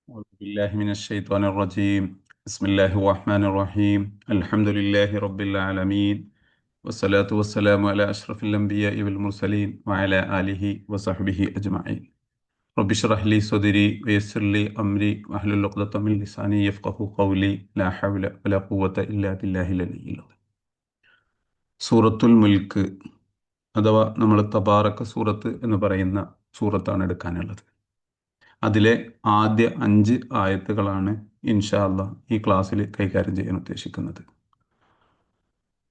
أعوذ بالله من الشيطان الرجيم. بسم الله الرحمن الرحيم. الحمد لله رب العالمين، والصلاة والسلام على أشرف الأنبياء والمرسلين وعلى آله وصحبه أجمعين. رب اشرح لي صدري ويسر لي أمري واحلل عقدة من لساني يفقهوا قولي. لا حول ولا قوة إلا بالله العلي العظيم. സൂറത്തുൽ മുൽക്ക് അഥവാ നമ്മൾ തബാറക സൂറത്ത് എന്ന് പറയുന്ന സൂറത്താണ് എടുക്കാനുള്ളത്. അതിലെ ആദ്യ 5 ആയത്തുകളാണ് ഇൻഷാ അല്ലാഹ് ഈ ക്ലാസ്സിൽ കൈകാര്യം ചെയ്യാൻ ഉദ്ദേശിക്കുന്നത്.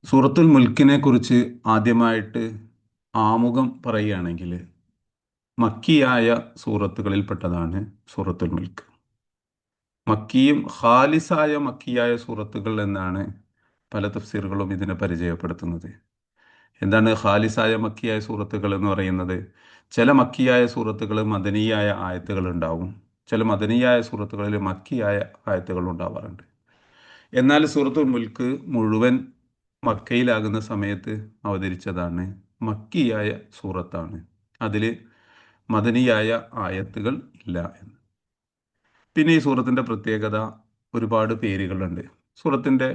സൂറത്തുൽ മുൽക്കിനെ കുറിച്ച് ആദ്യമായിട്ട് ആമുഖം പറയുകയാണെങ്കിൽ മക്കിയായ സൂറത്തുകളിൽപ്പെട്ടതാണ് സൂറത്തുൽ മുൽക്ക്. മക്കിയും ഖാലിസായ മക്കിയായ സൂറത്തുകൾ എന്നാണ് പല തഫ്സീറുകളും ഇതിനെ പരിചയപ്പെടുത്തുന്നത്. എന്താണ് ഖാലിസായ മക്കിയായ സൂറത്തുകൾ എന്ന് പറയുന്നത്? ചില മക്കിയായ സൂറത്തുകൾ മദനിയായ ആയത്തുകൾ ഉണ്ടാവും, ചില മദനിയായ സൂറത്തുകളിൽ മക്കിയായ ആയത്തുകൾ ഉണ്ടാവാറുണ്ട്. എന്നാൽ സൂറത്തുൽ മുൽക്ക് മുഴുവൻ മക്കയിലാകുന്ന സമയത്ത് അവതരിച്ചതാണ്, മക്കിയായ സൂറത്താണ്. അതിൽ മദനിയായ ആയത്തുകൾ ഇല്ല എന്ന്. പിന്നെ ഈ സൂറത്തിൻ്റെ പ്രത്യേകത, ഒരുപാട് പേരുകളുണ്ട്. സൂറത്തിൻ്റെ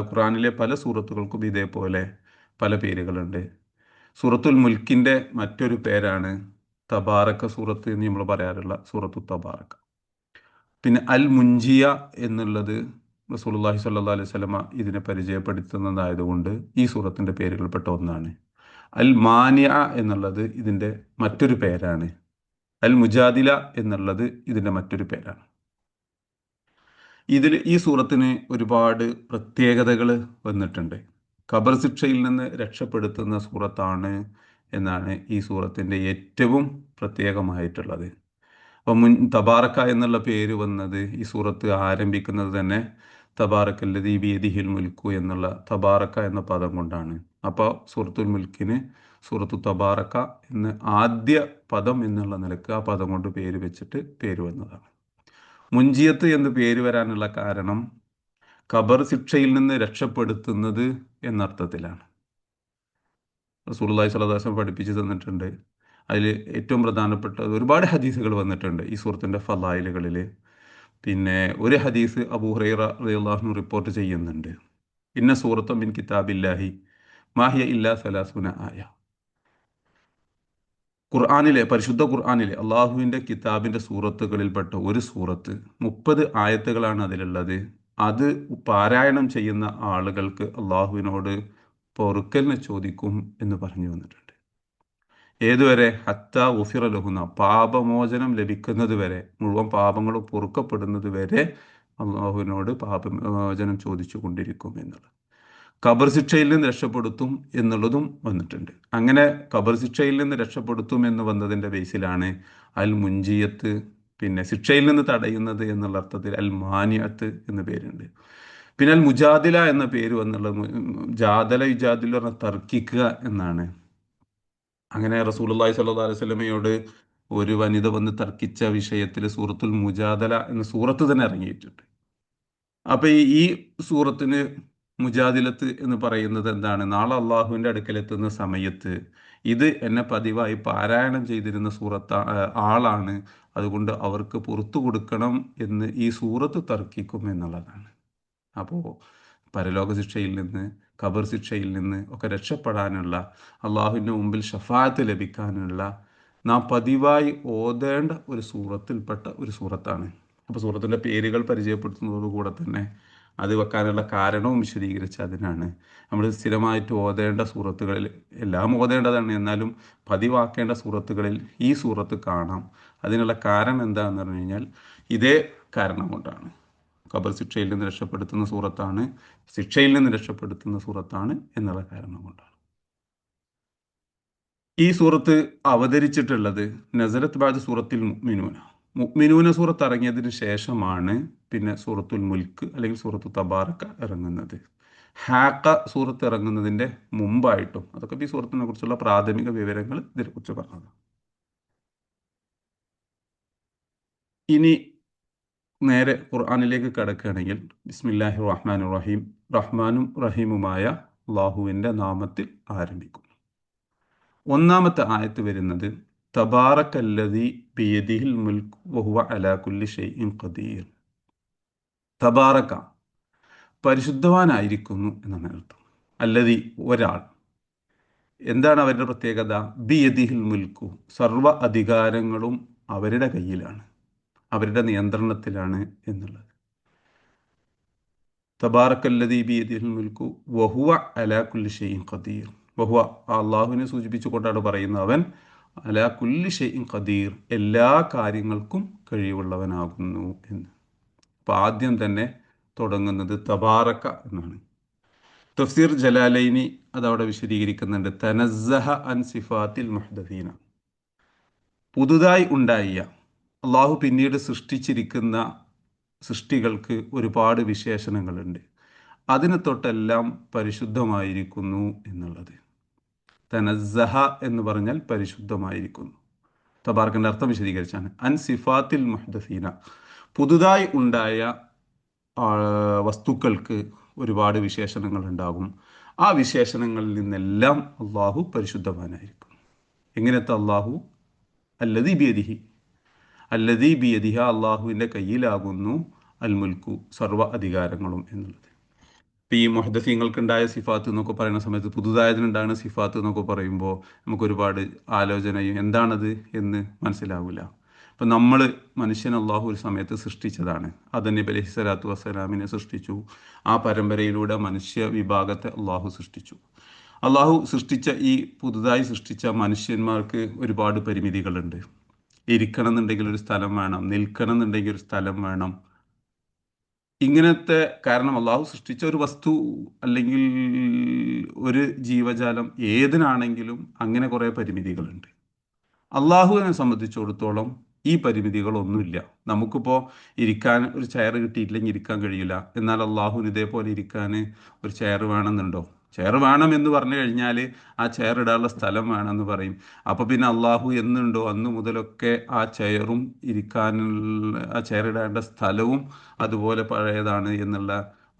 ഖുറാനിലെ പല സൂറത്തുകൾക്കും ഇതേപോലെ പല പേരുകളുണ്ട്. സൂറത്തുൽ മുൽക്കിൻ്റെ മറ്റൊരു പേരാണ് തബാറക്ക സൂറത്ത് എന്ന് നമ്മൾ പറയാറുള്ള സൂറത്തു തബാറക്ക. പിന്നെ അൽ മുൻജിയ എന്നുള്ളത് റസൂലുള്ളാഹി സ്വല്ലല്ലാഹു അലൈഹി വസല്ലമ ഇതിനെ പരിചയപ്പെടുത്തുന്നതായതുകൊണ്ട് ഈ സൂറത്തിൻ്റെ പേരുകൾപ്പെട്ട ഒന്നാണ്. അൽ മാനിയ എന്നുള്ളത് ഇതിൻ്റെ മറ്റൊരു പേരാണ്. അൽ മുജാദില എന്നുള്ളത് ഇതിൻ്റെ മറ്റൊരു പേരാണ്. ഈ സൂറത്തിന് ഒരുപാട് പ്രത്യേകതകൾ വന്നിട്ടുണ്ട്. ഖബർ ശിക്ഷയിൽ നിന്ന് രക്ഷപ്പെടുത്തുന്ന സൂറത്താണ് എന്നാണ് ഈ സൂറത്തിൻ്റെ ഏറ്റവും പ്രത്യേകമായിട്ടുള്ളത്. അപ്പം തബാറക്ക എന്നുള്ള പേര് വന്നത്, ഈ സൂറത്ത് ആരംഭിക്കുന്നത് തന്നെ തബാറക്കല്ലദീ ബിയദിഹിൽ മുൽക്കു എന്നുള്ള തബാറക്ക എന്ന പദം കൊണ്ടാണ്. അപ്പോൾ സൂറത്തുൽ മുൽക്കിന് സൂറത്തു തബാറക്ക എന്ന് ആദ്യ പദം എന്നുള്ള നിലക്ക് ആ പദം കൊണ്ട് പേര് വെച്ചിട്ട് പേര് വന്നതാണ്. മുൻജിയത്ത് എന്ന് പേര് വരാനുള്ള കാരണം ഖബർ ശിക്ഷയിൽ നിന്ന് രക്ഷപ്പെടുത്തുന്നത് എന്നർത്ഥത്തിലാണ്. റസൂലുള്ളാഹി സ്വല്ലല്ലാഹു അലൈഹി വസല്ലം പഠിപ്പിച്ചു തന്നിട്ടുണ്ട്. അതിൽ ഏറ്റവും പ്രധാനപ്പെട്ട ഒരുപാട് ഹദീസുകൾ വന്നിട്ടുണ്ട് ഈ സൂറത്തിൻ്റെ ഫളായിലുകളിൽ. പിന്നെ ഒരു ഹദീസ് അബൂ ഹുറൈറ റളിയല്ലാഹു അൻഹു റിപ്പോർട്ട് ചെയ്യുന്നുണ്ട്. ഇന്ന സൂറത്തും മിൻ കിതാബില്ലാഹി മാഹിയ ഇല്ലാ സലാസുന ആയ. പരിശുദ്ധ ഖുർആനിലെ അള്ളാഹുവിൻ്റെ കിതാബിൻ്റെ സൂറത്തുകളിൽപ്പെട്ട ഒരു സൂറത്ത് 30 ആയത്തുകളാണ് അതിലുള്ളത്. അത് പാരായണം ചെയ്യുന്ന ആളുകൾക്ക് അള്ളാഹുവിനോട് പൊറുക്കലിനെ ചോദിക്കും എന്ന് പറഞ്ഞു വന്നിട്ടുണ്ട്. ഏതുവരെ? ഹത്ത ഉഫിറ ലഹുന, പാപമോചനം ലഭിക്കുന്നത് വരെ, മുഴുവൻ പാപങ്ങളും പൊറുക്കപ്പെടുന്നത് വരെ അള്ളാഹുവിനോട് പാപമോചനം ചോദിച്ചു കൊണ്ടിരിക്കും എന്നുള്ളത്. ഖബർ ശിക്ഷയിൽ നിന്ന് രക്ഷപ്പെടുത്തും എന്നുള്ളതും വന്നിട്ടുണ്ട്. അങ്ങനെ ഖബർ ശിക്ഷയിൽ നിന്ന് രക്ഷപ്പെടുത്തും എന്ന് വന്നതിൻ്റെ ബേസിലാണ് അൽ മുൻജിയത്ത്, പിന്നെ ശിക്ഷയിൽ നിന്ന് തടയുന്നത് എന്നുള്ള അർത്ഥത്തിൽ അൽ മാനിയത്ത് എന്ന പേരുണ്ട്. പിന്നെ അൽ മുജാദില എന്ന പേര് വന്നുള്ളത് ജാദല യുജാദില പറഞ്ഞാൽ തർക്കിക്കുക എന്നാണ്. അങ്ങനെ റസൂലുള്ളാഹി സ്വല്ലല്ലാഹു അലൈഹി വസല്ലമയോട് ഒരു വനിത വന്ന് തർക്കിച്ച വിഷയത്തിൽ സൂറത്തുൽ മുജാദല എന്ന സൂറത്ത് തന്നെ ഇറങ്ങിയിട്ടുണ്ട്. അപ്പോൾ ഈ സൂറത്തിന് മുജാദിലത്ത് എന്ന് പറയുന്നത് എന്താണ്? നാളെ അള്ളാഹുവിൻ്റെ അടുക്കലെത്തുന്ന സമയത്ത് ഇത് എന്നെ പതിവായി പാരായണം ചെയ്തിരുന്ന ആളാണ്, അതുകൊണ്ട് അവർക്ക് പുറത്തു കൊടുക്കണം എന്ന് ഈ സൂറത്ത് തർക്കിക്കും എന്നുള്ളതാണ്. അപ്പോൾ പരലോക ശിക്ഷയിൽ നിന്ന്, ഖബർ ശിക്ഷയിൽ നിന്ന് ഒക്കെ രക്ഷപ്പെടാനുള്ള, അള്ളാഹുവിൻ്റെ മുമ്പിൽ ഷഫാഅത്ത് ലഭിക്കാനുള്ള നാം പതിവായി ഓതേണ്ട ഒരു സൂറത്തിൽപ്പെട്ട ഒരു സൂറത്താണ്. അപ്പോൾ സൂറത്തിൻ്റെ പേരുകൾ പരിചയപ്പെടുത്തുന്നതോടുകൂടെ തന്നെ അത് വെക്കാനുള്ള കാരണവും വിശദീകരിച്ച് അതിനാണ്. നമ്മൾ സ്ഥിരമായിട്ട് ഓതേണ്ട സൂറത്തുകളിൽ, എല്ലാം ഓതേണ്ടതാണ്, എന്നാലും പതിവാക്കേണ്ട സൂറത്തുകളിൽ ഈ സൂറത്ത് കാണാം. അതിനുള്ള കാരണം എന്താണെന്ന് പറഞ്ഞു കഴിഞ്ഞാൽ ഇതേ കാരണം കൊണ്ടാണ്. ഖബർ ശിക്ഷയിൽ നിന്ന് രക്ഷപ്പെടുത്തുന്ന സൂറത്താണ്, ശിക്ഷയിൽ നിന്ന് രക്ഷപ്പെടുത്തുന്ന സൂറത്താണ് എന്നുള്ള കാരണം കൊണ്ടാണ്. ഈ സൂറത്ത് അവതരിച്ചിട്ടുള്ളത് നസലത്ത് ബഅദ സൂറത്തിൽ മുഅ്മിനൂന. മുഅ്മിനൂന സൂറത്ത് ഇറങ്ങിയതിന് ശേഷമാണ് പിന്നെ സൂറത്തുൽ മുൽക്ക് അല്ലെങ്കിൽ സൂറത്തു തബാറക്ക ഇറങ്ങുന്നത്. ഹാക്ക സൂറത്ത് ഇറങ്ങുന്നതിൻ്റെ മുമ്പായിട്ടും. അതൊക്കെ ഈ സൂറത്തിനെ കുറിച്ചുള്ള പ്രാഥമിക വിവരങ്ങൾ ഇതിനെക്കുറിച്ച് പറഞ്ഞത്. ഇനി നേരെ ഖുർആനിലേക്ക് കടക്കുകയാണെങ്കിൽ ബിസ്മില്ലാഹിർ റഹ്മാനിർ റഹീം, റഹ്മാനും റഹീമുമായ അള്ളാഹുവിൻ്റെ നാമത്തിൽ ആരംഭിക്കും. ഒന്നാമത്തെ ആയത്ത് വരുന്നത് തബാറക്കല്ലദി ബിയദിഹിൽ മുൽക്ക് വഹുവ അലാ കുല്ലി ഷൈഇൻ ഖദീർ. തബാറക്ക പരിശുദ്ധവാനായിരിക്കുന്നു എന്നാണ് അർത്ഥം. അല്ലതി ഒരാൾ, എന്താണ് അവരുടെ പ്രത്യേകത? ബിയദിഹിൽ മുൽക്കു, സർവ അധികാരങ്ങളും അവരുടെ കയ്യിലാണ്, അവരുടെ നിയന്ത്രണത്തിലാണ് എന്നുള്ളത്. തബാറക്കല്ലദീ ബിയദിഹിൽ മുൽക്കു വഹുവ അലാ കുല്ലി ഷൈഇൻ ഖദീർ. വഹുവ അള്ളാഹുവിനെ സൂചിപ്പിച്ചുകൊണ്ടാണ് പറയുന്നത്, അവൻ അലാ കുല്ലി ഷൈഇൻ ഖദീർ, എല്ലാ കാര്യങ്ങൾക്കും കഴിവുള്ളവനാകുന്നു എന്ന്. അപ്പോൾ ആദ്യം തന്നെ തുടങ്ങുന്നത് തബാറക്ക എന്നാണ്. തഫ്സീർ ജലാലൈനി അതവിടെ വിശദീകരിക്കുന്നുണ്ട്. തനസ്സഹ അൻ സിഫാത്തിൽ മുഹ്ദസീന, പുതുതായി ഉണ്ടായ, അള്ളാഹു പിന്നീട് സൃഷ്ടിച്ചിരിക്കുന്ന സൃഷ്ടികൾക്ക് ഒരുപാട് വിശേഷണങ്ങളുണ്ട്, അതിനെ തൊട്ടെല്ലാം പരിശുദ്ധമായിരിക്കുന്നു എന്നുള്ളത്. തനസ്സഹ എന്ന് പറഞ്ഞാൽ പരിശുദ്ധമായിരിക്കുന്നു. തബാറക്കിൻ്റെ അർത്ഥം വിശദീകരിച്ചാണ്. അൻ സിഫാത്തിൽ മുഹ്ദസീന, പുതുതായി ഉണ്ടായ വസ്തുക്കൾക്ക് ഒരുപാട് വിശേഷണങ്ങൾ ഉണ്ടാകും. ആ വിശേഷണങ്ങളിൽ നിന്നെല്ലാം അള്ളാഹു പരിശുദ്ധവാനായിരിക്കും. എങ്ങനത്തെ അള്ളാഹു? അല്ലദീ ബിയദിഹി, അല്ലദീ ബിയദിഹ, അള്ളാഹുവിൻ്റെ കയ്യിലാകുന്നു അൽ മുൽക്കു, സർവ്വ അധികാരങ്ങളും എന്നുള്ളത്. ഇപ്പം ഈ മുഹദ്ദിസീങ്ങൾക്കുണ്ടായ സിഫാത്ത് എന്നൊക്കെ പറയുന്ന സമയത്ത്, പുതുതായതിനുണ്ടാകുന്ന സിഫാത്ത് എന്നൊക്കെ പറയുമ്പോൾ നമുക്കൊരുപാട് ആലോചനയും എന്താണത് എന്ന് മനസ്സിലാവില്ല. ഇപ്പം നമ്മൾ മനുഷ്യൻ അള്ളാഹു ഒരു സമയത്ത് സൃഷ്ടിച്ചതാണ്. ആദം നബി അലൈഹി സ്വലാത്തു വസ്സലാമിനെ സൃഷ്ടിച്ചു. ആ പരമ്പരയിലൂടെ മനുഷ്യ വിഭാഗത്തെ അള്ളാഹു സൃഷ്ടിച്ചു. അള്ളാഹു സൃഷ്ടിച്ച ഈ പുതുതായി സൃഷ്ടിച്ച മനുഷ്യന്മാർക്ക് ഒരുപാട് പരിമിതികളുണ്ട്. ഇരിക്കണം എന്നുണ്ടെങ്കിൽ ഒരു സ്ഥലം വേണം, നിൽക്കണം എന്നുണ്ടെങ്കിൽ ഒരു സ്ഥലം വേണം. ഇങ്ങനത്തെ, കാരണം അള്ളാഹു സൃഷ്ടിച്ച ഒരു വസ്തു അല്ലെങ്കിൽ ഒരു ജീവജാലം ഏതിനാണെങ്കിലും അങ്ങനെ കുറേ പരിമിതികളുണ്ട്. അള്ളാഹുവിനെ സംബന്ധിച്ചിടത്തോളം ഈ പരിമിതികളൊന്നുമില്ല. നമുക്കിപ്പോൾ ഇരിക്കാൻ ഒരു ചെയർ കിട്ടിയിട്ടില്ലെങ്കിൽ ഇരിക്കാൻ കഴിയില്ല. എന്നാൽ അള്ളാഹുവിന് ഇതേപോലെ ഇരിക്കാൻ ഒരു ചെയർ വേണമെന്നുണ്ടോ? ചെയർ വേണമെന്ന് പറഞ്ഞു കഴിഞ്ഞാൽ ആ ചെയർ ഇടാനുള്ള സ്ഥലം വേണമെന്ന് പറയും. അപ്പോൾ പിന്നെ അള്ളാഹു എന്നുണ്ടോ അന്ന് മുതലൊക്കെ ആ ചെയറും ഇരിക്കാനുള്ള ആ ചെയർ ഇടേണ്ട സ്ഥലവും അതുപോലെ പഴയതാണ് എന്നുള്ള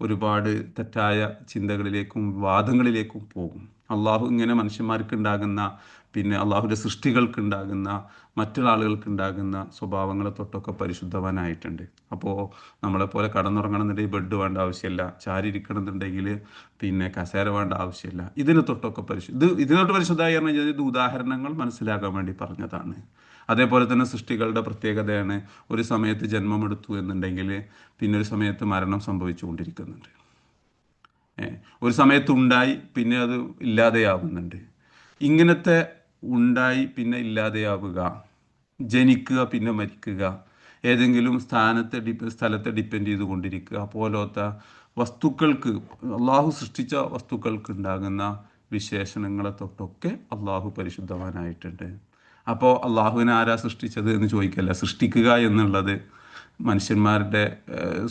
ഒരുപാട് തെറ്റായ ചിന്തകളിലേക്കും വാദങ്ങളിലേക്കും പോകും. അള്ളാഹു ഇങ്ങനെ മനുഷ്യന്മാർക്കുണ്ടാകുന്ന, പിന്നെ അള്ളാഹുവിൻ്റെ സൃഷ്ടികൾക്കുണ്ടാകുന്ന, മറ്റുള്ള ആളുകൾക്കുണ്ടാകുന്ന സ്വഭാവങ്ങളെ തൊട്ടൊക്കെ പരിശുദ്ധവാനായിട്ടുണ്ട്. അപ്പോൾ നമ്മളെപ്പോലെ കടന്നുറങ്ങണമെന്നുണ്ടെങ്കിൽ ബെഡ് വേണ്ട ആവശ്യമില്ല, ചാരി ഇരിക്കണമെന്നുണ്ടെങ്കിൽ പിന്നെ കസേര വേണ്ട ആവശ്യമില്ല. ഇതിനെ തൊട്ടൊക്കെ ഇതിനോട്ട് പരിശുദ്ധമായി പറഞ്ഞു കഴിഞ്ഞാൽ ഇത് ഉദാഹരണങ്ങൾ മനസ്സിലാക്കാൻ വേണ്ടി പറഞ്ഞതാണ്. അതേപോലെ തന്നെ സൃഷ്ടികളുടെ പ്രത്യേകതയാണ്, ഒരു സമയത്ത് ജന്മമെടുത്തു എന്നുണ്ടെങ്കിൽ പിന്നെ ഒരു സമയത്ത് മരണം സംഭവിച്ചുകൊണ്ടിരിക്കുന്നുണ്ട്. ഒരു സമയത്ത് ഉണ്ടായി പിന്നെ അത് ഇല്ലാതെയാവുന്നുണ്ട്. ഇങ്ങനത്തെ ഉണ്ടായി പിന്നെ ഇല്ലാതെയാവുക, ജനിക്കുക പിന്നെ മരിക്കുക, ഏതെങ്കിലും സ്ഥലത്തെ ഡിപ്പെൻഡ് ചെയ്തുകൊണ്ടിരിക്കുക പോലത്തെ വസ്തുക്കൾക്ക്, അള്ളാഹു സൃഷ്ടിച്ച വസ്തുക്കൾക്ക് ഉണ്ടാകുന്ന വിശേഷണങ്ങളെ തൊട്ടൊക്കെ അള്ളാഹു പരിശുദ്ധവാനായിട്ടുണ്ട്. അപ്പോൾ അള്ളാഹുവിനെ ആരാ സൃഷ്ടിച്ചത് എന്ന് ചോദിക്കല്ല. സൃഷ്ടിക്കുക എന്നുള്ളത് മനുഷ്യന്മാരുടെ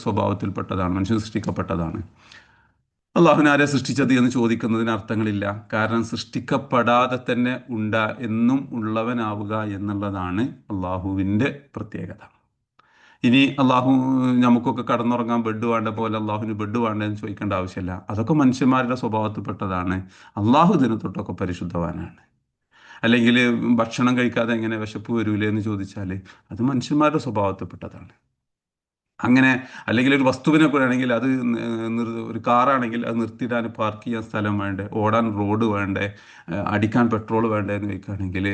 സ്വഭാവത്തിൽപ്പെട്ടതാണ്, മനുഷ്യൻ സൃഷ്ടിക്കപ്പെട്ടതാണ്. അള്ളാഹുവിനെ ആരെ സൃഷ്ടിച്ചത് എന്ന് ചോദിക്കുന്നതിന് അർത്ഥങ്ങളില്ല. കാരണം സൃഷ്ടിക്കപ്പെടാതെ തന്നെ എന്നും ഉള്ളവനാവുക എന്നുള്ളതാണ് അള്ളാഹുവിൻ്റെ പ്രത്യേകത. ഇനി അള്ളാഹു നമുക്കൊക്കെ കടന്നുറങ്ങാൻ ബെഡ് വേണ്ട പോലെ അള്ളാഹുവിന് ബെഡ് വേണ്ടെന്ന് ചോദിക്കേണ്ട ആവശ്യമില്ല. അതൊക്കെ മനുഷ്യന്മാരുടെ സ്വഭാവത്തിൽപ്പെട്ടതാണ്. അള്ളാഹു ഇതിനെ തൊട്ടൊക്കെ പരിശുദ്ധവാനാണ്. അല്ലെങ്കിൽ ഭക്ഷണം കഴിക്കാതെ എങ്ങനെ വിശപ്പ് വരൂലേ എന്ന് ചോദിച്ചാൽ അത് മനുഷ്യന്മാരുടെ സ്വഭാവത്തിൽപ്പെട്ടതാണ്. അങ്ങനെ, അല്ലെങ്കിൽ ഒരു വസ്തുവിനെ ആണെങ്കിൽ അത് ഒരു കാറാണെങ്കിൽ അത് നിർത്തിയിടാൻ പാർക്ക് ചെയ്യാൻ സ്ഥലം വേണ്ടേ, ഓടാൻ റോഡ് വേണ്ടേ, അടിക്കാൻ പെട്രോൾ വേണ്ടേ എന്ന് ചോദിക്കുകയാണെങ്കിൽ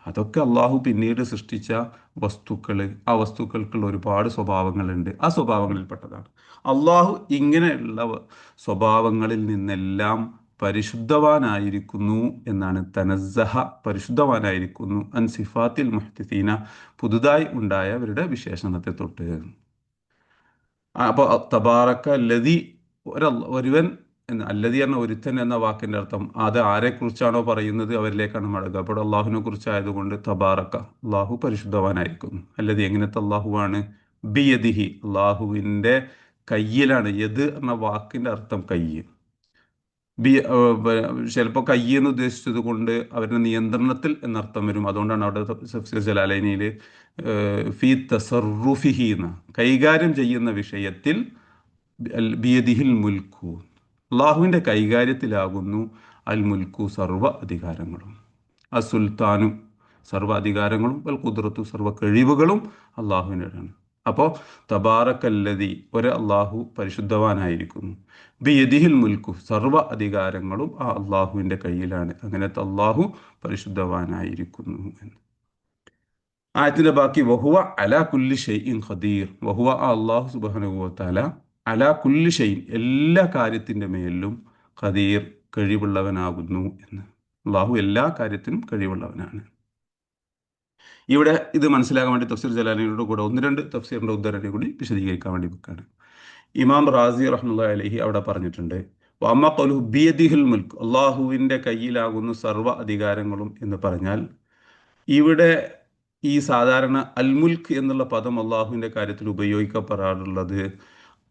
അതൊക്കെ അള്ളാഹു പിന്നീട് സൃഷ്ടിച്ച വസ്തുക്കൾ, ആ വസ്തുക്കൾക്കുള്ള ഒരുപാട് സ്വഭാവങ്ങളുണ്ട്. ആ സ്വഭാവങ്ങളിൽപ്പെട്ടതാണ്. അള്ളാഹു ഇങ്ങനെയുള്ള സ്വഭാവങ്ങളിൽ നിന്നെല്ലാം പരിശുദ്ധവാനായിരിക്കുന്നു എന്നാണ് തനസ്സഹ, പരിശുദ്ധവാനായിരിക്കുന്നു അൻ സിഫാത്തിൽ മുഹ്ദിസീന, പുതുതായി ഉണ്ടായവരുടെ വിശേഷണത്തെ തൊട്ട്. അപ്പോൾ തബാറക്ക അല്ലതി, ഒരുവൻ എന്ന്, അല്ലതി എന്ന ഒരുത്തൻ എന്ന വാക്കിൻ്റെ അർത്ഥം അത് ആരെക്കുറിച്ചാണോ പറയുന്നത് അവരിലേക്കാണ് മടങ്ങുക. അപ്പോൾ അള്ളാഹുവിനെ കുറിച്ചായതുകൊണ്ട് തബാറക്ക, അള്ളാഹു പരിശുദ്ധവാനായിരിക്കുന്നു. അല്ലതി എങ്ങനത്തെ അള്ളാഹുവാണ്? ബിയദിഹി, അള്ളാഹുവിൻ്റെ കയ്യിലാണ്. യദ് എന്ന വാക്കിൻ്റെ അർത്ഥം കയ്യ്. ചിലപ്പോൾ കയ്യ് എന്ന് ഉദ്ദേശിച്ചത് കൊണ്ട് അവരുടെ നിയന്ത്രണത്തിൽ എന്നർത്ഥം വരും. അതുകൊണ്ടാണ് അവിടെ തഫ്സീർ ജലാലൈനിയിൽ ഫി തസറുഫിഹി എന്ന, കൈകാര്യം ചെയ്യുന്ന വിഷയത്തിൽ ബിയദിഹിൽ മുൽക്കു, അള്ളാഹുവിൻ്റെ കൈകാര്യത്തിലാകുന്നു അൽ മുൽക്കു, സർവ്വ അധികാരങ്ങളും. സുൽത്താനു, സർവ്വ അധികാരങ്ങളും വൽ ഖുദ്റത്തു സർവ്വ കഴിവുകളും അള്ളാഹുവിനാണ്. അപ്പോൾ തബാറക്കല്ലതി ഒരു അള്ളാഹു പരിശുദ്ധവാനായിരിക്കുന്നു, ബിയദിഹിൽ മുൽക്കു സർവ്വ അധികാരങ്ങളും ആ അള്ളാഹുവിൻ്റെ കയ്യിലാണ്, അങ്ങനത്തെ അള്ളാഹു പരിശുദ്ധവാനായിരിക്കുന്നു എന്ന്. ആയത്തിന്റെ ബാക്കി വഹുവ അലാ കുല്ലി ഷൈഇൻ ഖദീർ, വഹുവ ആ അള്ളാഹു സുബ്ഹാനഹു വ തആല അലാ കുല്ലി ഷൈഇൻ എല്ലാ കാര്യത്തിൻ്റെ മേലും ഖദീർ കഴിവുള്ളവനാകുന്നു എന്ന്. അള്ളാഹു എല്ലാ കാര്യത്തിനും കഴിവുള്ളവനാണ്. ഇവിടെ ഇത് മനസ്സിലാക്കാൻ വേണ്ടി തഫ്സീർ ജലാലിനോട് കൂടെ ഒന്ന് രണ്ട് തഫ്സീറിൻ്റെ ഉദ്ധരണി കൂടി വിശദീകരിക്കാൻ വേണ്ടി വെക്കാണ്. ഇമാം റാസി റഹ്മത്തുള്ളാഹി അലൈഹി അവിടെ പറഞ്ഞിട്ടുണ്ട്, വഅമ്മ ഖൗലുഹു ബിയദിഹിൽ മുൽക്ക്, അള്ളാഹുവിൻ്റെ കയ്യിലാകുന്നു സർവ്വ അധികാരങ്ങളും എന്ന് പറഞ്ഞാൽ, ഇവിടെ ഈ സാധാരണ അൽ മുൽക്ക് എന്നുള്ള പദം അള്ളാഹുവിൻ്റെ കാര്യത്തിൽ ഉപയോഗിക്കപ്പെടാറുള്ളത്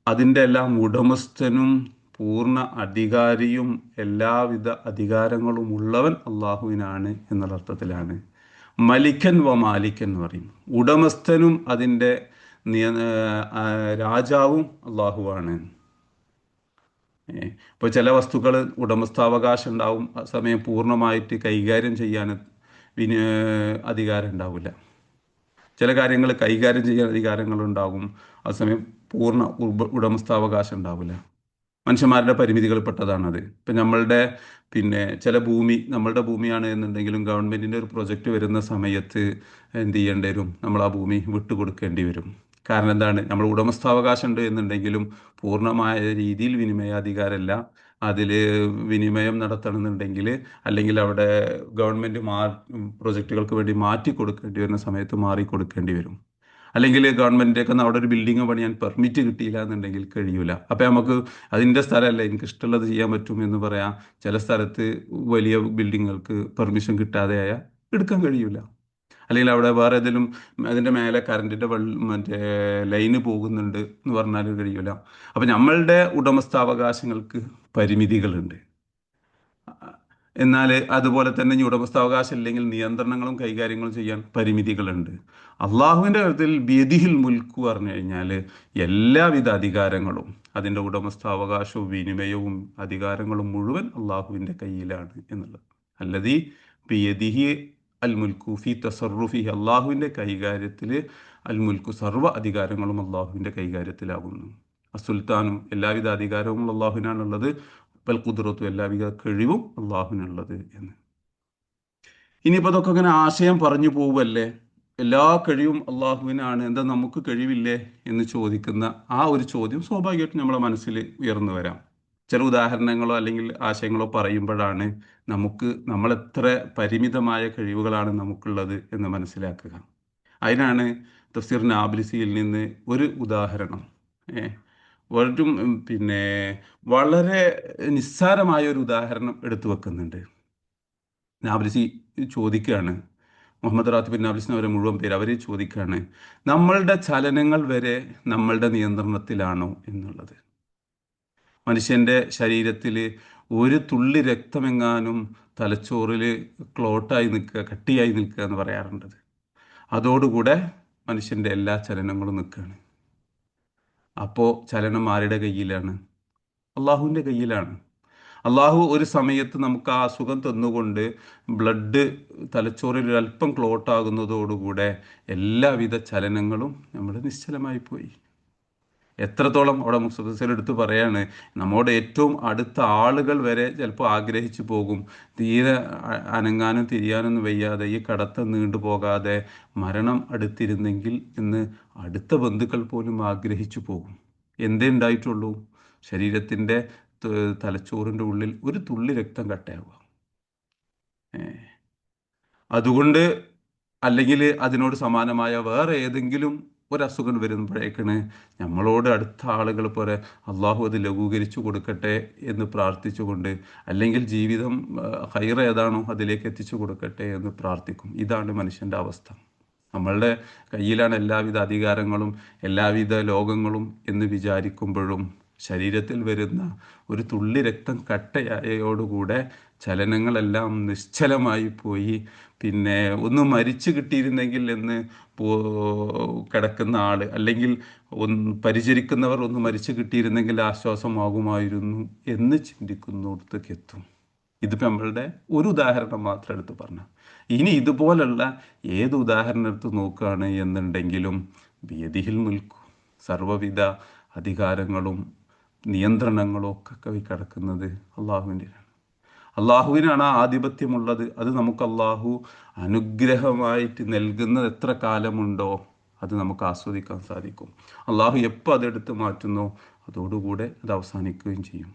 അതിൻ്റെ എല്ലാം ഉടമസ്ഥനും പൂർണ്ണ അധികാരിയും എല്ലാവിധ അധികാരങ്ങളും ഉള്ളവൻ അള്ളാഹുവിനാണ് എന്നുള്ള അർത്ഥത്തിലാണ്. മലിക്കൻ വ മാലിക്കൻ എന്ന് പറയും. ഉടമസ്ഥനും അതിൻ്റെ രാജാവും അള്ളാഹുവാണ്. ഇപ്പോൾ ചില വസ്തുക്കൾ ഉടമസ്ഥാവകാശം ഉണ്ടാവും, ആ സമയം പൂർണ്ണമായിട്ട് കൈകാര്യം ചെയ്യാൻ അധികാരം ഉണ്ടാവില്ല. ചില കാര്യങ്ങൾ കൈകാര്യം ചെയ്യാൻ അധികാരങ്ങളുണ്ടാകും, ആ സമയം പൂർണ്ണ ഉടമസ്ഥാവകാശം ഉണ്ടാവില്ല. മനുഷ്യന്മാരുടെ പരിമിതികൾപ്പെട്ടതാണത്. ഇപ്പം നമ്മളുടെ ചില ഭൂമി നമ്മളുടെ ഭൂമിയാണ് എന്നുണ്ടെങ്കിലും ഗവൺമെൻറ്റിൻ്റെ ഒരു പ്രൊജക്റ്റ് വരുന്ന സമയത്ത് എന്ത് ചെയ്യേണ്ടി വരും, നമ്മൾ ആ ഭൂമി വിട്ടുകൊടുക്കേണ്ടി വരും. കാരണം എന്താണ്, നമ്മൾ ഉടമസ്ഥാവകാശം ഉണ്ട് എന്നുണ്ടെങ്കിലും പൂർണ്ണമായ രീതിയിൽ വിനിമയാധികാരമല്ല. അതിൽ വിനിമയം നടത്തണമെന്നുണ്ടെങ്കിൽ അല്ലെങ്കിൽ അവിടെ ഗവൺമെൻറ് പ്രൊജക്റ്റുകൾക്ക് വേണ്ടി മാറ്റി കൊടുക്കേണ്ടി വരുന്ന സമയത്ത് മാറി കൊടുക്കേണ്ടി വരും. അല്ലെങ്കിൽ ഗവൺമെൻറ്റിലേക്ക് അവിടെ ഒരു ബിൽഡിങ് പണിയാൻ പെർമിറ്റ് കിട്ടിയില്ല എന്നുണ്ടെങ്കിൽ കഴിയൂല. അപ്പോൾ നമുക്ക് അതിൻ്റെ സ്ഥലമല്ല, എനിക്ക് ഇഷ്ടമുള്ളത് ചെയ്യാൻ പറ്റും എന്ന് പറയാം. ചില സ്ഥലത്ത് വലിയ ബിൽഡിങ്ങുകൾക്ക് പെർമിഷൻ കിട്ടാതെയായ എടുക്കാൻ കഴിയൂല. അല്ലെങ്കിൽ അവിടെ വേറെ ഏതെങ്കിലും അതിൻ്റെ മേലെ കറണ്ടിൻ്റെ ലൈന് പോകുന്നുണ്ട് എന്ന് പറഞ്ഞാൽ കഴിയൂല. അപ്പം നമ്മളുടെ ഉടമസ്ഥാവകാശങ്ങൾക്ക് പരിമിതികളുണ്ട്. എന്നാൽ അതുപോലെ തന്നെ ഈ ഉടമസ്ഥാവകാശം ഇല്ലെങ്കിൽ നിയന്ത്രണങ്ങളും കൈകാര്യങ്ങളും ചെയ്യാൻ പരിമിതികളുണ്ട്. അള്ളാഹുവിൻ്റെ കാര്യത്തിൽ ബിയദിഹിൽ മുൽക്കു പറഞ്ഞു കഴിഞ്ഞാൽ എല്ലാവിധ അധികാരങ്ങളും അതിൻ്റെ ഉടമസ്ഥാവകാശവും വിനിമയവും അധികാരങ്ങളും മുഴുവൻ അള്ളാഹുവിൻ്റെ കയ്യിലാണ് എന്നുള്ളത്. അല്ലദീ ബിയദിഹി അൽ മുൽക്കു ഫി തസറുഫി, അള്ളാഹുവിൻ്റെ കൈകാര്യത്തിൽ അൽ മുൽക്കു സർവ്വ അധികാരങ്ങളും അള്ളാഹുവിൻ്റെ കൈകാര്യത്തിലാകുന്നു. അസുൽത്താനും എല്ലാവിധ അധികാരവും അള്ളാഹുവിനാണുള്ളത്, വൽ ഖുദ്റത്തും എല്ലാവിധ കഴിവും അള്ളാഹുവിനുള്ളത് എന്ന്. ഇനിയിപ്പോൾ അതൊക്കെ ഇങ്ങനെ ആശയം പറഞ്ഞു പോവല്ലേ, എല്ലാ കഴിവും അള്ളാഹുവിനാണ്, എന്താ നമുക്ക് കഴിവില്ലേ എന്ന് ചോദിക്കുന്ന ആ ഒരു ചോദ്യം സ്വാഭാവികമായിട്ടും നമ്മളെ മനസ്സിൽ ഉയർന്നു വരാം. ചില ഉദാഹരണങ്ങളോ അല്ലെങ്കിൽ ആശയങ്ങളോ പറയുമ്പോഴാണ് നമ്മളെത്ര പരിമിതമായ കഴിവുകളാണ് നമുക്കുള്ളത് എന്ന് മനസ്സിലാക്കുക. അതിനാണ് തഫ്സീർ നാബ്ലുസിയിൽ നിന്ന് ഒരു ഉദാഹരണം വെറും വളരെ നിസ്സാരമായ ഒരു ഉദാഹരണം എടുത്തു വെക്കുന്നുണ്ട്. നാബ്ലുസി ചോദിക്കുകയാണ്, മുഹമ്മദ് റാത്തിബ് നാബ്ലുസിന് അവരെ മുഴുവൻ പേര്, അവർ ചോദിക്കുകയാണ്, നമ്മളുടെ ചലനങ്ങൾ വരെ നമ്മളുടെ നിയന്ത്രണത്തിലാണോ എന്നുള്ളത്. മനുഷ്യൻ്റെ ശരീരത്തിൽ ഒരു തുള്ളി രക്തമെങ്ങാനും തലച്ചോറിൽ ക്ലോട്ടായി നിൽക്കുക, കട്ടിയായി നിൽക്കുക എന്ന് പറയാറുണ്ട്. അതോടുകൂടെ മനുഷ്യൻ്റെ എല്ലാ ചലനങ്ങളും നിൽക്കുകയാണ്. അപ്പോൾ ചലനം ആരുടെ കയ്യിലാണ്? അള്ളാഹുവിൻ്റെ കയ്യിലാണ്. അള്ളാഹു ഒരു സമയത്ത് നമുക്ക് ആ അസുഖം തന്നുകൊണ്ട് ബ്ലഡ് തലച്ചോറിൽ ഒരല്പം ക്ലോട്ടാകുന്നതോടുകൂടെ എല്ലാവിധ ചലനങ്ങളും നമ്മൾ നിശ്ചലമായി പോയി. എത്രത്തോളം അവിടെ മുസ്തഫസൽ എടുത്ത് പറയാണ്, നമ്മോട് ഏറ്റവും അടുത്ത ആളുകൾ വരെ ചിലപ്പോൾ ആഗ്രഹിച്ചു പോകും, തീരെ അനങ്ങാനും തിരിയാനൊന്നും വയ്യാതെ ഈ കടത്തം നീണ്ടുപോകാതെ മരണം അടുത്തിരുന്നെങ്കിൽ എന്ന് അടുത്ത ബന്ധുക്കൾ പോലും ആഗ്രഹിച്ചു പോകും. എന്തേ ഉണ്ടായിട്ടുള്ളൂ? ശരീരത്തിൻ്റെ തലച്ചോറിൻ്റെ ഉള്ളിൽ ഒരു തുള്ളി രക്തം കട്ടയാവുക. അതുകൊണ്ട് അല്ലെങ്കിൽ അതിനോട് സമാനമായ വേറെ ഏതെങ്കിലും ഒരസുഖം വരുമ്പോഴേക്കാണ് നമ്മളോട് അടുത്ത ആളുകൾ പോലെ അള്ളാഹു അത് ലഘൂകരിച്ചു കൊടുക്കട്ടെ എന്ന് പ്രാർത്ഥിച്ചുകൊണ്ട്, അല്ലെങ്കിൽ ജീവിതം ഹൈർ ഏതാണോ അതിലേക്ക് എത്തിച്ചു കൊടുക്കട്ടെ എന്ന് പ്രാർത്ഥിക്കും. ഇതാണ് മനുഷ്യൻ്റെ അവസ്ഥ. നമ്മളുടെ കയ്യിലാണ് എല്ലാവിധ അധികാരങ്ങളും എല്ലാവിധ ലോകങ്ങളും എന്ന് വിചാരിക്കുമ്പോഴും ശരീരത്തിൽ വരുന്ന ഒരു തുള്ളി രക്തം കട്ടയായോടുകൂടെ ചലനങ്ങളെല്ലാം നിശ്ചലമായി പോയി. ഒന്ന് മരിച്ചു കിട്ടിയിരുന്നെങ്കിൽ എന്ന് കിടക്കുന്ന ആൾ അല്ലെങ്കിൽ പരിചരിക്കുന്നവർ ഒന്ന് മരിച്ചു കിട്ടിയിരുന്നെങ്കിൽ ആശ്വാസമാകുമായിരുന്നു എന്ന് ചിന്തിക്കുന്നിടത്തേക്ക് എത്തും. ഇതിപ്പോൾ നമ്മളുടെ ഒരു ഉദാഹരണം മാത്രം എടുത്ത് പറഞ്ഞു. ഇനി ഇതുപോലുള്ള ഏത് ഉദാഹരണം എടുത്ത് നോക്കുകയാണ് എന്നുണ്ടെങ്കിലും ബിയദിഹിൽ മുൽക്കു, സർവ്വവിധ അധികാരങ്ങളും നിയന്ത്രണങ്ങളും ഒക്കെ കിടക്കുന്നത് അള്ളാഹുവിൻ്റെ. അള്ളാഹുവിനാണ് ആ ആധിപത്യമുള്ളത്. അത് നമുക്ക് അള്ളാഹു അനുഗ്രഹമായിട്ട് നൽകുന്നത് എത്ര കാലമുണ്ടോ അത് നമുക്ക് ആസ്വദിക്കാൻ സാധിക്കും. അള്ളാഹു എപ്പോൾ അതെടുത്ത് മാറ്റുന്നോ അതോടുകൂടെ അത് അവസാനിക്കുകയും ചെയ്യും.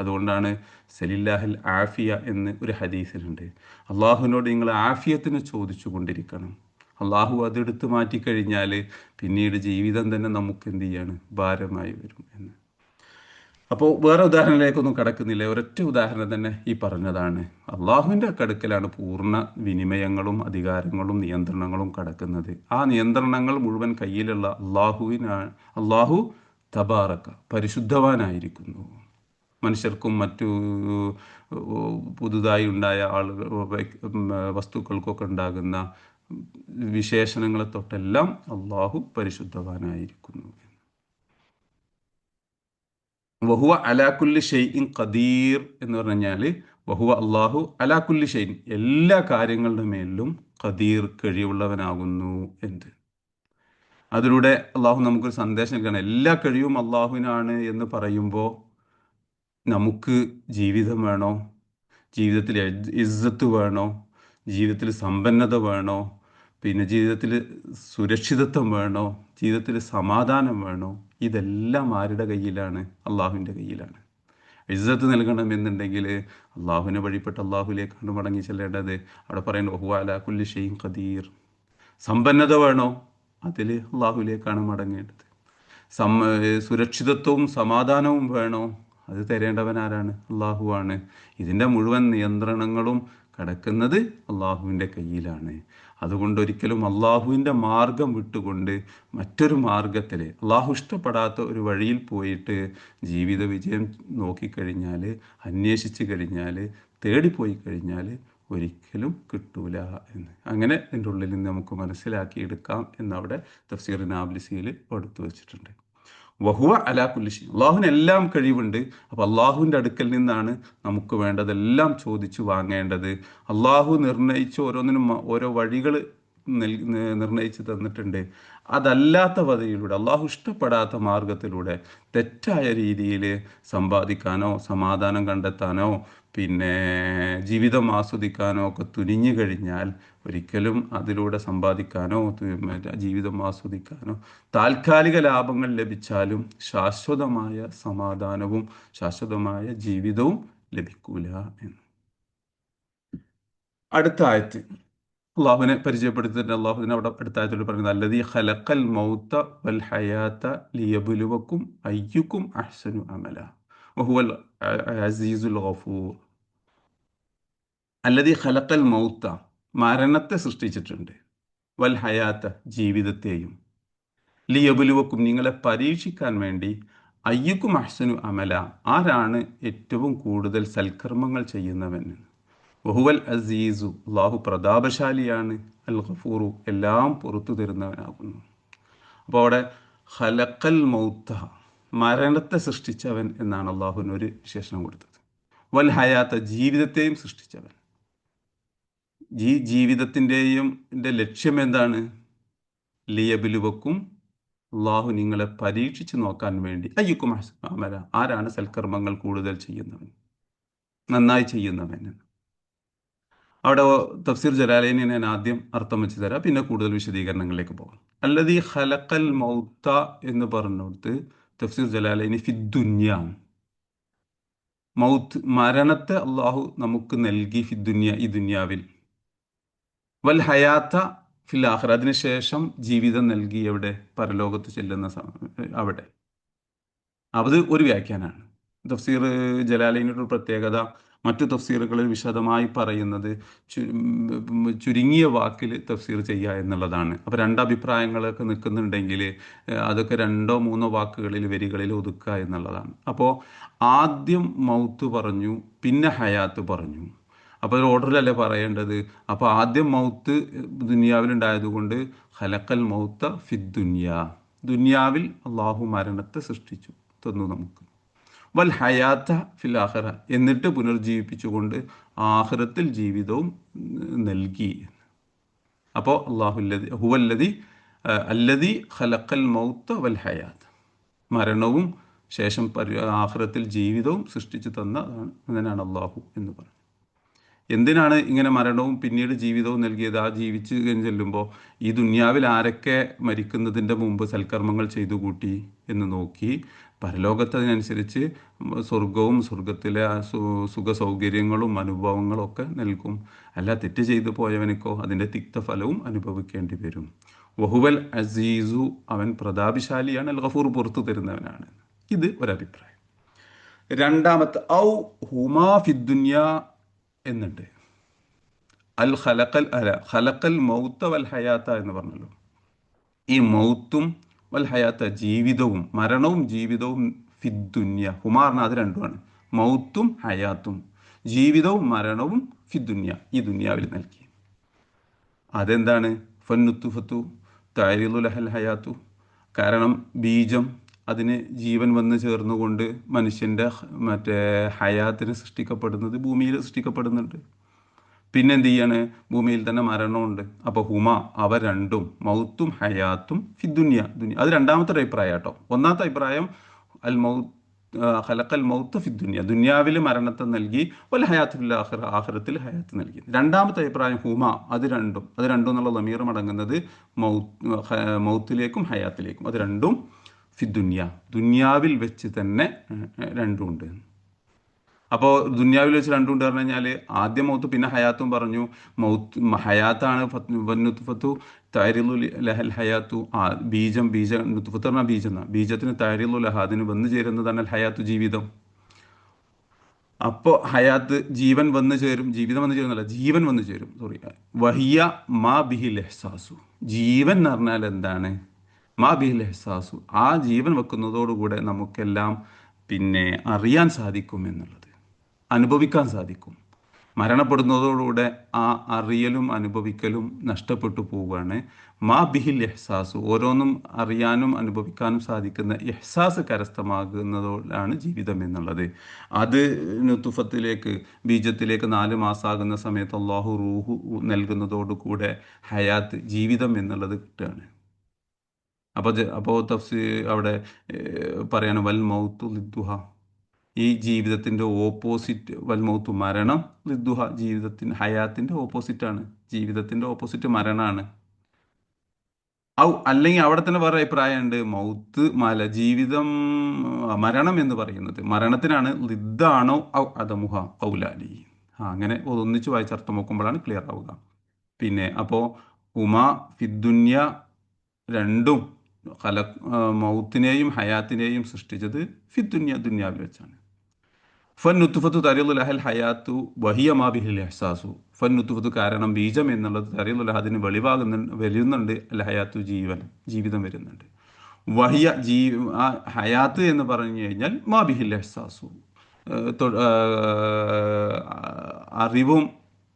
അതുകൊണ്ടാണ് സലില്ലാഹിൽ ആഫിയ എന്ന് ഒരു ഹദീസിലുണ്ട്. അള്ളാഹുവിനോട് നിങ്ങൾ ആഫിയത്തിന് ചോദിച്ചു കൊണ്ടിരിക്കണം. അള്ളാഹു അതെടുത്ത് മാറ്റിക്കഴിഞ്ഞാൽ പിന്നീട് ജീവിതം തന്നെ നമുക്ക് എന്ത് ചെയ്യാണ്, ഭാരമായി വരും എന്ന്. അപ്പോൾ വേറെ ഉദാഹരണത്തിലേക്കൊന്നും കടക്കുന്നില്ല. ഒരൊറ്റ ഉദാഹരണം തന്നെ ഈ പറഞ്ഞതാണ്. അള്ളാഹുവിൻ്റെ കടുക്കലാണ് പൂർണ്ണ വിനിമയങ്ങളും അധികാരങ്ങളും നിയന്ത്രണങ്ങളും കടക്കുന്നത്. ആ നിയന്ത്രണങ്ങൾ മുഴുവൻ കയ്യിലുള്ള അള്ളാഹുവിനാണ്. അള്ളാഹു തബാറക്ക, പരിശുദ്ധവാനായിരിക്കുന്നു. മനുഷ്യർക്കും മറ്റു പുതുതായി ഉണ്ടായ ആളുകൾ വസ്തുക്കൾക്കൊക്കെ ഉണ്ടാകുന്ന വിശേഷണങ്ങളെ തൊട്ടെല്ലാം അള്ളാഹു പരിശുദ്ധവാനായിരിക്കുന്നു. വഹുവ അലാകുല്ലി ഷൈഇൻ ഖദീർ എന്ന് പറഞ്ഞാൽ വഹുവ അള്ളാഹു അലാകുല്ലി ഷൈഇൻ, എല്ലാ കാര്യങ്ങളുടെ മേലും ഖദീർ, കഴിവുള്ളവനാകുന്നു എന്ന്. അതിലൂടെ അള്ളാഹു നമുക്കൊരു സന്ദേശം നൽകണം. എല്ലാ കഴിവും അള്ളാഹുവിനാണ് എന്ന് പറയുമ്പോൾ നമുക്ക് ജീവിതം വേണോ, ജീവിതത്തിൽ ഇസ്സത്ത് വേണോ, ജീവിതത്തിൽ സമ്പന്നത വേണോ, പിന്നെ ജീവിതത്തിൽ സുരക്ഷിതത്വം വേണോ, ജീവിതത്തിൽ സമാധാനം വേണോ, ഇതെല്ലാം ആരുടെ കയ്യിലാണ്? അള്ളാഹുവിൻ്റെ കയ്യിലാണ്. ഇസ്സത്ത് നൽകണമെന്നുണ്ടെങ്കിൽ അള്ളാഹുവിനെ വഴിപ്പെട്ട് അള്ളാഹുവിലേക്കാണ് മടങ്ങി ചെല്ലേണ്ടത്. അവിടെ പറയുന്നത് വഹുവ അലാ കുല്ലി ഷൈഇൻ ഖദീർ. സമ്പന്നത വേണോ, അതിൽ അള്ളാഹുവിലേക്കാണ് മടങ്ങേണ്ടത്. സുരക്ഷിതത്വവും സമാധാനവും വേണോ, അത് തരേണ്ടവൻ ആരാണ്? അള്ളാഹുവാണ്. ഇതിൻ്റെ മുഴുവൻ നിയന്ത്രണങ്ങളും കിടക്കുന്നത് അള്ളാഹുവിൻ്റെ കയ്യിലാണ്. അതുകൊണ്ട് ഒരിക്കലും അള്ളാഹുവിൻ്റെ മാർഗം വിട്ടുകൊണ്ട് മറ്റൊരു മാർഗത്തിൽ, അള്ളാഹു ഇഷ്ടപ്പെടാത്ത ഒരു വഴിയിൽ പോയിട്ട് ജീവിത വിജയം നോക്കിക്കഴിഞ്ഞാൽ, അന്വേഷിച്ച് കഴിഞ്ഞാൽ, തേടിപ്പോയി കഴിഞ്ഞാൽ ഒരിക്കലും കിട്ടൂല എന്ന്. അങ്ങനെ എൻ്റെ ഉള്ളിൽ നിന്ന് നമുക്ക് മനസ്സിലാക്കിയെടുക്കാം എന്നവിടെ തഫ്സീർ നാബ്ലിസിയിൽ എടുത്തു വെച്ചിട്ടുണ്ട്. വഹുവ അലാ കുല്ലി ഷൈഇൻ, അള്ളാഹുവിന് എല്ലാം കഴിവുണ്ട്. അപ്പോൾ അള്ളാഹുവിൻ്റെ അടുക്കൽ നിന്നാണ് നമുക്ക് വേണ്ടതെല്ലാം ചോദിച്ചു വാങ്ങേണ്ടത്. അള്ളാഹു നിർണയിച്ച ഓരോന്നിനും ഓരോ വഴികൾ നിർണയിച്ച് തന്നിട്ടുണ്ട്. അതല്ലാത്ത വഴിയിലൂടെ, അള്ളാഹു ഇഷ്ടപ്പെടാത്ത മാർഗത്തിലൂടെ തെറ്റായ രീതിയിൽ സമ്പാദിക്കാനോ സമാധാനം കണ്ടെത്താനോ പിന്നെ ജീവിതം ആസ്വദിക്കാനോ ഒക്കെ തുനിഞ്ഞു കഴിഞ്ഞാൽ ഒരിക്കലും അതിലൂടെ സമ്പാദിക്കാനോ ജീവിതം ആസ്വദിക്കാനോ താൽക്കാലിക ലാഭങ്ങൾ ലഭിച്ചാലും ശാശ്വതമായ സമാധാനവും ശാശ്വതമായ ജീവിതവും ലഭിക്കൂല എന്ന്. അടുത്ത ആയത്ത് അള്ളാഹുവിനെ പരിചയപ്പെടുത്തിയിട്ട് അള്ളാഹുവിനെ അവിടെ അടുത്ത ആയത്തോട് പറയുന്നത് അല്ലദീ ഖലഖൽ മൗത വൽ ഹയാത ലിയബ്ലുവക്കും അയ്യുക്കും അഹ്സനു അമല വഹുവൽ അസീസുൽ ഗഫൂർ. അല്ലദീ ഖലഖൽ മൗത, മരണത്തെ സൃഷ്ടിച്ചിട്ടുണ്ട്, വൽ ഹയാത്ത, ജീവിതത്തെയും, ലിയബ്ലുവക്കും, നിങ്ങളെ പരീക്ഷിക്കാൻ വേണ്ടി, അയ്യുക്കും അഹ്സനു അമല, ആരാണ് ഏറ്റവും കൂടുതൽ സൽക്കർമ്മങ്ങൾ ചെയ്യുന്നവൻ. വഹുവൽ അസീസു, അള്ളാഹു പ്രതാപശാലിയാണ്, അൽ ഗഫൂറു, എല്ലാം പുറത്തു തരുന്നവനാകുന്നു. അപ്പോൾ അവിടെ ഖലഖൽ മൗത്ത, മരണത്തെ സൃഷ്ടിച്ചവൻ എന്നാണ് അള്ളാഹുവിന് ഒരു വിശേഷണം കൊടുത്തത്. വൽ ഹയാത്ത, ജീവിതത്തെയും സൃഷ്ടിച്ചവൻ. ജീവിതത്തിൻ്റെയും ലക്ഷ്യം എന്താണ്? ലിയബ്ലുവക്കും, അള്ളാഹു നിങ്ങളെ പരീക്ഷിച്ച് നോക്കാൻ വേണ്ടി, അയ്യുക്കും അഹ്സനു അമല, ആരാണ് സൽക്കർമ്മങ്ങൾ കൂടുതൽ ചെയ്യുന്നവൻ, നന്നായി ചെയ്യുന്നവൻ. അവിടെ തഫ്സീർ ജലാലൈനെ ഞാൻ ആദ്യം അർത്ഥം വെച്ച് തരാം, പിന്നെ കൂടുതൽ വിശദീകരണങ്ങളിലേക്ക് പോകാം. അല്ലദീ ഖലഖൽ മൗത എന്ന് പറഞ്ഞുകൊടുത്ത് തഫ്സീർ ജലാലൈനി ഫിദ്ദുന്യ, മൗത്ത്, മരണത്തെ അള്ളാഹു നമുക്ക് നൽകി, ഫിദ്ദുന്യ, ഈ ദുന്യാവിൽ, വൽ ഹയാത്ത ഫിൽ ആഖിറ, അതിനുശേഷം ജീവിതം നൽകി, എവിടെ? പരലോകത്ത് ചെല്ലുന്ന അവിടെ. അത് ഒരു വ്യാഖ്യാനമാണ്. തഫ്സീർ ജലാലൈനൊരു പ്രത്യേകത, മറ്റു തഫ്സീറുകളിൽ വിശദമായി പറയുന്നത് ചുരുങ്ങിയ വാക്കിൽ തഫ്സീർ ചെയ്യുക എന്നുള്ളതാണ്. അപ്പോൾ രണ്ടഭിപ്രായങ്ങളൊക്കെ നിൽക്കുന്നുണ്ടെങ്കിൽ അതൊക്കെ രണ്ടോ മൂന്നോ വാക്കുകളിൽ, വരികളിൽ ഒതുക്കുക എന്നുള്ളതാണ്. അപ്പോൾ ആദ്യം മൗത്ത് പറഞ്ഞു, പിന്നെ ഹയാത്ത് പറഞ്ഞു. അപ്പോൾ ഒരു ഓർഡറിലല്ലേ പറയേണ്ടത്. അപ്പോൾ ആദ്യം മൗത്ത് ദുനിയാവിലുണ്ടായതുകൊണ്ട് ഖലഖൽ മൗത്ത ഫിദ്ദുന്യ, ദുനിയാവിൽ അള്ളാഹു മരണത്തെ സൃഷ്ടിച്ചു തന്നു നമുക്ക്. വൽ ഹയാത്ത ഫിൽ ആഖിറ, എന്നിട്ട് പുനർജീവിപ്പിച്ചുകൊണ്ട് ആഖിറത്തിൽ ജീവിതവും നൽകി. അപ്പോൾ അള്ളാഹുല്ലതി ഹുവല്ലതി അല്ലതി ഖലഖൽ മൗത്ത വൽ ഹയാത്ത്, മരണവും ശേഷം ആഖിറത്തിൽ ജീവിതവും സൃഷ്ടിച്ചു തന്നതാണ്, അങ്ങനെയാണ് അള്ളാഹു എന്ന് പറയുന്നത്. എന്തിനാണ് ഇങ്ങനെ മരണവും പിന്നീട് ജീവിതവും നൽകിയത്? ആ ജീവിച്ച് ചെല്ലുമ്പോൾ ഈ ദുന്യാവിൽ ആരൊക്കെ മരിക്കുന്നതിൻ്റെ മുമ്പ് സൽക്കർമ്മങ്ങൾ ചെയ്തു കൂട്ടി എന്ന് നോക്കി പരലോകത്ത് അതിനനുസരിച്ച് സ്വർഗവും സ്വർഗത്തിലെ സുഖ സൗകര്യങ്ങളും അനുഭവങ്ങളും ഒക്കെ നൽകും. അല്ല, തെറ്റ് ചെയ്തു പോയവനക്കോ അതിൻ്റെ തിക്തഫലവും അനുഭവിക്കേണ്ടി വരും. വഹുവൽ അസീസു, അവൻ പ്രതാപശാലിയാണ്, അൽ ഗഫൂർ, പുറത്തു തരുന്നവനാണ്. ഇത് ഒരഭിപ്രായം. രണ്ടാമത്തെ ഔ ഹുമാ ഫിദ്ദുന്യ എന്നുണ്ട്. അൽ ഖലഖൽ അല ഖലഖൽ മൗത്ത വൽ ഹയാത്ത എന്ന് പറഞ്ഞല്ലോ. ഈ മൗത്തും വൽ ഹയാത്ത, ജീവിതവും മരണവും ജീവിതവും ഫിദ്ദുന്യ, ഹുമാ പറഞ്ഞാൽ അത് രണ്ടുമാണ്. മൗത്തും ഹയാത്തും, ജീവിതവും മരണവും ഫിദ്ദുന്യ, ഈ ദുന്യാവിൽ നൽകി. അതെന്താണ്? ഫന്നുത്തുഫത്തു താരിലു ലഹൽ ഹയാത്തു, കാരണം ബീജം അതിന് ജീവൻ വന്ന് ചേർന്നുകൊണ്ട് മനുഷ്യൻ്റെ മറ്റേ ഹയാത്തിന് സൃഷ്ടിക്കപ്പെടുന്നത് ഭൂമിയിൽ സൃഷ്ടിക്കപ്പെടുന്നുണ്ട്. പിന്നെ എന്ത് ചെയ്യാണ്? ഭൂമിയിൽ തന്നെ മരണമുണ്ട്. അപ്പോൾ ഹുമ, അവ രണ്ടും, മൗത്തും ഹയാത്തും ഫിദ്ദുന്യ, അത് രണ്ടാമത്തെ ഒരു അഭിപ്രായം കേട്ടോ. ഒന്നാമത്തെ അഭിപ്രായം അൽ മൗത്ത് ഖലഖൽ മൗത്ത് ഫിദ്ദുന്യ, ദുന്യാവിൽ മരണത്തെ നൽകി, വൽ ഹയാത്ത് ഫിൽ ആഖിറ, ആഖിറത്തിൽ ഹയാത്ത് നൽകി. രണ്ടാമത്തെ അഭിപ്രായം ഹുമ, അത് രണ്ടും എന്നുള്ള ദമീർ മടങ്ങുന്നത് മൗത്തിലേക്കും ഹയാത്തിലേക്കും, അത് രണ്ടും ഫിദ്ദുന്യ, ദുന്യാവിൽ വെച്ച് തന്നെ രണ്ടും ഉണ്ട്. അപ്പോൾ ദുന്യാവിൽ വെച്ച് രണ്ടുണ്ട് പറഞ്ഞു കഴിഞ്ഞാൽ ആദ്യം മൗത്ത് പിന്നെ ഹയാത്തും പറഞ്ഞു. മൗത്ത് ഹയാത്താണ് നുത്ഫത്തു താരിലു ലഹൽ ഹയാത്തു, ബീജം നുത്ഫത്ത് പറഞ്ഞാൽ ബീജം എന്നാ, ബീജത്തിന് താരിലു ലഹ, അതിന് വന്നു ചേരുന്നതാണ് അൽ ഹയാത്തു, ജീവിതം. അപ്പോൾ ഹയാത്ത് ജീവൻ വന്നു ചേരും, ജീവിതം വന്നു ചേരുന്നല്ല, ജീവൻ വന്നു ചേരും, സോറി. വഹിയ മാ ബിഹിൽ എഹ്സാസു, ജീവൻ എന്ന് പറഞ്ഞാൽ എന്താണ്? മാ ബിഹിൽ എഹ്സാസു, ആ ജീവൻ വെക്കുന്നതോടുകൂടെ നമുക്കെല്ലാം പിന്നെ അറിയാൻ സാധിക്കും എന്നുള്ളത്, അനുഭവിക്കാൻ സാധിക്കും. മരണപ്പെടുന്നതോടുകൂടെ ആ അറിയലും അനുഭവിക്കലും നഷ്ടപ്പെട്ടു പോവുകയാണ്. മാ ബിഹിൽ എഹ്സാസു, ഓരോന്നും അറിയാനും അനുഭവിക്കാനും സാധിക്കുന്ന എഹ്സാസ് കരസ്ഥമാകുന്നതോടാണ് ജീവിതം എന്നുള്ളത്. അത് നുത്തുഫത്തിലേക്ക്, ബീജത്തിലേക്ക് 4 മാസമാകുന്ന സമയത്ത് അള്ളാഹു റൂഹു നൽകുന്നതോടുകൂടെ ഹയാത്ത്, ജീവിതം എന്നുള്ളത് കിട്ടുകയാണ്. അപ്പോൾ അവിടെ പറയാണ് വൽ മൗത്തു ലിദ്ദുഹ, ഈ ജീവിതത്തിൻ്റെ ഓപ്പോസിറ്റ്, വൽ മൗത്തു മരണം, ലിദ്ദുഹ ജീവിതത്തിൻ്റെ ഹയാത്തിൻ്റെ ഓപ്പോസിറ്റാണ്, ജീവിതത്തിൻ്റെ ഓപ്പോസിറ്റ് മരണമാണ്. അല്ലെങ്കിൽ അവിടെ തന്നെ വേറെ അഭിപ്രായമുണ്ട്, മൗത്ത് ജീവിതം, മരണം എന്ന് പറയുന്നത് മരണത്തിനാണ്, ലിദ്ദാണോ ഔ അദമുഹ കൗലാലി. അങ്ങനെ ഒന്നിച്ച് വായിച്ചർത്ഥം നോക്കുമ്പോഴാണ് ക്ലിയർ ആവുക. പിന്നെ അപ്പോൾ ഉമാ ഫിദ്ദുന്യ, രണ്ടും മൗത്തിനെയും ഹയാത്തിനെയും സൃഷ്ടിച്ചത് ഫിദ്ദുന്യ, ദുന്യാവിൽ വെച്ചാണ്. ഫന്നുത്തുഫത്തു തരിയലു ലഹൽ ഹയാത്തു വഹിയ മാ ബിഹിൽ എഹ്സാസു, ഫന്നുത്തുഫത്തു കാരണം ബീജം എന്നുള്ളത് തരിയലു ലഹ, അതിന് വരുന്നുണ്ട് അൽ ഹയാത്തു, ജീവിതം വരുന്നുണ്ട്. വഹിയ ആ ഹയാത്ത് എന്ന് പറഞ്ഞു കഴിഞ്ഞാൽ മാ ബിഹിൽ എഹ്സാസു, അറിവും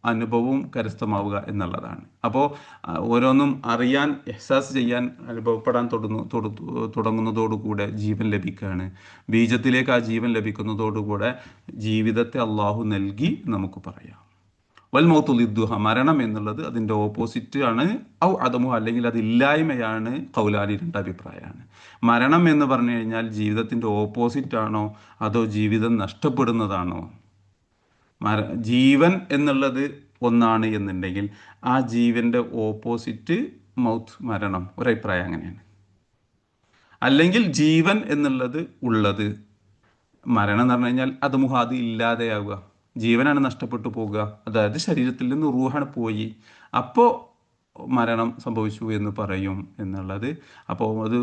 അനുഭവവും കരസ്ഥമാവുക എന്നുള്ളതാണ്. അപ്പോൾ ഓരോന്നും അറിയാൻ, എഹ്സാസ് ചെയ്യാൻ, അനുഭവപ്പെടാൻ തുടങ്ങുന്നതോടുകൂടെ ജീവൻ ലഭിക്കുകയാണ്. ബീജത്തിലേക്ക് ആ ജീവൻ ലഭിക്കുന്നതോടുകൂടെ ജീവിതത്തെ അള്ളാഹു നൽകി നമുക്ക് പറയാം. വൽ മൗത്തു ലിദ്ദുഹ, മരണം എന്നുള്ളത് അതിൻ്റെ ഓപ്പോസിറ്റ് ആണ്. ഔ അദമു, അല്ലെങ്കിൽ അത് ഇല്ലായ്മയാണ്. കൗലാനി 2 അഭിപ്രായമാണ്. മരണം എന്ന് പറഞ്ഞു കഴിഞ്ഞാൽ ജീവിതത്തിൻ്റെ ഓപ്പോസിറ്റ് ആണോ, അതോ ജീവിതം നഷ്ടപ്പെടുന്നതാണോ? ജീവൻ എന്നുള്ളത് ഒന്നാണ് എന്നുണ്ടെങ്കിൽ ആ ജീവൻ്റെ ഓപ്പോസിറ്റ് മൗത്ത്, മരണം, ഒരഭിപ്രായം അങ്ങനെയാണ്. അല്ലെങ്കിൽ ജീവൻ എന്നുള്ളത് ഉള്ളത്, മരണം എന്ന് പറഞ്ഞു കഴിഞ്ഞാൽ അത് മുഹാദി ഇല്ലാതെയാവുക, ജീവനാണ് നഷ്ടപ്പെട്ടു പോകുക, അതായത് ശരീരത്തിൽ നിന്ന് റൂഹാണ് പോയി, അപ്പോൾ മരണം സംഭവിച്ചു എന്ന് പറയും എന്നുള്ളത്. അപ്പോൾ അത്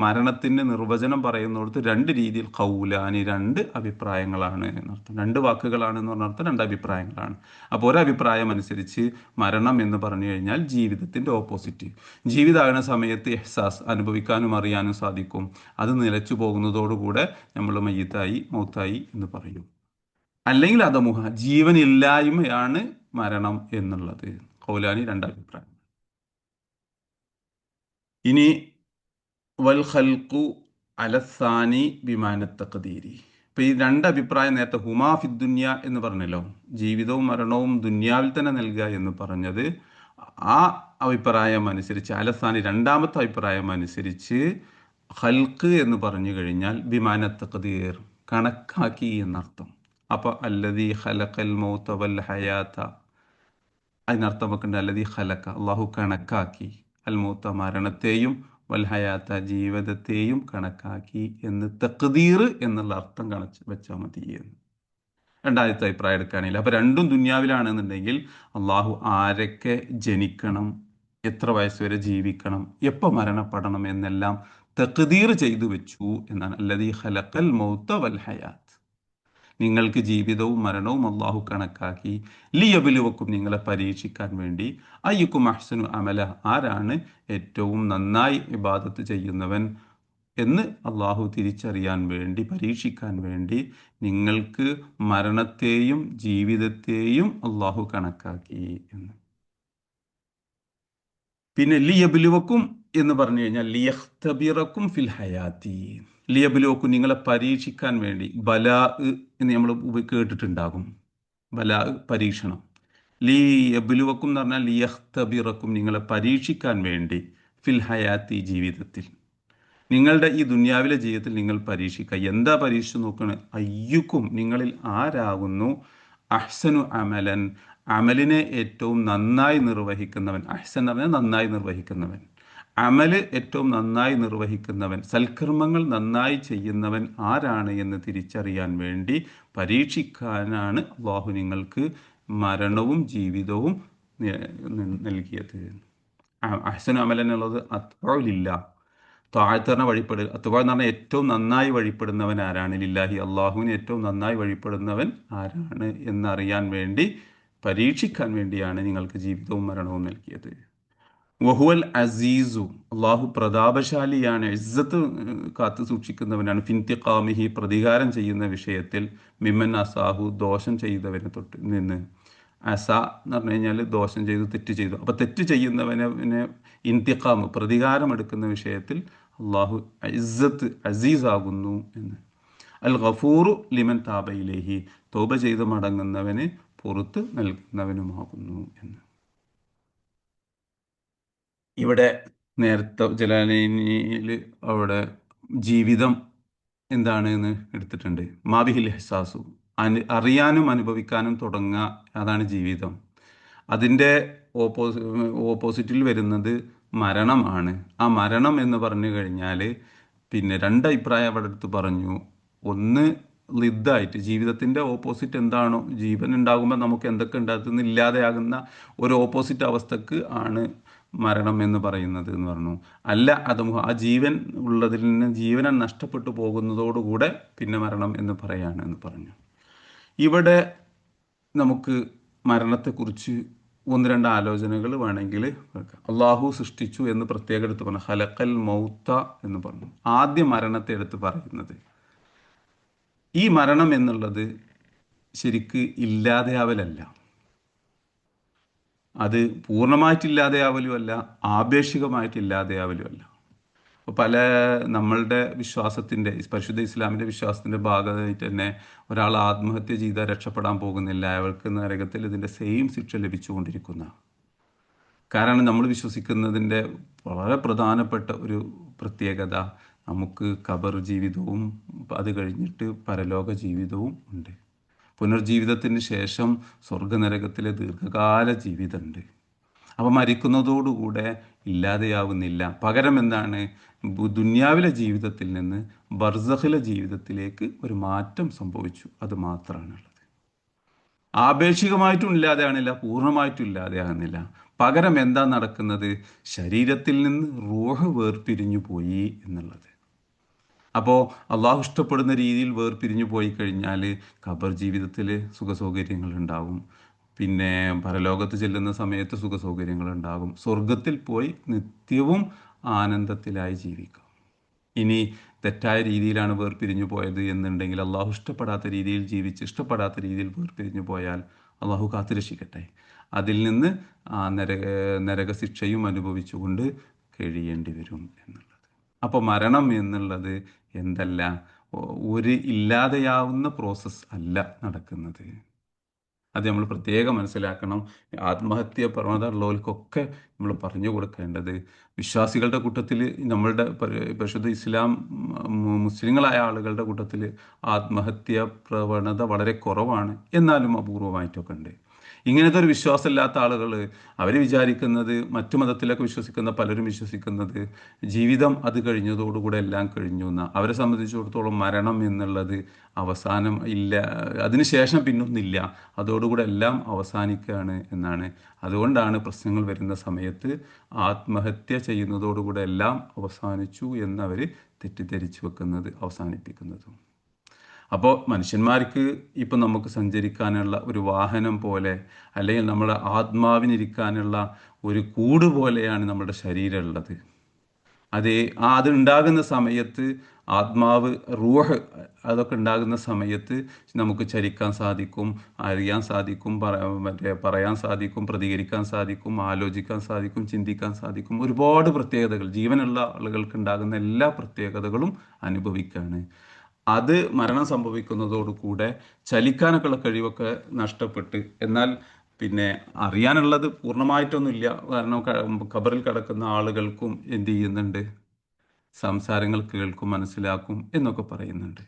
മരണത്തിൻ്റെ നിർവചനം പറയുന്നിടത്ത് 2 രീതിയിൽ കൗലാനി, 2 അഭിപ്രായങ്ങളാണ് എന്നർത്ഥം, 2 വാക്കുകളാണെന്ന് പറഞ്ഞർത്ഥം 2 അഭിപ്രായങ്ങളാണ്. അപ്പോൾ ഒരഭിപ്രായം അനുസരിച്ച് മരണം എന്ന് പറഞ്ഞു കഴിഞ്ഞാൽ ജീവിതത്തിൻ്റെ ഓപ്പോസിറ്റ്, ജീവിതമാകുന്ന സമയത്ത് എഹ്സാസ്, അനുഭവിക്കാനും അറിയാനും സാധിക്കും, അത് നിലച്ചു പോകുന്നതോടുകൂടെ നമ്മൾ മൗത്തായി എന്ന് പറയും. അല്ലെങ്കിൽ അതമുഹ, ജീവനില്ലായ്മയാണ് മരണം എന്നുള്ളത്. കൗലാനി 2 അഭിപ്രായം. ഇനി വൽ ഖൽഖു അലസാനി ബിമാന തഖ്ദീരി, ഇപ്പം ഈ രണ്ട് അഭിപ്രായം നേരത്തെ ഹുമാ ഫി ദുന്യ എന്ന് പറഞ്ഞല്ലോ, ജീവിതവും മരണവും ദുന്യാവിൽ തന്നെ നൽകുക എന്ന് പറഞ്ഞത്, ആ അഭിപ്രായം അനുസരിച്ച് അലസാനി രണ്ടാമത്തെ അഭിപ്രായം അനുസരിച്ച് ഹൽക്ക് എന്ന് പറഞ്ഞു കഴിഞ്ഞാൽ ബിമാന തഖ്ദീർ, കണക്കാക്കി എന്നർത്ഥം. അപ്പോൾ അല്ലദീ ഖലഖൽ മൗത വൽ ഹയാത, അതിനർത്ഥം വെക്കേണ്ട അല്ലദീ ഖലഖ, അള്ളാഹു കണക്കാക്കി, അൽ മൗത മരണത്തെയും വൽ ഹയാത്ത ജീവിതത്തെയും കണക്കാക്കി എന്ന് തഖ്ദീർ എന്നുള്ള അർത്ഥം കണച്ച് വെച്ചാൽ മതി എന്ന് രണ്ടാമത്തെ അഭിപ്രായം എടുക്കുകയാണെങ്കിൽ. അപ്പോൾ രണ്ടും ദുന്യാവിലാണെന്നുണ്ടെങ്കിൽ അള്ളാഹു ആരൊക്കെ ജനിക്കണം, എത്ര വയസ്സ് വരെ ജീവിക്കണം, എപ്പോൾ മരണപ്പെടണം എന്നെല്ലാം തഖ്ദീർ ചെയ്തു വെച്ചു എന്നാണ്. അല്ലദീ ഖലഖൽ മൗത വൽ ഹയാത്ത്, നിങ്ങൾക്ക് ജീവിതവും മരണവും അള്ളാഹു കണക്കാക്കി, ലിയബിലുവക്കും നിങ്ങളെ പരീക്ഷിക്കാൻ വേണ്ടി, അയ്യുക്കും അഹ്സനു അമല, ആരാണ് ഏറ്റവും നന്നായി ഇബാദത്ത് ചെയ്യുന്നവൻ എന്ന് അള്ളാഹു തിരിച്ചറിയാൻ വേണ്ടി, പരീക്ഷിക്കാൻ വേണ്ടി നിങ്ങൾക്ക് മരണത്തെയും ജീവിതത്തെയും അള്ളാഹു കണക്കാക്കി എന്ന്. പിന്നെ ലിയബിലുവക്കും എന്ന് പറഞ്ഞു കഴിഞ്ഞാൽ ലിയഖ്തബിറക്കും ഫിൽ ഹയാത്തി, ലിയബിലുവക്കും നിങ്ങളെ പരീക്ഷിക്കാൻ വേണ്ടി. ബലാ എന്ന് നമ്മൾ കേട്ടിട്ടുണ്ടാകും, ബലാ പരീക്ഷണം. ലിയബിലുവക്കും എന്ന് പറഞ്ഞാൽ ലിയഖ്തബിറക്കും നിങ്ങളെ പരീക്ഷിക്കാൻ വേണ്ടി, ഫിൽ ഹയാത്തി ജീവിതത്തിൽ, നിങ്ങളുടെ ഈ ദുന്യാവിലെ ജീവിതത്തിൽ നിങ്ങൾ പരീക്ഷിക്കുക. എന്താ പരീക്ഷിച്ച് നോക്കണേ? അയ്യുക്കും നിങ്ങളിൽ ആരാകുന്നു അഹ്സനു അമലൻ, അമലിനെ ഏറ്റവും നന്നായി നിർവഹിക്കുന്നവൻ. അഹ്സൻ എന്ന് പറഞ്ഞാൽ നന്നായി നിർവഹിക്കുന്നവൻ, അമല് ഏറ്റവും നന്നായി നിർവഹിക്കുന്നവൻ, സൽക്കർമ്മങ്ങൾ നന്നായി ചെയ്യുന്നവൻ ആരാണ് എന്ന് തിരിച്ചറിയാൻ വേണ്ടി പരീക്ഷിക്കാനാണ് അള്ളാഹു നിങ്ങൾക്ക് മരണവും ജീവിതവും നൽകിയത്. അഹ്സനു അമലൻ എന്നുള്ളത് അത്ബഉലില്ല, താഴ്ത്തറിനെ വഴിപ്പെടുക. അത്ബഅ എന്ന് പറഞ്ഞാൽ ഏറ്റവും നന്നായി വഴിപ്പെടുന്നവൻ ആരാണ്, ലില്ലാഹി, അള്ളാഹുവിന് ഏറ്റവും നന്നായി വഴിപ്പെടുന്നവൻ ആരാണ് എന്നറിയാൻ വേണ്ടി, പരീക്ഷിക്കാൻ വേണ്ടിയാണ് നിങ്ങൾക്ക് ജീവിതവും മരണവും നൽകിയത്. വഹുവൽ അസീസു, അള്ളാഹു പ്രതാപശാലിയാണ്, ഇസ്സത്ത് കാത്തു സൂക്ഷിക്കുന്നവനാണ്, ഫിൻതിഖാമിഹി, പ്രതികാരം ചെയ്യുന്ന വിഷയത്തിൽ, മിമ്മൻ അസാഹു, ദോഷം ചെയ്തവനെ തൊട്ട് നിന്ന്. അസ എന്ന് പറഞ്ഞു കഴിഞ്ഞാൽ ദോഷം ചെയ്തു, തെറ്റ് ചെയ്തു. അപ്പോൾ തെറ്റ് ചെയ്യുന്നവനെ ഇന്തിഖാം, പ്രതികാരം എടുക്കുന്ന വിഷയത്തിൽ അള്ളാഹു ഇസ്സത്ത് അസീസാകുന്നു എന്ന്. അൽ ഗഫൂറു ലിമൻ താബയിലേഹി, തൗബ ചെയ്ത് മടങ്ങുന്നവന് പുറത്ത് നൽകുന്നവനുമാകുന്നു എന്ന്. ഇവിടെ നേരത്തെ ജലാലയിൽ അവിടെ ജീവിതം എന്താണ് എന്ന് എടുത്തിട്ടുണ്ട്. മാബിഹിൽ ഹസാസു, അറിയാനും അനുഭവിക്കാനും തുടങ്ങുക, അതാണ് ജീവിതം. അതിൻ്റെ ഓപ്പോസിറ്റിൽ വരുന്നത് മരണമാണ്. ആ മരണം എന്ന് പറഞ്ഞു കഴിഞ്ഞാൽ പിന്നെ രണ്ട് അഭിപ്രായം അവിടെ അടുത്ത് പറഞ്ഞു. ഒന്ന് ലിദ്ദായിട്ട്, ജീവിതത്തിൻ്റെ ഓപ്പോസിറ്റ് എന്താണോ, ജീവൻ ഉണ്ടാകുമ്പോൾ നമുക്ക് എന്തൊക്കെ ഉണ്ടാകുന്ന ഇല്ലാതെയാകുന്ന ഒരു ഓപ്പോസിറ്റ് അവസ്ഥക്ക് ആണ് മരണം എന്ന് പറയുന്നത് എന്ന് പറഞ്ഞു. അല്ല, അത് ആ ജീവൻ ഉള്ളതിൽ നിന്ന് ജീവനെ നഷ്ടപ്പെട്ടു പോകുന്നതോടുകൂടെ പിന്നെ മരണം എന്ന് പറയാണ് എന്ന് പറഞ്ഞു. ഇവിടെ നമുക്ക് മരണത്തെക്കുറിച്ച് ഒന്ന് രണ്ട് ആലോചനകൾ വേണമെങ്കിൽ കേൾക്കാം. അള്ളാഹു സൃഷ്ടിച്ചു എന്ന് പ്രത്യേകം എടുത്ത് പറഞ്ഞു, ഖലഖൽ മൗത എന്ന് പറഞ്ഞു. ആദ്യ മരണത്തെ എടുത്ത് പറയുന്നത്, ഈ മരണം എന്നുള്ളത് ശരിക്ക് ഇല്ലാതെയാവലല്ല, അത് പൂർണ്ണമായിട്ടില്ലാതെയാവലുമല്ല, ആപേക്ഷികമായിട്ടില്ലാതെയാവലുമല്ല. അപ്പോൾ പല നമ്മളുടെ വിശ്വാസത്തിൻ്റെ, പരിശുദ്ധ ഇസ്ലാമിൻ്റെ വിശ്വാസത്തിൻ്റെ ഭാഗമായിട്ട് തന്നെ ഒരാൾ ആത്മഹത്യ ചെയ്താൽ രക്ഷപ്പെടാൻ പോകുന്നില്ല, അയാൾക്ക് നരകത്തിൽ ഇതിൻ്റെ സെയിം ശിക്ഷ ലഭിച്ചുകൊണ്ടിരിക്കുന്ന. കാരണം നമ്മൾ വിശ്വസിക്കുന്നതിൻ്റെ വളരെ പ്രധാനപ്പെട്ട ഒരു പ്രത്യേകത, നമുക്ക് ഖബർ ജീവിതവും അത് കഴിഞ്ഞിട്ട് പരലോക ജീവിതവും ഉണ്ട്. പുനർജീവിതത്തിന് ശേഷം സ്വർഗനരകത്തിലെ ദീർഘകാല ജീവിതമുണ്ട്. അപ്പോൾ മരിക്കുന്നതോടുകൂടെ ഇല്ലാതെയാവുന്നില്ല. പകരം എന്താണ്, ദുന്യാവിലെ ജീവിതത്തിൽ നിന്ന് ബർസഖിലെ ജീവിതത്തിലേക്ക് ഒരു മാറ്റം സംഭവിച്ചു, അത് മാത്രമാണുള്ളത്. ആപേക്ഷികമായിട്ടും ഇല്ലാതെയാണില്ല, പൂർണ്ണമായിട്ടും ഇല്ലാതെയാകുന്നില്ല. പകരം എന്താ നടക്കുന്നത്, ശരീരത്തിൽ നിന്ന് റൂഹ് വേർപിരിഞ്ഞു പോയി എന്നുള്ളത്. അപ്പോൾ അള്ളാഹു ഇഷ്ടപ്പെടുന്ന രീതിയിൽ വേർപിരിഞ്ഞു പോയി കഴിഞ്ഞാൽ ഖബർ ജീവിതത്തിൽ സുഖസൗകര്യങ്ങളുണ്ടാകും, പിന്നെ പരലോകത്ത് ചെല്ലുന്ന സമയത്ത് സുഖസൗകര്യങ്ങളുണ്ടാകും, സ്വർഗത്തിൽ പോയി നിത്യവും ആനന്ദത്തിലായി ജീവിക്കാം. ഇനി തെറ്റായ രീതിയിലാണ് വേർപിരിഞ്ഞു പോയത് എന്നുണ്ടെങ്കിൽ, അള്ളാഹു ഇഷ്ടപ്പെടാത്ത രീതിയിൽ ജീവിച്ച് ഇഷ്ടപ്പെടാത്ത രീതിയിൽ വേർപിരിഞ്ഞു പോയാൽ അള്ളാഹു കാത്തുരക്ഷിക്കട്ടെ, അതിൽ നിന്ന് നരകശിക്ഷയും അനുഭവിച്ചുകൊണ്ട് കഴിയേണ്ടി വരും എന്നുള്ളത്. അപ്പോൾ മരണം എന്നുള്ളത് എന്തല്ല, ഒരു ഇല്ലാതെയാവുന്ന പ്രോസസ്സ് അല്ല നടക്കുന്നത്. അത് നമ്മൾ പ്രത്യേകം മനസ്സിലാക്കണം. ആത്മഹത്യ പ്രവണത ഉള്ളവർക്കൊക്കെ നമ്മൾ പറഞ്ഞു കൊടുക്കേണ്ടത്, വിശ്വാസികളുടെ കൂട്ടത്തിൽ നമ്മളുടെ പരിശുദ്ധ ഇസ്ലാം മുസ്ലിങ്ങളായ ആളുകളുടെ കൂട്ടത്തിൽ ആത്മഹത്യ പ്രവണത വളരെ കുറവാണ്, എന്നാലും അപൂർവമായിട്ടൊക്കെ ഉണ്ട്. ഇങ്ങനത്തെ ഒരു വിശ്വാസമില്ലാത്ത ആളുകൾ അവർ വിചാരിക്കുന്നത്, മറ്റു മതത്തിലൊക്കെ വിശ്വസിക്കുന്ന പലരും വിശ്വസിക്കുന്നത് ജീവിതം അത് കഴിഞ്ഞതോടുകൂടെ എല്ലാം കഴിഞ്ഞു എന്നാണ്. അവരെ സംബന്ധിച്ചിടത്തോളം മരണം എന്നുള്ളത് അവസാനം ഇല്ല, അതിനുശേഷം പിന്നൊന്നില്ല, അതോടുകൂടെ എല്ലാം അവസാനിക്കുകയാണ് എന്നാണ്. അതുകൊണ്ടാണ് പ്രശ്നങ്ങൾ വരുന്ന സമയത്ത് ആത്മഹത്യ ചെയ്യുന്നതോടുകൂടെ എല്ലാം അവസാനിച്ചു എന്നവർ തെറ്റിദ്ധരിച്ചു വെക്കുന്നത്, അവസാനിപ്പിക്കുന്നതും. അപ്പോൾ മനുഷ്യന്മാർക്ക് ഇപ്പം നമുക്ക് സഞ്ചരിക്കാനുള്ള ഒരു വാഹനം പോലെ, അല്ലെങ്കിൽ നമ്മുടെ ആത്മാവിനിരിക്കാനുള്ള ഒരു കൂട് പോലെയാണ് നമ്മുടെ ശരീരം ഉള്ളത്. അത് ഉണ്ടാകുന്ന സമയത്ത് ആത്മാവ്, റൂഹ്, അതൊക്കെ ഉണ്ടാകുന്ന സമയത്ത് നമുക്ക് ചലിക്കാൻ സാധിക്കും, അറിയാൻ സാധിക്കും, പറയാൻ സാധിക്കും, പ്രതികരിക്കാൻ സാധിക്കും, ആലോചിക്കാൻ സാധിക്കും, ചിന്തിക്കാൻ സാധിക്കും. ഒരുപാട് പ്രത്യേകതകൾ ജീവനുള്ള ആളുകൾക്ക് ഉണ്ടാകുന്ന എല്ലാ പ്രത്യേകതകളും അനുഭവിക്കുകയാണ്. അത് മരണം സംഭവിക്കുന്നതോടുകൂടെ ചലിക്കാനൊക്കെയുള്ള കഴിവൊക്കെ നഷ്ടപ്പെട്ട്, എന്നാൽ പിന്നെ അറിയാനുള്ളത് പൂർണ്ണമായിട്ടൊന്നുമില്ല. കാരണം ഖബറിൽ കിടക്കുന്ന ആളുകൾക്കും എന്ത് ചെയ്യുന്നുണ്ട്, സംസാരങ്ങൾ കേൾക്കും, മനസ്സിലാക്കും എന്നൊക്കെ പറയുന്നുണ്ട്.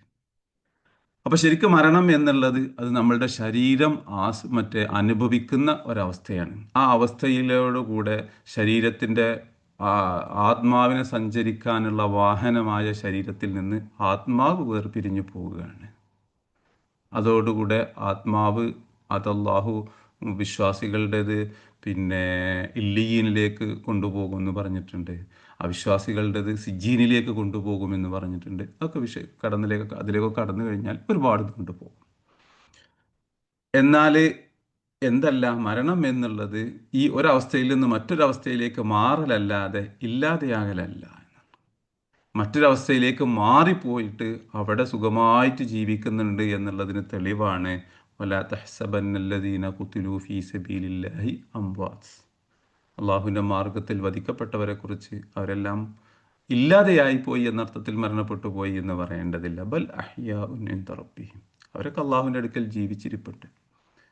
അപ്പൊ ശരിക്കും മരണം എന്നുള്ളത് അത് നമ്മളുടെ ശരീരം അനുഭവിക്കുന്ന ഒരവസ്ഥയാണ്. ആ അവസ്ഥയിലോടുകൂടെ ശരീരത്തിൻ്റെ ആത്മാവിനെ സഞ്ചരിക്കാനുള്ള വാഹനമായ ശരീരത്തിൽ നിന്ന് ആത്മാവ് വേർപിരിഞ്ഞു പോവുകയാണ്. അതോടുകൂടെ ആത്മാവ് അതല്ലാഹു വിശ്വാസികളുടേത് പിന്നെ ഇല്ലീനിലേക്ക് കൊണ്ടുപോകുമെന്ന് പറഞ്ഞിട്ടുണ്ട്, അവിശ്വാസികളുടേത് സിജീനിലേക്ക് കൊണ്ടുപോകുമെന്ന് പറഞ്ഞിട്ടുണ്ട്. അതൊക്കെ അതിലേക്കൊക്കെ കടന്നു കഴിഞ്ഞാൽ ഒരുപാട് കൊണ്ടുപോകും. എന്നാൽ എന്തല്ല മരണം എന്നുള്ളത് ഈ ഒരവസ്ഥയിൽ നിന്ന് മറ്റൊരവസ്ഥയിലേക്ക് മാറലല്ലാതെ ഇല്ലാതെയാകലല്ല. മറ്റൊരവസ്ഥയിലേക്ക് മാറിപ്പോയിട്ട് അവിടെ സുഖമായിട്ട് ജീവിക്കുന്നുണ്ട് എന്നുള്ളതിന് തെളിവാണ് വലാ തഹ്സബന്നല്ലദീന ഖുതിലൂ ഫീ സബീലില്ലാഹി അംവാത്ത്. അള്ളാഹുവിൻ്റെ മാർഗത്തിൽ വധിക്കപ്പെട്ടവരെ കുറിച്ച് അവരെല്ലാം ഇല്ലാതെയായിപ്പോയി എന്നർത്ഥത്തിൽ മരണപ്പെട്ടു പോയി എന്ന് പറയേണ്ടതില്ല. ബൽ അഹ്യാഉൻ ഇൻദ റബ്ബിഹിം, അവരൊക്കെ അള്ളാഹുവിൻ്റെ അടുക്കൽ ജീവിച്ചിരിപ്പുണ്ട്.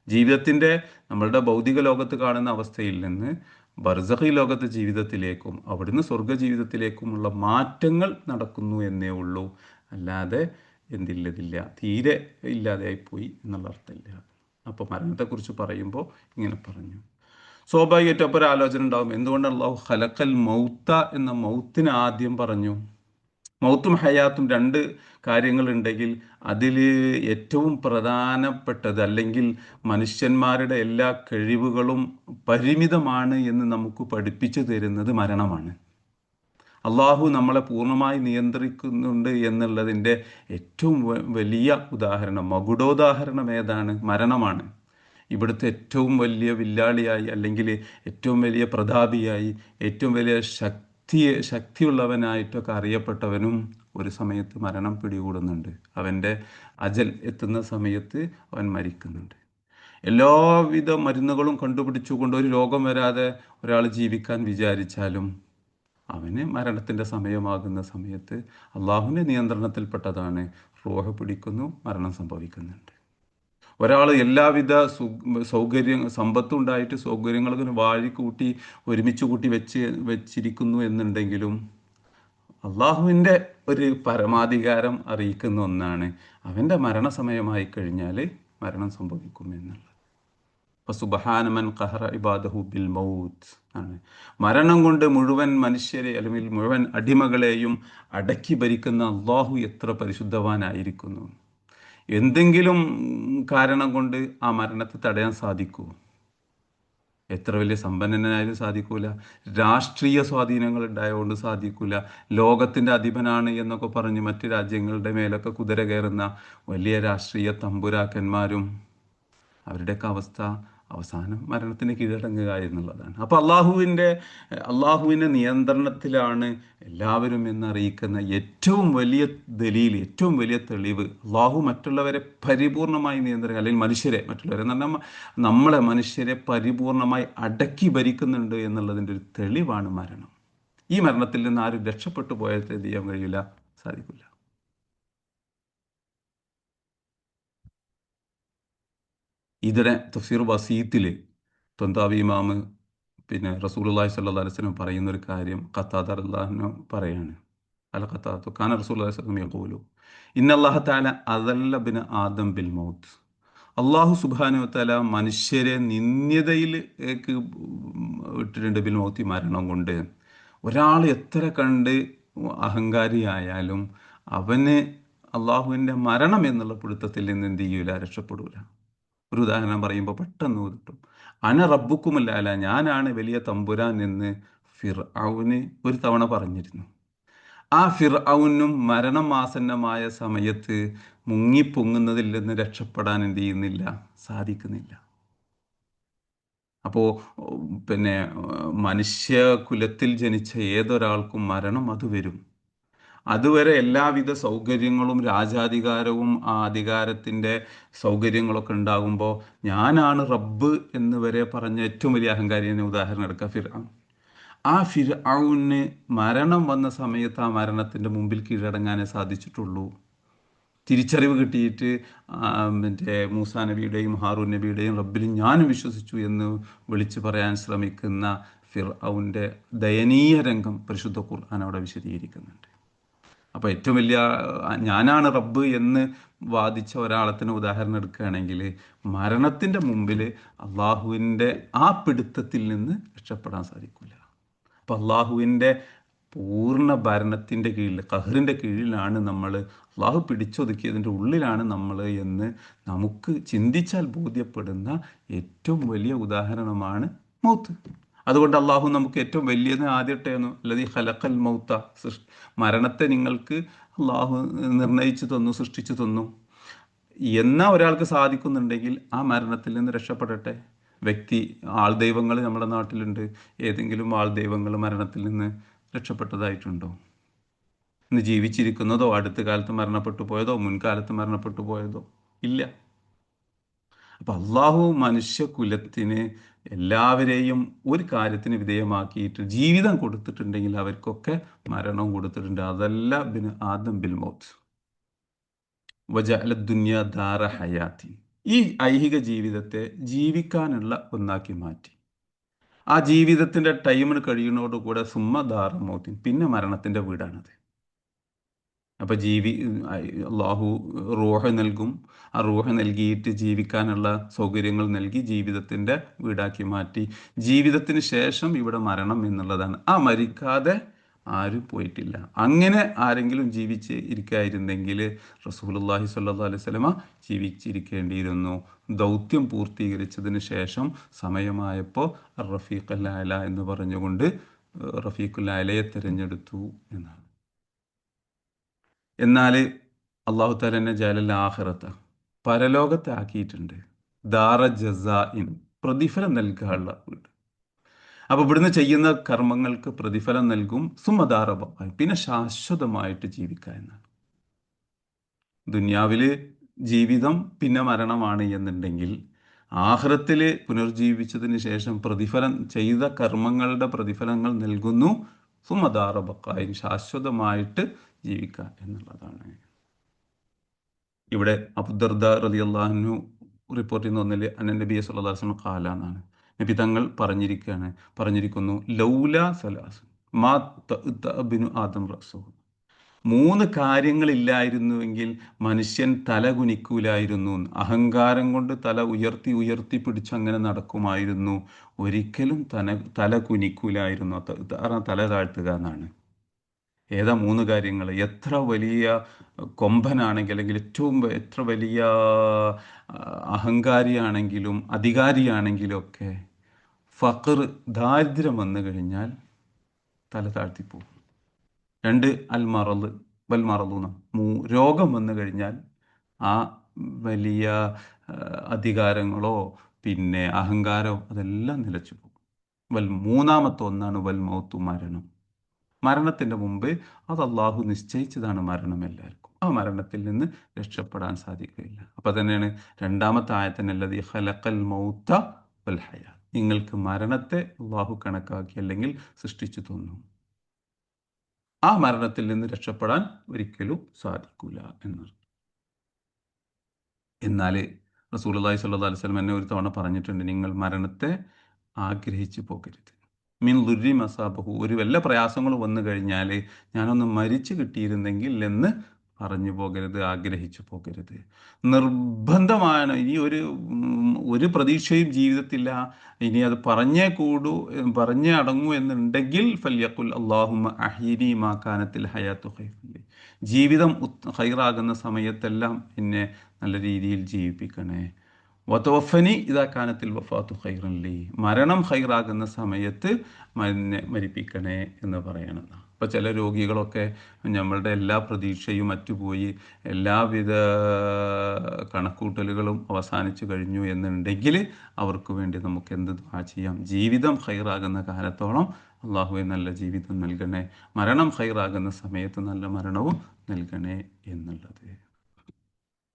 ജീവിതത്തിൻ്റെ നമ്മളുടെ ഭൗതിക ലോകത്ത് കാണുന്ന അവസ്ഥയിൽ നിന്ന് ബർസഖി ലോകത്തെ ജീവിതത്തിലേക്കും അവിടുന്ന് സ്വർഗ ജീവിതത്തിലേക്കുമുള്ള മാറ്റങ്ങൾ നടക്കുന്നു എന്നേ ഉള്ളൂ, അല്ലാതെ എന്തില്ലതില്ല, തീരെ ഇല്ലാതെയായിപ്പോയി എന്നുള്ള അർത്ഥമില്ല. അപ്പോൾ മരണത്തെക്കുറിച്ച് പറയുമ്പോൾ ഇങ്ങനെ പറഞ്ഞു. സ്വാഭാവികമായിട്ടും അപ്പോൾ ഒരു ആലോചന ഉണ്ടാകും, എന്തുകൊണ്ട് അല്ലാഹു ഖലഖൽ മൗത്ത എന്ന മൗത്തിനെ ആദ്യം പറഞ്ഞു? മൗത്തും ഹയാത്തും രണ്ട് കാര്യങ്ങളുണ്ടെങ്കിൽ അതിൽ ഏറ്റവും പ്രധാനപ്പെട്ടത്, അല്ലെങ്കിൽ മനുഷ്യന്മാരുടെ എല്ലാ കഴിവുകളും പരിമിതമാണ് എന്ന് നമുക്ക് പഠിപ്പിച്ചു തരുന്നത് മരണമാണ്. അള്ളാഹു നമ്മളെ പൂർണ്ണമായി നിയന്ത്രിക്കുന്നുണ്ട് എന്നുള്ളതിൻ്റെ ഏറ്റവും വലിയ ഉദാഹരണം, മകുടോദാഹരണം ഏതാണ്? മരണമാണ്. ഇവിടുത്തെ ഏറ്റവും വലിയ വില്ലാളിയായി, അല്ലെങ്കിൽ ഏറ്റവും വലിയ പ്രതാപിയായി, ഏറ്റവും വലിയ ശക്തിയുള്ളവനായിട്ടൊക്കെ അറിയപ്പെട്ടവനും ഒരു സമയത്ത് മരണം പിടികൂടുന്നുണ്ട്. അവൻ്റെ അജൽ എത്തുന്ന സമയത്ത് അവൻ മരിക്കുന്നുണ്ട്. എല്ലാവിധ മരുന്നുകളും കണ്ടുപിടിച്ചുകൊണ്ട് ഒരു രോഗം വരാതെ ഒരാൾ ജീവിക്കാൻ വിചാരിച്ചാലും അവന് മരണത്തിൻ്റെ സമയമാകുന്ന സമയത്ത് അള്ളാഹുവിൻ്റെ നിയന്ത്രണത്തിൽപ്പെട്ടതാണ്, റൂഹ് പിടിക്കുന്നു, മരണം സംഭവിക്കുന്നുണ്ട്. ഒരാൾ എല്ലാവിധ സമ്പത്തും ഉണ്ടായിട്ട് സൗകര്യങ്ങളൊക്കെ വാഴിക്കൂട്ടി ഒരുമിച്ച് കൂട്ടി വെച്ചിരിക്കുന്നു എന്നുണ്ടെങ്കിലും അള്ളാഹുവിൻ്റെ ഒരു പരമാധികാരം അറിയിക്കുന്ന ഒന്നാണ്, അവൻ്റെ മരണസമയമായി കഴിഞ്ഞാൽ മരണം സംഭവിക്കും എന്നുള്ളത്. സുബ്ഹാന മൻ ഖഹറ ഇബാദഹു ബിൽ മൗത്ത് ആണ്. മരണം കൊണ്ട് മുഴുവൻ മനുഷ്യരെ, അല്ലെങ്കിൽ മുഴുവൻ അടിമകളെയും അടക്കി ഭരിക്കുന്ന അള്ളാഹു എത്ര പരിശുദ്ധവാനായിരിക്കുന്നു. എന്തെങ്കിലും കാരണം കൊണ്ട് ആ മരണത്തെ തടയാൻ സാധിക്കുമോ? എത്ര വലിയ സമ്പന്നനായാലും സാധിക്കൂല. രാഷ്ട്രീയ സ്വാധീനങ്ങൾ ഉണ്ടായതുകൊണ്ട് സാധിക്കൂല. ലോകത്തിൻ്റെ അധിപനാണ് എന്നൊക്കെ പറഞ്ഞ് മറ്റ് രാജ്യങ്ങളുടെ മേലൊക്കെ കുതിര കയറുന്ന വലിയ രാഷ്ട്രീയ തമ്പുരാക്കന്മാരും അവരുടെയൊക്കെ അവസ്ഥ അവസാനം മരണത്തിന് കീഴടങ്ങുക എന്നുള്ളതാണ്. അപ്പോൾ അള്ളാഹുവിൻ്റെ നിയന്ത്രണത്തിലാണ് എല്ലാവരും എന്നറിയിക്കുന്ന ഏറ്റവും വലിയ ദലീൽ, ഏറ്റവും വലിയ തെളിവ്, അള്ളാഹു മറ്റുള്ളവരെ പരിപൂർണമായി നിയന്ത്രിക്കുക, അല്ലെങ്കിൽ മറ്റുള്ളവരെ എന്ന് പറഞ്ഞാൽ നമ്മളെ മനുഷ്യരെ പരിപൂർണമായി അടക്കി ഭരിക്കുന്നുണ്ട് എന്നുള്ളതിൻ്റെ ഒരു തെളിവാണ് മരണം. ഈ മരണത്തിൽ നിന്ന് ആരും രക്ഷപ്പെട്ടു പോയാൽ ചെയ്യാൻ കഴിയില്ല, സാധിക്കില്ല. ഇതിനെ തഫ്സീർ വസീത്തിൽ തൊന്താവി ഇമാമ് പിന്നെ റസൂലുള്ളാഹി സ്വല്ലല്ലാഹു അലൈഹി വസല്ലം പറയുന്ന ഒരു കാര്യം ഖത്താദ റളിയല്ലാഹു അൻഹു പറയാണ്. അൽ ഖത്താദ കാന റസൂലുള്ളാഹി സ്വല്ലല്ലാഹു അലൈഹി വസല്ലം യഖൂലു ഇന്നല്ലാഹ തആല അദല്ല ബിന ആദം ബിൽ മൗത്ത്. അള്ളാഹു സുബ്ഹാനഹു വതആല മനുഷ്യരെ നിന്ദ്യതയിലേക്ക് ഇട്ടിട്ടുണ്ട് ബിൽ മൗത്തി, മരണം കൊണ്ട്. ഒരാൾ എത്ര കണ്ട് അഹങ്കാരിയായാലും അവന് അള്ളാഹുവിൻ്റെ മരണം എന്നുള്ള പിടുത്തത്തിൽ നിന്ന് എന്ത് ചെയ്യൂല, രക്ഷപ്പെടൂല. ഒരു ഉദാഹരണം പറയുമ്പോൾ പെട്ടെന്ന് കിട്ടും. അന റബ്ബുക്കുമല്ല, ഞാനാണ് വലിയ തമ്പുരാൻ എന്ന് ഫിർഔന് ഒരു തവണ പറഞ്ഞിരുന്നു. ആ ഫിർഔനും മരണം ആസന്നമായ സമയത്ത് മുങ്ങിപ്പൊങ്ങുന്നതിൽ നിന്ന് രക്ഷപ്പെടാൻ എന്ത് ചെയ്യുന്നില്ല, സാധിക്കുന്നില്ല. അപ്പോൾ പിന്നെ മനുഷ്യകുലത്തിൽ ജനിച്ച ഏതൊരാൾക്കും മരണം അത് വരും. അതുവരെ എല്ലാവിധ സൗകര്യങ്ങളും രാജാധികാരവും ആ അധികാരത്തിൻ്റെ സൗകര്യങ്ങളൊക്കെ ഉണ്ടാകുമ്പോൾ ഞാനാണ് റബ്ബ് എന്ന് വരെ പറഞ്ഞ ഏറ്റവും വലിയ അഹങ്കാരിയെ ഉദാഹരണം എടുക്കുക ഫിർഔൻ. ആ ഫിർഔന് മരണം വന്ന സമയത്ത് ആ മരണത്തിൻ്റെ മുമ്പിൽ കീഴടങ്ങാനേ സാധിച്ചിട്ടുള്ളൂ. തിരിച്ചറിവ് കിട്ടിയിട്ട് മറ്റേ മൂസാ നബിയുടെയും ഹാറൂൻ നബിയുടെയും റബ്ബിൽ ഞാനും വിശ്വസിച്ചു എന്ന് വിളിച്ചു പറയാൻ ശ്രമിക്കുന്ന ഫിർഔൻ്റെ ദയനീയ രംഗം പരിശുദ്ധ ഖുർആൻ അവിടെ വിശദീകരിക്കുന്നുണ്ട്. അപ്പോൾ ഏറ്റവും വലിയ ഞാനാണ് റബ്ബ് എന്ന് വാദിച്ച ഒരാളത്തിന് ഉദാഹരണം എടുക്കുകയാണെങ്കിൽ മരണത്തിൻ്റെ മുമ്പിൽ അള്ളാഹുവിൻ്റെ ആ പിടുത്തത്തിൽ നിന്ന് രക്ഷപ്പെടാൻ സാധിക്കില്ല. അപ്പം അള്ളാഹുവിൻ്റെ പൂർണ്ണ ഭരണത്തിൻ്റെ കീഴിൽ, ഖഹറിൻ്റെ കീഴിലാണ് നമ്മൾ, അള്ളാഹു പിടിച്ചൊതുക്കിയതിൻ്റെ ഉള്ളിലാണ് നമ്മൾ എന്ന് നമുക്ക് ചിന്തിച്ചാൽ ബോധ്യപ്പെടുന്ന ഏറ്റവും വലിയ ഉദാഹരണമാണ് മൗത്ത്. അതുകൊണ്ട് അള്ളാഹു നമുക്ക് ഏറ്റവും വലിയത് ആദ്യട്ടേന്നു അല്ലത് ഖലഖൽ മൗത്ത, മരണത്തെ നിങ്ങൾക്ക് അള്ളാഹു നിർണയിച്ചു തന്നു, സൃഷ്ടിച്ചു തന്നു. എന്നാൽ ഒരാൾക്ക് സാധിക്കുന്നുണ്ടെങ്കിൽ ആ മരണത്തിൽ നിന്ന് രക്ഷപ്പെടട്ടെ. വ്യക്തി ആൾ ദൈവങ്ങൾ നമ്മുടെ നാട്ടിലുണ്ട്. ഏതെങ്കിലും ആൾ ദൈവങ്ങൾ മരണത്തിൽ നിന്ന് രക്ഷപ്പെട്ടതായിട്ടുണ്ടോ? ഇന്ന് ജീവിച്ചിരിക്കുന്നതോ അടുത്ത കാലത്ത് മരണപ്പെട്ടു പോയതോ മുൻകാലത്ത് മരണപ്പെട്ടു പോയതോ ഇല്ല. അപ്പം അള്ളാഹു മനുഷ്യകുലത്തിന് എല്ലാവരെയും ഒരു കാര്യത്തിന് വിധേയമാക്കിയിട്ട് ജീവിതം കൊടുത്തിട്ടുണ്ടെങ്കിൽ അവർക്കൊക്കെ മരണവും കൊടുത്തിട്ടുണ്ട്. അതല്ല ബിൻ ആദം ബിൽ മൗത്ത് വജഅല ദുനിയ ദാറ ഹയാത്തി. ഈ ഐഹിക ജീവിതത്തെ ജീവിക്കാനുള്ള ഒന്നാക്കി മാറ്റി. ആ ജീവിതത്തിൻ്റെ ടൈമിന് കഴിയുന്നതോടുകൂടെ സുമ്മ ദാറ മൗത്തിൻ, പിന്നെ മരണത്തിൻ്റെ വീടാണത്. അപ്പം അള്ളാഹു റൂഹ് നൽകും. ആ റൂഹ് നൽകിയിട്ട് ജീവിക്കാനുള്ള സൗകര്യങ്ങൾ നൽകി ജീവിതത്തിൻ്റെ വീടാക്കി മാറ്റി. ജീവിതത്തിന് ശേഷം ഇവിടെ മരണം എന്നുള്ളതാണ്. ആ മരിക്കാതെ ആരും പോയിട്ടില്ല. അങ്ങനെ ആരെങ്കിലും ജീവിച്ച് ഇരിക്കായിരുന്നെങ്കിൽ റസൂലുള്ളാഹി സ്വല്ലല്ലാഹു അലൈഹി വസല്ലമ ജീവിച്ചിരിക്കേണ്ടിയിരുന്നു. ദൗത്യം പൂർത്തീകരിച്ചതിന് ശേഷം സമയമായപ്പോൾ റഫീഖുൽ അല എന്ന് പറഞ്ഞുകൊണ്ട് റഫീഖുൽ അലയെ തിരഞ്ഞെടുത്തു എന്നാണ്. എന്നാൽ അള്ളാഹു തആല ജഅലൽ ആഖിറത, പരലോകത്തെ ആക്കിയിട്ടുണ്ട് ദാറ ജസാഇൻ, പ്രതിഫലം നൽകാനുള്ള വീട്. അപ്പോൾ ഇവിടുന്ന് ചെയ്യുന്ന കർമ്മങ്ങൾക്ക് പ്രതിഫലം നൽകും. സുമ്മ ദാറ ബഖാ, പിന്നെ ശാശ്വതമായിട്ട് ജീവിക്കുക എന്നാണ്. ദുനിയാവിൽ ജീവിതം പിന്നെ മരണമാണ് എന്നുണ്ടെങ്കിൽ ആഖിറത്തിൽ പുനർജീവിച്ചതിന് ശേഷം പ്രതിഫലം ചെയ്ത കർമ്മങ്ങളുടെ പ്രതിഫലങ്ങൾ നൽകുന്നു. സുമ്മ ദാറ ബഖാഇൻ, ശാശ്വതമായിട്ട് ജീവിക്കുക എന്നുള്ളതാണ്. ഇവിടെ അബൂദർദ റളിയല്ലാഹു അൻഹു റിപ്പോർട്ട് ചെയ്യുന്ന ഒന്നിൽ അന്ന നബി സല്ലല്ലാഹു അലൈഹി വസല്ലം ഖാല എന്നാണ്. നബി തങ്ങൾ പറഞ്ഞിരിക്കുന്നു ലൗല സലാസ് മാ തഅബിനു ആദം റസൂൽ. 3 കാര്യങ്ങളില്ലായിരുന്നുവെങ്കിൽ മനുഷ്യൻ തല കുനിക്കൂലായിരുന്നു. അഹങ്കാരം കൊണ്ട് തല ഉയർത്തി ഉയർത്തി പിടിച്ച് അങ്ങനെ നടക്കുമായിരുന്നു. ഒരിക്കലും തല കുനിക്കൂലായിരുന്നു. തല താഴ്ത്തുക എന്നാണ്. ഏതാ 3 കാര്യങ്ങൾ? എത്ര വലിയ കൊമ്പനാണെങ്കിൽ, അല്ലെങ്കിൽ എത്ര വലിയ അഹങ്കാരിയാണെങ്കിലും അധികാരിയാണെങ്കിലും ഒക്കെ ഫഖർ, ദാരിദ്ര്യം വന്നു കഴിഞ്ഞാൽ തല താഴ്ത്തിപ്പോകും. 2 അൽ മറദ് രോഗം വന്നു കഴിഞ്ഞാൽ ആ വലിയ അധികാരങ്ങളോ പിന്നെ അഹങ്കാരമോ അതെല്ലാം നിലച്ചു പോകും. മൂന്നാമത്തെ ഒന്നാണ് വൽ മൗത്തു, മരണം. മരണത്തിൻ്റെ മുമ്പ് അത് അള്ളാഹു നിശ്ചയിച്ചതാണ് മരണം എല്ലാവർക്കും. ആ മരണത്തിൽ നിന്ന് രക്ഷപ്പെടാൻ സാധിക്കുകയില്ല. അപ്പം തന്നെയാണ് രണ്ടാമത്തെ ആയത്തിന് അല്ലദീ ഖലഖൽ മൗത വൽ ഹയാ, നിങ്ങൾക്ക് മരണത്തെ അള്ളാഹു കണക്കാക്കി അല്ലെങ്കിൽ സൃഷ്ടിച്ചു തന്നു. ആ മരണത്തിൽ നിന്ന് രക്ഷപ്പെടാൻ ഒരിക്കലും സാധിക്കില്ല എന്നാണ്. എന്നാൽ റസൂലുള്ളാഹി സ്വല്ലല്ലാഹു അലൈഹി വസല്ലം എന്നെ ഒരു തവണ പറഞ്ഞിട്ടുണ്ട്, നിങ്ങൾ മരണത്തെ ആഗ്രഹിച്ചു പോകരുത്. മിൻ ദുർരി മസാബഹു, ഒരു വല്ല പ്രയാസങ്ങൾ വന്നു കഴിഞ്ഞാൽ ഞാനൊന്ന് മരിച്ചു കിട്ടിയിരുന്നെങ്കിൽ എന്ന് പറഞ്ഞു പോകരുത്, ആഗ്രഹിച്ചു പോകരുത്. നിർബന്ധമാണ്. ഇനി ഒരു പ്രതീക്ഷയും ജീവിതത്തില്ല, ഇനി അത് പറഞ്ഞേ അടങ്ങൂ എന്നുണ്ടെങ്കിൽ ഫല്യഖുൽ അല്ലാഹുമ്മ അഹ്യിനി മാ കാനത്തിൽ ഹയാത്തു ഖൈറൻ ലി. ജീവിതം ഹൈറാകുന്ന സമയത്തെല്ലാം എന്നെ നല്ല രീതിയിൽ ജീവിപ്പിക്കണേ. വതവഫനി ഇദാ കാനത്തിൽ വഫാത്തു ഖൈറൻ ലി, മരണം ഹൈറാകുന്ന സമയത്ത് മരിപ്പിക്കണേ എന്ന് പറയണം. അപ്പോൾ ചില രോഗികളൊക്കെ നമ്മളുടെ എല്ലാ പ്രതീക്ഷയും മറ്റുപോയി, എല്ലാവിധ കണക്കൂട്ടലുകളും അവസാനിച്ചു കഴിഞ്ഞു എന്നുണ്ടെങ്കിൽ അവർക്ക് വേണ്ടി നമുക്ക് എന്ത് ദുആ ചെയ്യാം? ജീവിതം ഹൈറാകുന്ന കാലത്തോളം അള്ളാഹുവെ നല്ല ജീവിതം നൽകണേ, മരണം ഹൈറാകുന്ന സമയത്ത് നല്ല മരണവും നൽകണേ എന്നുള്ളത്.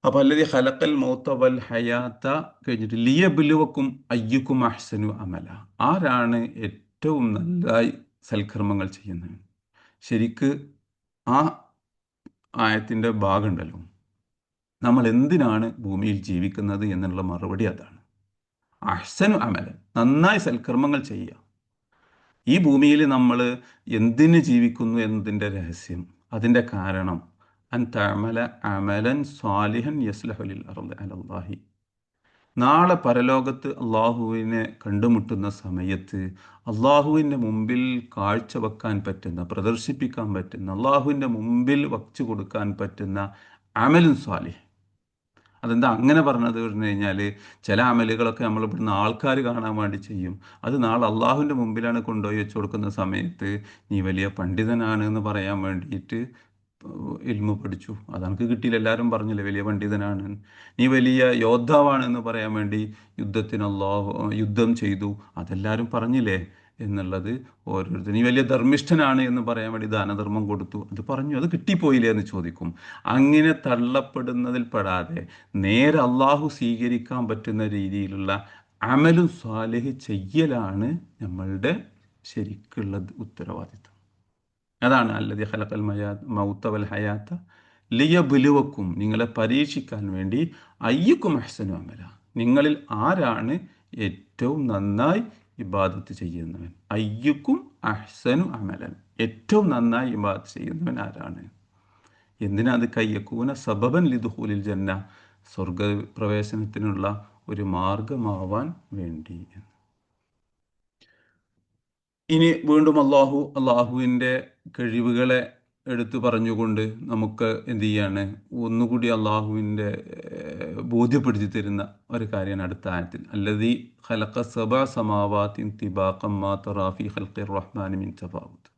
അപ്പോൾ അല്ലദീ ഖലഖൽ മൗത വൽ ഹയാത്ത കഴിഞ്ഞിട്ട് ലിയബ്ലുവക്കും അയ്യുക്കും അഹ്സനു അമല, ആരാണ് ഏറ്റവും നന്നായി സൽക്കർമ്മങ്ങൾ ചെയ്യുന്നത്? ശരിക്ക് ആ ആയത്തിൻ്റെ ഭാഗമുണ്ടല്ലോ, നമ്മൾ എന്തിനാണ് ഭൂമിയിൽ ജീവിക്കുന്നത് എന്നുള്ള മറുപടി അതാണ്. അഹ്സനു അമല, നന്നായി സൽക്കർമ്മങ്ങൾ ചെയ്യുക. ഈ ഭൂമിയിൽ നമ്മൾ എന്തിന് ജീവിക്കുന്നു എന്നതിൻ്റെ രഹസ്യം, അതിൻ്റെ കാരണം അൻ തഅമല അമലൻ സ്വാലിഹൻ യസ്ലഹു ലിൽ അർളി അലല്ലാഹി, നാളെ പരലോകത്ത് അള്ളാഹുവിനെ കണ്ടുമുട്ടുന്ന സമയത്ത് അള്ളാഹുവിൻ്റെ മുമ്പിൽ കാഴ്ചവെക്കാൻ പറ്റുന്ന, പ്രദർശിപ്പിക്കാൻ പറ്റുന്ന, അള്ളാഹുവിൻ്റെ മുമ്പിൽ വച്ചു കൊടുക്കാൻ പറ്റുന്ന അമലുൻ സ്വാലിഹ്. അതെന്താ അങ്ങനെ പറഞ്ഞത് പറഞ്ഞു കഴിഞ്ഞാൽ, ചില അമലുകളൊക്കെ നമ്മൾ ഇവിടുന്ന് ആൾക്കാർ കാണാൻ വേണ്ടി ചെയ്യും. അത് നാളെ അള്ളാഹുവിൻ്റെ മുമ്പിലാണ് കൊണ്ടുപോയി വെച്ച് കൊടുക്കുന്ന സമയത്ത് നീ വലിയ പണ്ഡിതനാണ് എന്ന് പറയാൻ വേണ്ടിയിട്ട് ഇൽമു പഠിച്ചു, അതെനിക്ക് കിട്ടിയില്ല, എല്ലാവരും പറഞ്ഞില്ലേ വലിയ പണ്ഡിതനാണ്. നീ വലിയ യോദ്ധാവാണെന്ന് പറയാൻ വേണ്ടി യുദ്ധം ചെയ്തു, അതെല്ലാവരും പറഞ്ഞില്ലേ എന്നുള്ളത് ഓരോരുത്തർ. നീ വലിയ ധർമ്മിഷ്ഠനാണ് എന്ന് പറയാൻ വേണ്ടി ദാനധർമ്മം കൊടുത്തു, അത് പറഞ്ഞു, അത് കിട്ടിപ്പോയില്ലേ എന്ന് ചോദിക്കും. അങ്ങനെ തള്ളപ്പെടുന്നതിൽ പെടാതെ നേരെ അള്ളാഹു സ്വീകരിക്കാൻ പറ്റുന്ന രീതിയിലുള്ള അമലും സ്വാലിഹ് ചെയ്യലാണ് നമ്മളുടെ ശരിക്കുള്ള ഉത്തരവാദിത്വം. അതാണ് അല്ലദീ ഖലഖൽ മൗത വൽ ഹയാത്ത ലിയബ്ലുവക്കും, നിങ്ങളെ പരീക്ഷിക്കാൻ വേണ്ടി, അയ്യുക്കും അഹ്സനു അമല, നിങ്ങളിൽ ആരാണ് ഏറ്റവും നന്നായി ഇബാദത്ത് ചെയ്യുന്നവൻ. അയ്യുക്കും അഹ്സനു അമലൻ, ഏറ്റവും നന്നായി ഇബാദത്ത് ചെയ്യുന്നവൻ ആരാണ്? എന്തിനാ? അത് കയ്യക്കൂന സബബൻ ലിദുഖൂലിൽ ജന്ന, സ്വർഗപ്രവേശനത്തിനുള്ള ഒരു മാർഗമാവാൻ വേണ്ടി. ഇനി വീണ്ടും അള്ളാഹുവിൻ്റെ കഴിവുകളെ എടുത്തു പറഞ്ഞുകൊണ്ട് നമുക്ക് എന്ത് ചെയ്യാണ്, ഒന്നുകൂടി അള്ളാഹുവിൻ്റെ ബോധ്യപ്പെടുത്തി തരുന്ന ഒരു കാര്യമാണ് അടുത്ത ആയത്തിൽ. അല്ലദീ ഖലഖ സബഅ സമാവാതിൻ തിബാഖൻ മാ തറാ ഫീ ഖൽഖിർ റഹ്മാനി മിൻ തഫാവുത്.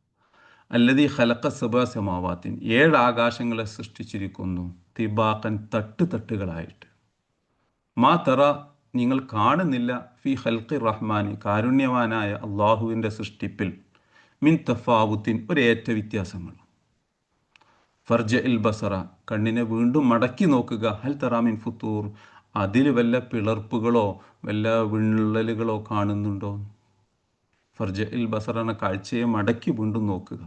അല്ലദീ ഖലഖ സബഅ സമാവാതിൻ, 7 ആകാശങ്ങളെ സൃഷ്ടിച്ചിരിക്കുന്നു, തിബാഖൻ തട്ടുകളായിട്ട്. മാ തറ, നിങ്ങൾ കാണുന്നില്ല, ഫി ഖൽഖി റഹ്മാനി, കാരുണ്യവാനായ അള്ളാഹുവിൻ്റെ സൃഷ്ടിപ്പിൽ, മിൻ തഫാവുത്തിൻ, ഒരേറ്റ വ്യത്യാസങ്ങൾ. ഫർജ ഇൽ ബസറ, കണ്ണിനെ വീണ്ടും മടക്കി നോക്കുക, ഹൽ തറാ മിൻ ഫുത്തൂർ, അതിൽ വല്ല പിളർപ്പുകളോ വല്ല വിള്ളലുകളോ കാണുന്നുണ്ടോ? ഫർജ ഇൽ ബസറ എന്ന കാഴ്ചയെ മടക്കി വീണ്ടും നോക്കുക.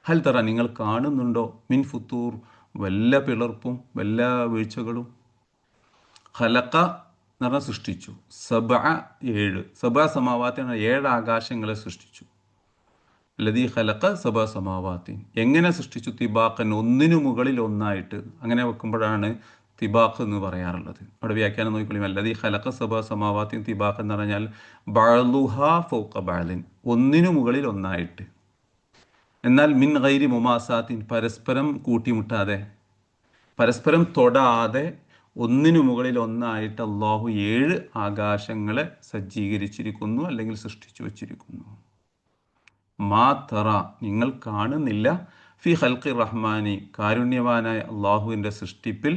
ഹൽ തറ, നിങ്ങൾ കാണുന്നുണ്ടോ, മിൻ ഫുത്തൂർ, വല്ല പിളർപ്പും വല്ല വീഴ്ചകളും. ഖലഖ എന്ന് പറഞ്ഞാൽ സൃഷ്ടിച്ചു, സബഅ 7, സബഅ സമാവാത്തി 7 ആകാശങ്ങളെ സൃഷ്ടിച്ചു. ലദീ ഖലഖ സബഅ സമാവാത്തി, എങ്ങനെ സൃഷ്ടിച്ചു? തിബാഖൻ, ഒന്നിനു മുകളിൽ ഒന്നായിട്ട്. അങ്ങനെ വെക്കുമ്പോഴാണ് തിബാഖ് എന്ന് പറയാറുള്ളത്. അവിടെ വ്യാഖ്യാനം നോക്കിക്കൊള്ളി. ലദീ ഖലഖ സബഅ സമാവാത്തി തിബാഖ് എന്ന് പറഞ്ഞാൽ ബഅ്ളുഹാ ഫൗഖ ബഅ്ളിൻ, ഒന്നിനു മുകളിൽ ഒന്നായിട്ട്. എന്നാൽ മിൻ ഗൈരി മുമാസാത്തിൻ, പരസ്പരം കൂട്ടിമുട്ടാതെ, പരസ്പരം തൊടാതെ, ഒന്നിനു മുകളിൽ ഒന്നായിട്ട് അള്ളാഹു 7 ആകാശങ്ങളെ സജ്ജീകരിച്ചിരിക്കുന്നു, അല്ലെങ്കിൽ സൃഷ്ടിച്ചു വച്ചിരിക്കുന്നു. മാ തറ, നിങ്ങൾ കാണുന്നില്ല, ഫി ഖൽഖി റഹ്മാനി, കാരുണ്യവാനായ അള്ളാഹുവിൻ്റെ സൃഷ്ടിപ്പിൽ,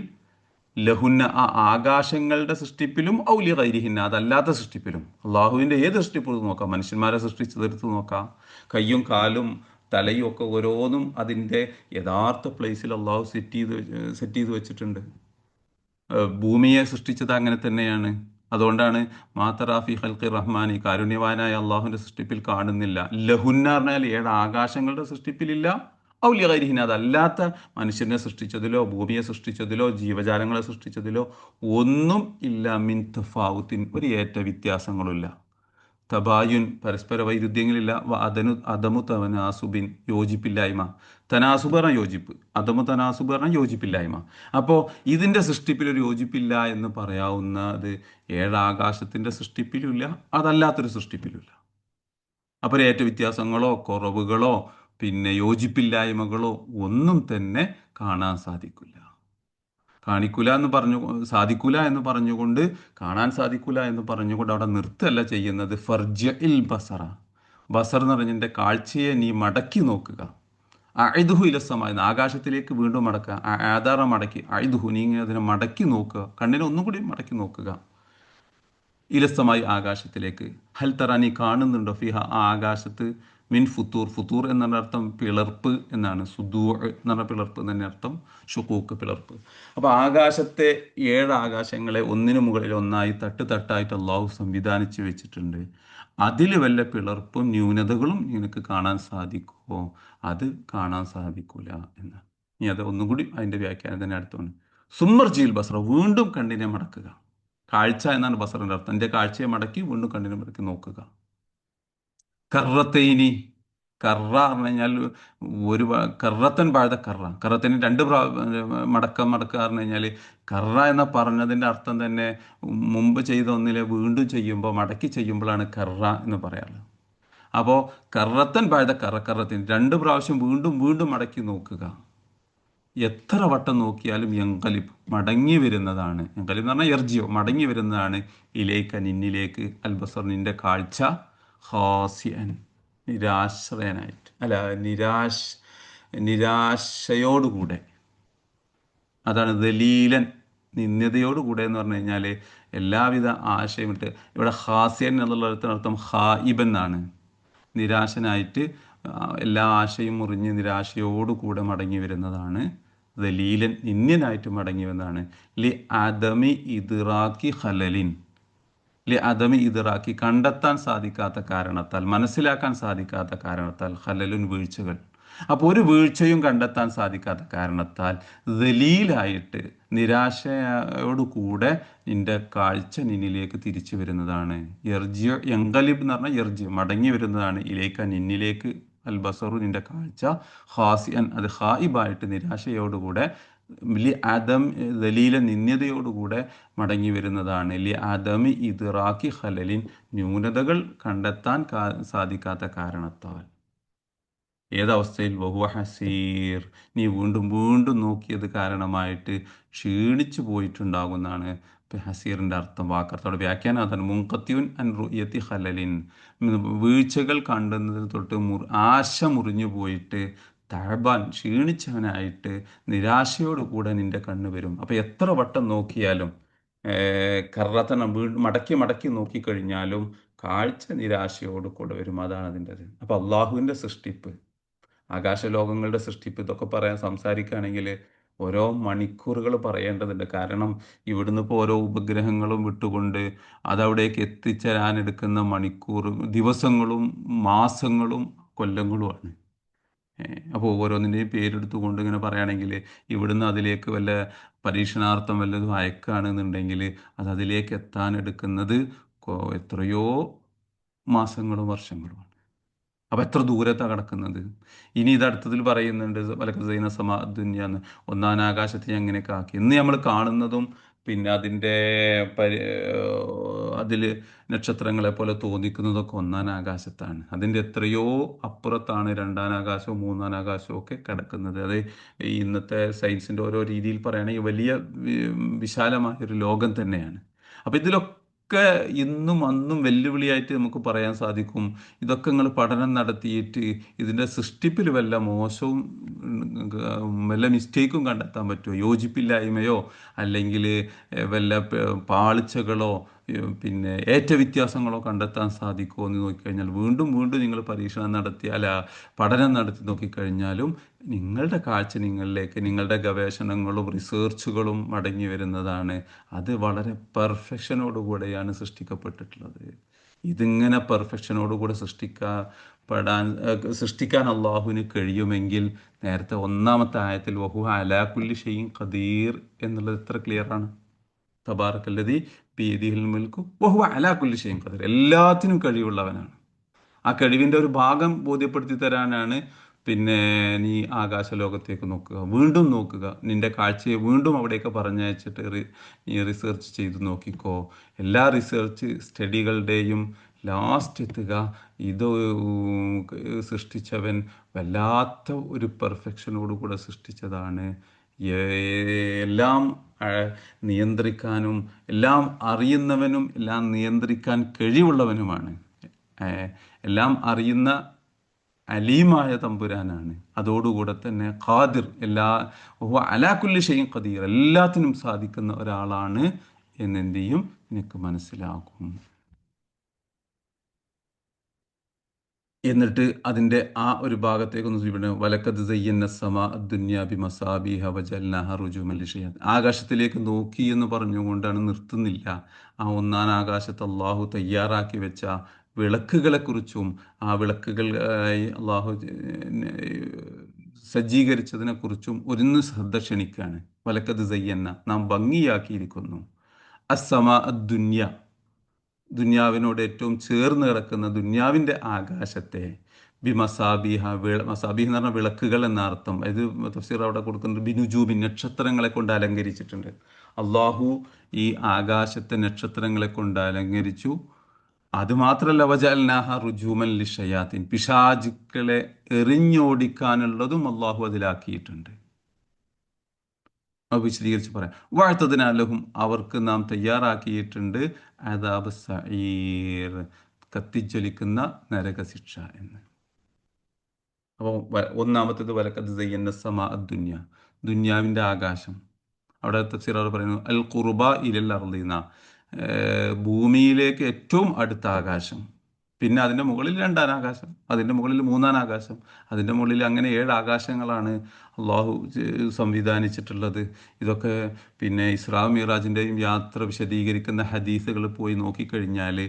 ലഹുന്ന, ആ ആകാശങ്ങളുടെ സൃഷ്ടിപ്പിലും, ഔലി ഗൈരിഹിന്ന, അതല്ലാത്ത സൃഷ്ടിപ്പിലും. അള്ളാഹുവിൻ്റെ ഏത് സൃഷ്ടിപ്പും നോക്കാം, മനുഷ്യന്മാരെ സൃഷ്ടിച്ചതെടുത്ത് നോക്കാം, കയ്യും കാലും തലയും ഒക്കെ ഓരോന്നും അതിൻ്റെ യഥാർത്ഥ പ്ലേസിൽ അള്ളാഹു സെറ്റ് ചെയ്ത് വെച്ചിട്ടുണ്ട്. ഭൂമിയെ സൃഷ്ടിച്ചത് അങ്ങനെ തന്നെയാണ്. അതുകൊണ്ടാണ് മാതറാഫി ഖൽഖി റഹ്മാനി, കാരുണ്യവാനായ അള്ളാഹുവിൻ്റെ സൃഷ്ടിപ്പിൽ കാണുന്നില്ല. ലഹുന്ന പറഞ്ഞാൽ 7 ആകാശങ്ങളുടെ സൃഷ്ടിപ്പിലില്ല, ഔലിയകരിഹിന അതല്ലാത്ത മനുഷ്യനെ സൃഷ്ടിച്ചതിലോ ഭൂമിയെ സൃഷ്ടിച്ചതിലോ ജീവജാലങ്ങളെ സൃഷ്ടിച്ചതിലോ ഒന്നും ഇല്ല മിൻ തഫാവുത്തിൻ ഒരു ഏറ്റ വ്യത്യാസങ്ങളുമില്ല. തബായുൻ പരസ്പര വൈരുദ്ധ്യങ്ങളില്ല. അദമു തനാസുബിൻ യോജിപ്പില്ലായ്മ. തനാസുബ് പറഞ്ഞാൽ യോജിപ്പ്, അദമു തനാസുബ് പറഞ്ഞാൽ യോജിപ്പില്ലായ്മ. അപ്പോൾ ഇതിൻ്റെ സൃഷ്ടിപ്പിൽ ഒരു യോജിപ്പില്ല എന്ന് പറയാവുന്നത് ഏഴാകാശത്തിൻ്റെ സൃഷ്ടിപ്പിലുമില്ല, അതല്ലാത്തൊരു സൃഷ്ടിപ്പിലുമില്ല. അപ്പോൾ ഒരു ഏറ്റ വ്യത്യാസങ്ങളോ കുറവുകളോ പിന്നെ യോജിപ്പില്ലായ്മകളോ ഒന്നും തന്നെ കാണാൻ സാധിക്കില്ല. കാണിക്കൂല എന്ന് പറഞ്ഞു സാധിക്കൂല എന്ന് പറഞ്ഞുകൊണ്ട് കാണാൻ സാധിക്കൂല എന്ന് പറഞ്ഞുകൊണ്ട് അവിടെ നിർത്തല്ല ചെയ്യുന്നത്. ഫർജ ഇൽ ബസറ, ബസർ എന്ന് പറഞ്ഞതിൻ്റെ കാഴ്ചയെ നീ മടക്കി നോക്കുക. അഴുതുഹു ഇലസമായി ആകാശത്തിലേക്ക് വീണ്ടും മടക്കുക. ആധാറ മടക്കി അഴുതുഹു നീ ഇങ്ങനെ അതിനെ മടക്കി നോക്കുക, കണ്ണിനെ ഒന്നും കൂടി മടക്കി നോക്കുക. ഇലസമായി ആകാശത്തിലേക്ക്. ഹൽ തറ നീ കാണുന്നുണ്ടോ ഫിഹ ആ ആകാശത്ത് മിൻ ഫുത്തൂർ, ഫുത്തൂർ എന്നാണ് അർത്ഥം പിളർപ്പ് എന്നാണ്. സുദൂ എന്ന് പറഞ്ഞ പിളർപ്പ് തന്നെ അർത്ഥം, ഷുക്കൂക്ക് പിളർപ്പ്. അപ്പോൾ ആകാശത്തെ ഏഴ് ആകാശങ്ങളെ ഒന്നിനു മുകളിൽ ഒന്നായി തട്ട് തട്ടായിട്ട് അള്ളാഹു സംവിധാനിച്ച് വെച്ചിട്ടുണ്ട്. അതിൽ വല്ല പിളർപ്പും ന്യൂനതകളും നിനക്ക് കാണാൻ സാധിക്കുമോ? അത് കാണാൻ സാധിക്കൂല എന്നാണ്. ഇനി അത് ഒന്നും കൂടി അതിൻ്റെ വ്യാഖ്യാനം തന്നെ അടുത്താണ്. സുമർജീൽ ബസ്ര വീണ്ടും കണ്ണിനെ മടക്കുക. കാഴ്ച എന്നാണ് ബസറിൻ്റെ അർത്ഥം. എൻ്റെ കാഴ്ചയെ മടക്കി വീണ്ടും കണ്ണിനെ മടക്കി നോക്കുക. കറത്തൈനി, കറ പറഞ്ഞു കഴിഞ്ഞാൽ ഒരു കറത്തൻ പാഴുത കറ, കറത്തിന് രണ്ട് മടക്കം പറഞ്ഞു കഴിഞ്ഞാൽ കറ എന്ന പറഞ്ഞതിൻ്റെ അർത്ഥം തന്നെ മുമ്പ് ചെയ്ത ഒന്നിലെ വീണ്ടും ചെയ്യുമ്പോൾ മടക്കി ചെയ്യുമ്പോഴാണ് കറ എന്ന് പറയാറ്. അപ്പോൾ കറത്തൻ പാഴുത കറത്തിന് രണ്ട് പ്രാവശ്യം വീണ്ടും വീണ്ടും മടക്കി നോക്കുക. എത്ര വട്ടം നോക്കിയാലും എങ്കലിബ് മടങ്ങി വരുന്നതാണ്. എങ്കലിബ് എന്ന് പറഞ്ഞാൽ എർജിയോ മടങ്ങി വരുന്നതാണ്. ഇലേക്ക് നിന്നിലേക്ക് അൽബസർ നിന്റെ കാഴ്ച ഹാസിയൻ നിരാശ്രയനായിട്ട്, അല്ല നിരാശയോടുകൂടെ. അതാണ് ദലീലൻ നിന്ദ്യതയോടുകൂടെ എന്ന് പറഞ്ഞു കഴിഞ്ഞാൽ എല്ലാവിധ ആശയം ഇട്ട്. ഇവിടെ ഹാസിയൻ എന്നുള്ളതിനർത്ഥം ഹായിബൻ എന്നാണ്. നിരാശനായിട്ട് എല്ലാ ആശയും മുറിഞ്ഞ് നിരാശയോടുകൂടെ മടങ്ങി വരുന്നതാണ്. ദലീലൻ നിന്ദ്യനായിട്ട് മടങ്ങി വരുന്നതാണ്. ലി അദമി ഇദ്റാക്കി ഖലലിൻ, അദമി ഇദ്റാക്കി കണ്ടെത്താൻ സാധിക്കാത്ത കാരണത്താൽ, മനസ്സിലാക്കാൻ സാധിക്കാത്ത കാരണത്താൽ, ഖലലുൻ വീഴ്ചകൾ. അപ്പോൾ ഒരു വീഴ്ചയും കണ്ടെത്താൻ സാധിക്കാത്ത കാരണത്താൽ ദലീലായിട്ട് നിരാശയോടുകൂടെ നിന്റെ കാഴ്ച നിന്നിലേക്ക് തിരിച്ചു വരുന്നതാണ്. എർജിയോ എങ്കലിബ് എന്ന് പറഞ്ഞാൽ എർജിയോ മടങ്ങി വരുന്നതാണ്. ഇലേക്ക് നിന്നിലേക്ക് അൽബസറു നിന്റെ കാഴ്ച ഹാസിയൻ അത് ഹായിബായിട്ട് നിരാശയോടുകൂടെ ലി ആദം ദലീല നിന്ദ്യതയോടുകൂടെ മടങ്ങി വരുന്നതാണ്. ലി ആദമി ഇദ്റാക്കി ഖലലിൻ ന്യൂനതകൾ കണ്ടെത്താൻ സാധിക്കാത്ത കാരണത്താൽ. ഏതവസ്ഥയിൽ വഹുവ ഹസീർ നീ വീണ്ടും വീണ്ടും നോക്കിയത് കാരണമായിട്ട് ക്ഷീണിച്ചു പോയിട്ടുണ്ടാകുന്നതാണ് ഹസീറിൻ്റെ അർത്ഥം. വാക്കർത്ഥത്തോടെ വ്യാഖ്യാനം അതാണ്. മുൻകത്യുൻ അൻ റുയത്തി ഖലലിൻ വീഴ്ചകൾ കണ്ടുന്നതിന് തൊട്ട് ആശ മുറിഞ്ഞു പോയിട്ട് തഴബാൻ ക്ഷീണിച്ചവനായിട്ട് നിരാശയോടുകൂടെ നിന്റെ കണ്ണ് വരും. അപ്പോൾ എത്ര വട്ടം നോക്കിയാലും കറത്തണം മടക്കി മടക്കി നോക്കിക്കഴിഞ്ഞാലും കാഴ്ച നിരാശയോട് കൂടെ വരും. അതാണ് അതിൻ്റെത്. അപ്പോൾ അള്ളാഹുവിൻ്റെ സൃഷ്ടിപ്പ്, ആകാശലോകങ്ങളുടെ സൃഷ്ടിപ്പ്, ഇതൊക്കെ പറയാൻ സംസാരിക്കുകയാണെങ്കിൽ ഓരോ മണിക്കൂറുകൾ പറയേണ്ടതുണ്ട്. കാരണം ഇവിടുന്ന് ഇപ്പോൾ ഓരോ ഉപഗ്രഹങ്ങളും വിട്ടുകൊണ്ട് അതവിടേക്ക് എത്തിച്ചേരാനെടുക്കുന്ന മണിക്കൂർ ദിവസങ്ങളും മാസങ്ങളും കൊല്ലങ്ങളുമാണ്. അപ്പോൾ ഓരോന്നിൻ്റെയും പേരെടുത്തുകൊണ്ട് ഇങ്ങനെ പറയുകയാണെങ്കിൽ ഇവിടുന്ന് അതിലേക്ക് വല്ല പരീക്ഷണാർത്ഥം വല്ലതും അയക്കുകയാണെന്നുണ്ടെങ്കിൽ അത് അതിലേക്ക് എത്താനെടുക്കുന്നത് എത്രയോ മാസങ്ങളും വർഷങ്ങളുമാണ്. അപ്പോൾ എത്ര ദൂരത്താണ് കിടക്കുന്നത്. ഇനി ഇത് അടുത്തതിൽ പറയുന്നുണ്ട് വലക്കസൈന സമാ ദുന്യാന്ന് ഒന്നാം ആകാശത്തെ അങ്ങനെയൊക്കെ ആക്കി. ഇന്ന് നമ്മൾ കാണുന്നതും പിന്നെ അതിൻ്റെ അതിൽ നക്ഷത്രങ്ങളെ പോലെ തോന്നിക്കുന്നതൊക്കെ ഒന്നാം ആകാശത്താണ്. അതിൻ്റെ എത്രയോ അപ്പുറത്താണ് രണ്ടാം ആകാശവും മൂന്നാം ആകാശവും ഒക്കെ കിടക്കുന്നത്. അത് ഇന്നത്തെ സയൻസിൻ്റെ ഓരോ രീതിയിൽ പറയുകയാണെങ്കിൽ വലിയ വിശാലമായൊരു ലോകം തന്നെയാണ്. അപ്പോൾ ഇതിലൊക്കെ ഇന്നും അന്നും വെല്ലുവിളിയായിട്ട് നമുക്ക് പറയാൻ സാധിക്കും. ഇതൊക്കെ നിങ്ങൾ പഠനം നടത്തിയിട്ട് ഇതിൻ്റെ സൃഷ്ടിപ്പിൽ വല്ല മോശവും വല്ല മിസ്റ്റേക്കും കണ്ടെത്താൻ പറ്റുമോ? യോജിപ്പില്ലായ്മയോ അല്ലെങ്കിൽ വല്ല പാളിച്ചകളോ പിന്നെ ഏറ്റവ്യത്യാസങ്ങളോ കണ്ടെത്താൻ സാധിക്കുമോ എന്ന് നോക്കിക്കഴിഞ്ഞാൽ വീണ്ടും വീണ്ടും നിങ്ങൾ പരീക്ഷണം നടത്തി പഠനം നടത്തി നോക്കിക്കഴിഞ്ഞാലും നിങ്ങളുടെ കാഴ്ച നിങ്ങളിലേക്ക് നിങ്ങളുടെ ഗവേഷണങ്ങളും റിസർച്ചുകളും മടങ്ങി വരുന്നതാണ്. അത് വളരെ പെർഫെക്ഷനോടുകൂടെയാണ് സൃഷ്ടിക്കപ്പെട്ടിട്ടുള്ളത്. ഇതിങ്ങനെ പെർഫെക്ഷനോടുകൂടെ സൃഷ്ടിക്കാൻ അള്ളാഹുവിന് കഴിയുമെങ്കിൽ നേരത്തെ ഒന്നാമത്തെ ആയത്തിൽ വഹു അലാ കുല്ലി ഷൈഇൻ ഖദീർ എന്നുള്ളത് എത്ര ക്ലിയറാണ്. തബാറക്കല്ലദീ ബിയദിഹിൽ മുൽക്കു വഹുവ അലാ കുല്ലി ഷൈഇൻ ഖദീർ, എല്ലാത്തിനും കഴിവുള്ളവനാണ്. ആ കഴിവിൻ്റെ ഒരു ഭാഗം ബോധ്യപ്പെടുത്തി തരാനാണ് പിന്നെ നീ ആകാശലോകത്തേക്ക് നോക്കുക, വീണ്ടും നോക്കുക, നിന്റെ കാഴ്ചയെ വീണ്ടും അവിടേക്ക് പറഞ്ഞയച്ചിട്ട് നീ റിസർച്ച് ചെയ്ത് നോക്കിക്കോ. എല്ലാ റിസർച്ച് സ്റ്റഡികളുടെയും ലാസ്റ്റ് എത്തുക ഇത് സൃഷ്ടിച്ചവൻ വല്ലാത്ത ഒരു പെർഫെക്ഷനോടുകൂടെ സൃഷ്ടിച്ചതാണ്. എല്ലാം നിയന്ത്രിക്കാനും എല്ലാം അറിയുന്നവനും എല്ലാം നിയന്ത്രിക്കാൻ കഴിവുള്ളവനുമാണ്. എല്ലാം അറിയുന്ന അലീമായ തമ്പുരാനാണ്. അതോടുകൂടെ തന്നെ ഖാദിർ, അലാ കുല്ലി ഷൈഇൻ ഖദീർ, എല്ലാത്തിനും സാധിക്കുന്ന ഒരാളാണ് എന്നെന്ത് ചെയ്യും, നിനക്ക് മനസ്സിലാകും. എന്നിട്ട് അതിൻ്റെ ആ ഒരു ഭാഗത്തേക്കൊന്ന് സൂചിപ്പിക്കുന്നു. വലക്കത് സയ്യന്ന സമാ ദുനിയാ ബിമസാബിഹ വജഅൽനാഹ റുജൂമൻ ലിശ്ശയാത്തീൻ. ആകാശത്തിലേക്ക് നോക്കി എന്ന് പറഞ്ഞുകൊണ്ടാണ് നിർത്തുന്നില്ല. ആ ഒന്നാം ആകാശത്ത് അള്ളാഹു തയ്യാറാക്കി വെച്ച വിളക്കുകളെക്കുറിച്ചും ആ വിളക്കുകൾ അള്ളാഹു സജ്ജീകരിച്ചതിനെക്കുറിച്ചും ഒന്ന് ശ്രദ്ധ ക്ഷണിക്കുകയാണ്. വലക്കത് സയ്യന്ന, നാം ഭംഗിയാക്കിയിരിക്കുന്നു, അസ്സമാ ദുന്യ, ദുന്യാവിനോട് ഏറ്റവും ചേർന്ന് കിടക്കുന്ന ദുന്യാവിൻ്റെ ആകാശത്തെ, ബിമസാബിഹ, മസാബിഹ് എന്ന് പറഞ്ഞാൽ വിളക്കുകൾ എന്ന അർത്ഥം. ഇത് തഫ്സീർ അവിടെ കൊടുക്കുന്നത് ബിനുജൂബി, നക്ഷത്രങ്ങളെ കൊണ്ട് അലങ്കരിച്ചിട്ടുണ്ട്. അള്ളാഹു ഈ ആകാശത്തെ നക്ഷത്രങ്ങളെ കൊണ്ട് അലങ്കരിച്ചു. അതുമാത്രമല്ല വജഅൽനാഹ റുജൂമൻ ലിശ്ശയാത്തീൻ, പിശാചുക്കളെ എറിഞ്ഞോടിക്കാനുള്ളതും അള്ളാഹു അതിലാക്കിയിട്ടുണ്ട്. വിശദീകരിച്ച് പറയാം. വാഴ്ത്തതിനാലഹും, അവർക്ക് നാം തയ്യാറാക്കിയിട്ടുണ്ട് അദാബ് സഈർ, കത്തിജ്വലിക്കുന്ന നരകശിക്ഷ എന്ന്. അപ്പോൾ ഒന്നാമത്തേത് വലക്കത് സയ്യന്ന സമാ ദുന്യ, ദുന്യാവിൻ്റെ ആകാശം. അവിടെ തഫ്സീറുകൾ പറയുന്നു അൽ ഖുർബ ഇലൽ അർളീന, ഭൂമിയിലേക്ക് ഏറ്റവും അടുത്ത ആകാശം. പിന്നെ അതിൻ്റെ മുകളിൽ രണ്ടാം ആകാശം, അതിൻ്റെ മുകളിൽ മൂന്നാം ആകാശം, അതിൻ്റെ മുകളിൽ അങ്ങനെ 7 ആകാശങ്ങളാണ് അള്ളാഹു സംവിധാനിച്ചിട്ടുള്ളത്. ഇതൊക്കെ പിന്നെ ഇസ്രാ മിറാജിൻ്റെയും യാത്ര വിശദീകരിക്കുന്ന ഹദീസുകൾ പോയി നോക്കിക്കഴിഞ്ഞാൽ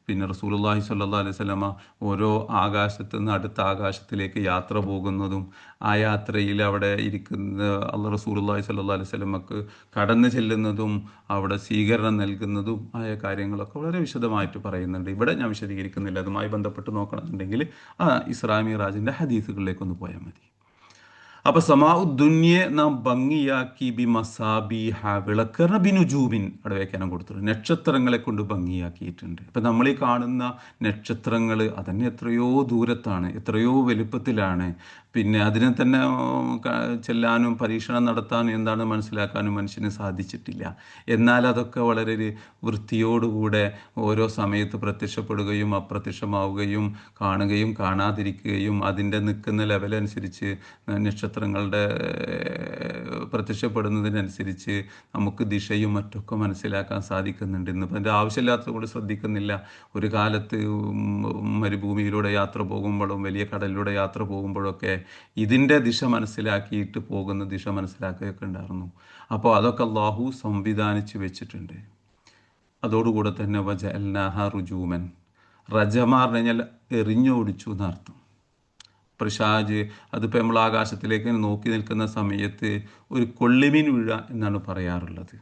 പിന്നെ റസൂലുള്ളാഹി സ്വല്ലല്ലാഹു അലൈഹി വസല്ലമ ഓരോ ആകാശത്തു നിന്ന് അടുത്ത ആകാശത്തിലേക്ക് യാത്ര പോകുന്നതും ആ യാത്രയിൽ അവിടെ ഇരിക്കുന്ന റസൂലുള്ളാഹി സ്വല്ലല്ലാഹു അലൈഹി വസല്ലമക്ക് കടന്നു ചെല്ലുന്നതും അവിടെ സ്വീകരണം നൽകുന്നതും ആയ കാര്യങ്ങളൊക്കെ വളരെ വിശദമായിട്ട് പറയുന്നുണ്ട്. ഇവിടെ ഞാൻ വിശദീകരിക്കുന്നില്ല. അതുമായി ബന്ധപ്പെട്ട് നോക്കണമെന്നുണ്ടെങ്കിൽ ആ ഇസ്രാ മിറാജിൻ്റെ ഹദീസുകളിലേക്കൊന്ന് പോയാൽ മതി. അപ്പൊ സമാഉദ്ദുന്യെ നാം ഭംഗിയാക്കി ബി മസാബിഹ, വിളക്കറ ബിനുജൂബിൻ, അവിടെ വ്യാഖ്യാനം കൊടുത്തിട്ടുണ്ട്, നക്ഷത്രങ്ങളെ കൊണ്ട് ഭംഗിയാക്കിയിട്ടുണ്ട്. ഇപ്പൊ നമ്മൾ ഈ കാണുന്ന നക്ഷത്രങ്ങൾ അതന്നെ എത്രയോ ദൂരത്താണ്, എത്രയോ വലുപ്പത്തിലാണ്. പിന്നെ അതിനെ തന്നെ ചെല്ലാനും പരീക്ഷണം നടത്താനും എന്താണ് മനസ്സിലാക്കാനും മനുഷ്യന് സാധിച്ചിട്ടില്ല. എന്നാൽ അതൊക്കെ വളരെ ഒരു വൃത്തിയോടുകൂടെ ഓരോ സമയത്ത് പ്രത്യക്ഷപ്പെടുകയും അപ്രത്യക്ഷമാവുകയും കാണുകയും കാണാതിരിക്കുകയും അതിൻ്റെ നിൽക്കുന്ന ലെവലനുസരിച്ച് നക്ഷത്രങ്ങളുടെ പ്രത്യക്ഷപ്പെടുന്നതിനനുസരിച്ച് നമുക്ക് ദിശയും മറ്റൊക്കെ മനസ്സിലാക്കാൻ സാധിക്കുന്നുണ്ട്. ഇന്നിപ്പോൾ അതിൻ്റെ ആവശ്യമില്ലാത്തത് കൊണ്ട് ശ്രദ്ധിക്കുന്നില്ല. ഒരു കാലത്ത് മരുഭൂമിയിലൂടെ യാത്ര പോകുമ്പോഴും വലിയ കടലിലൂടെ യാത്ര പോകുമ്പോഴൊക്കെ ഇതിൻ്റെ ദിശ മനസ്സിലാക്കിയിട്ട് പോകുന്ന ദിശ മനസ്സിലാക്കുകയൊക്കെ ഉണ്ടായിരുന്നു. അപ്പോൾ അതൊക്കെ അള്ളാഹു സംവിധാനിച്ച് വെച്ചിട്ടുണ്ട്. അതോടുകൂടെ തന്നെ വജഅൽനാഹ റുജൂമൻ, റജമാർ കഴിഞ്ഞാൽ എറിഞ്ഞോടിച്ചു എന്നർത്ഥം. പിശാച് അതിപ്പോൾ നമ്മൾ ആകാശത്തിലേക്ക് നോക്കി നിൽക്കുന്ന സമയത്ത് ഒരു കൊള്ളിമീൻ വീഴുക എന്നാണ് പറയാറുള്ളത്.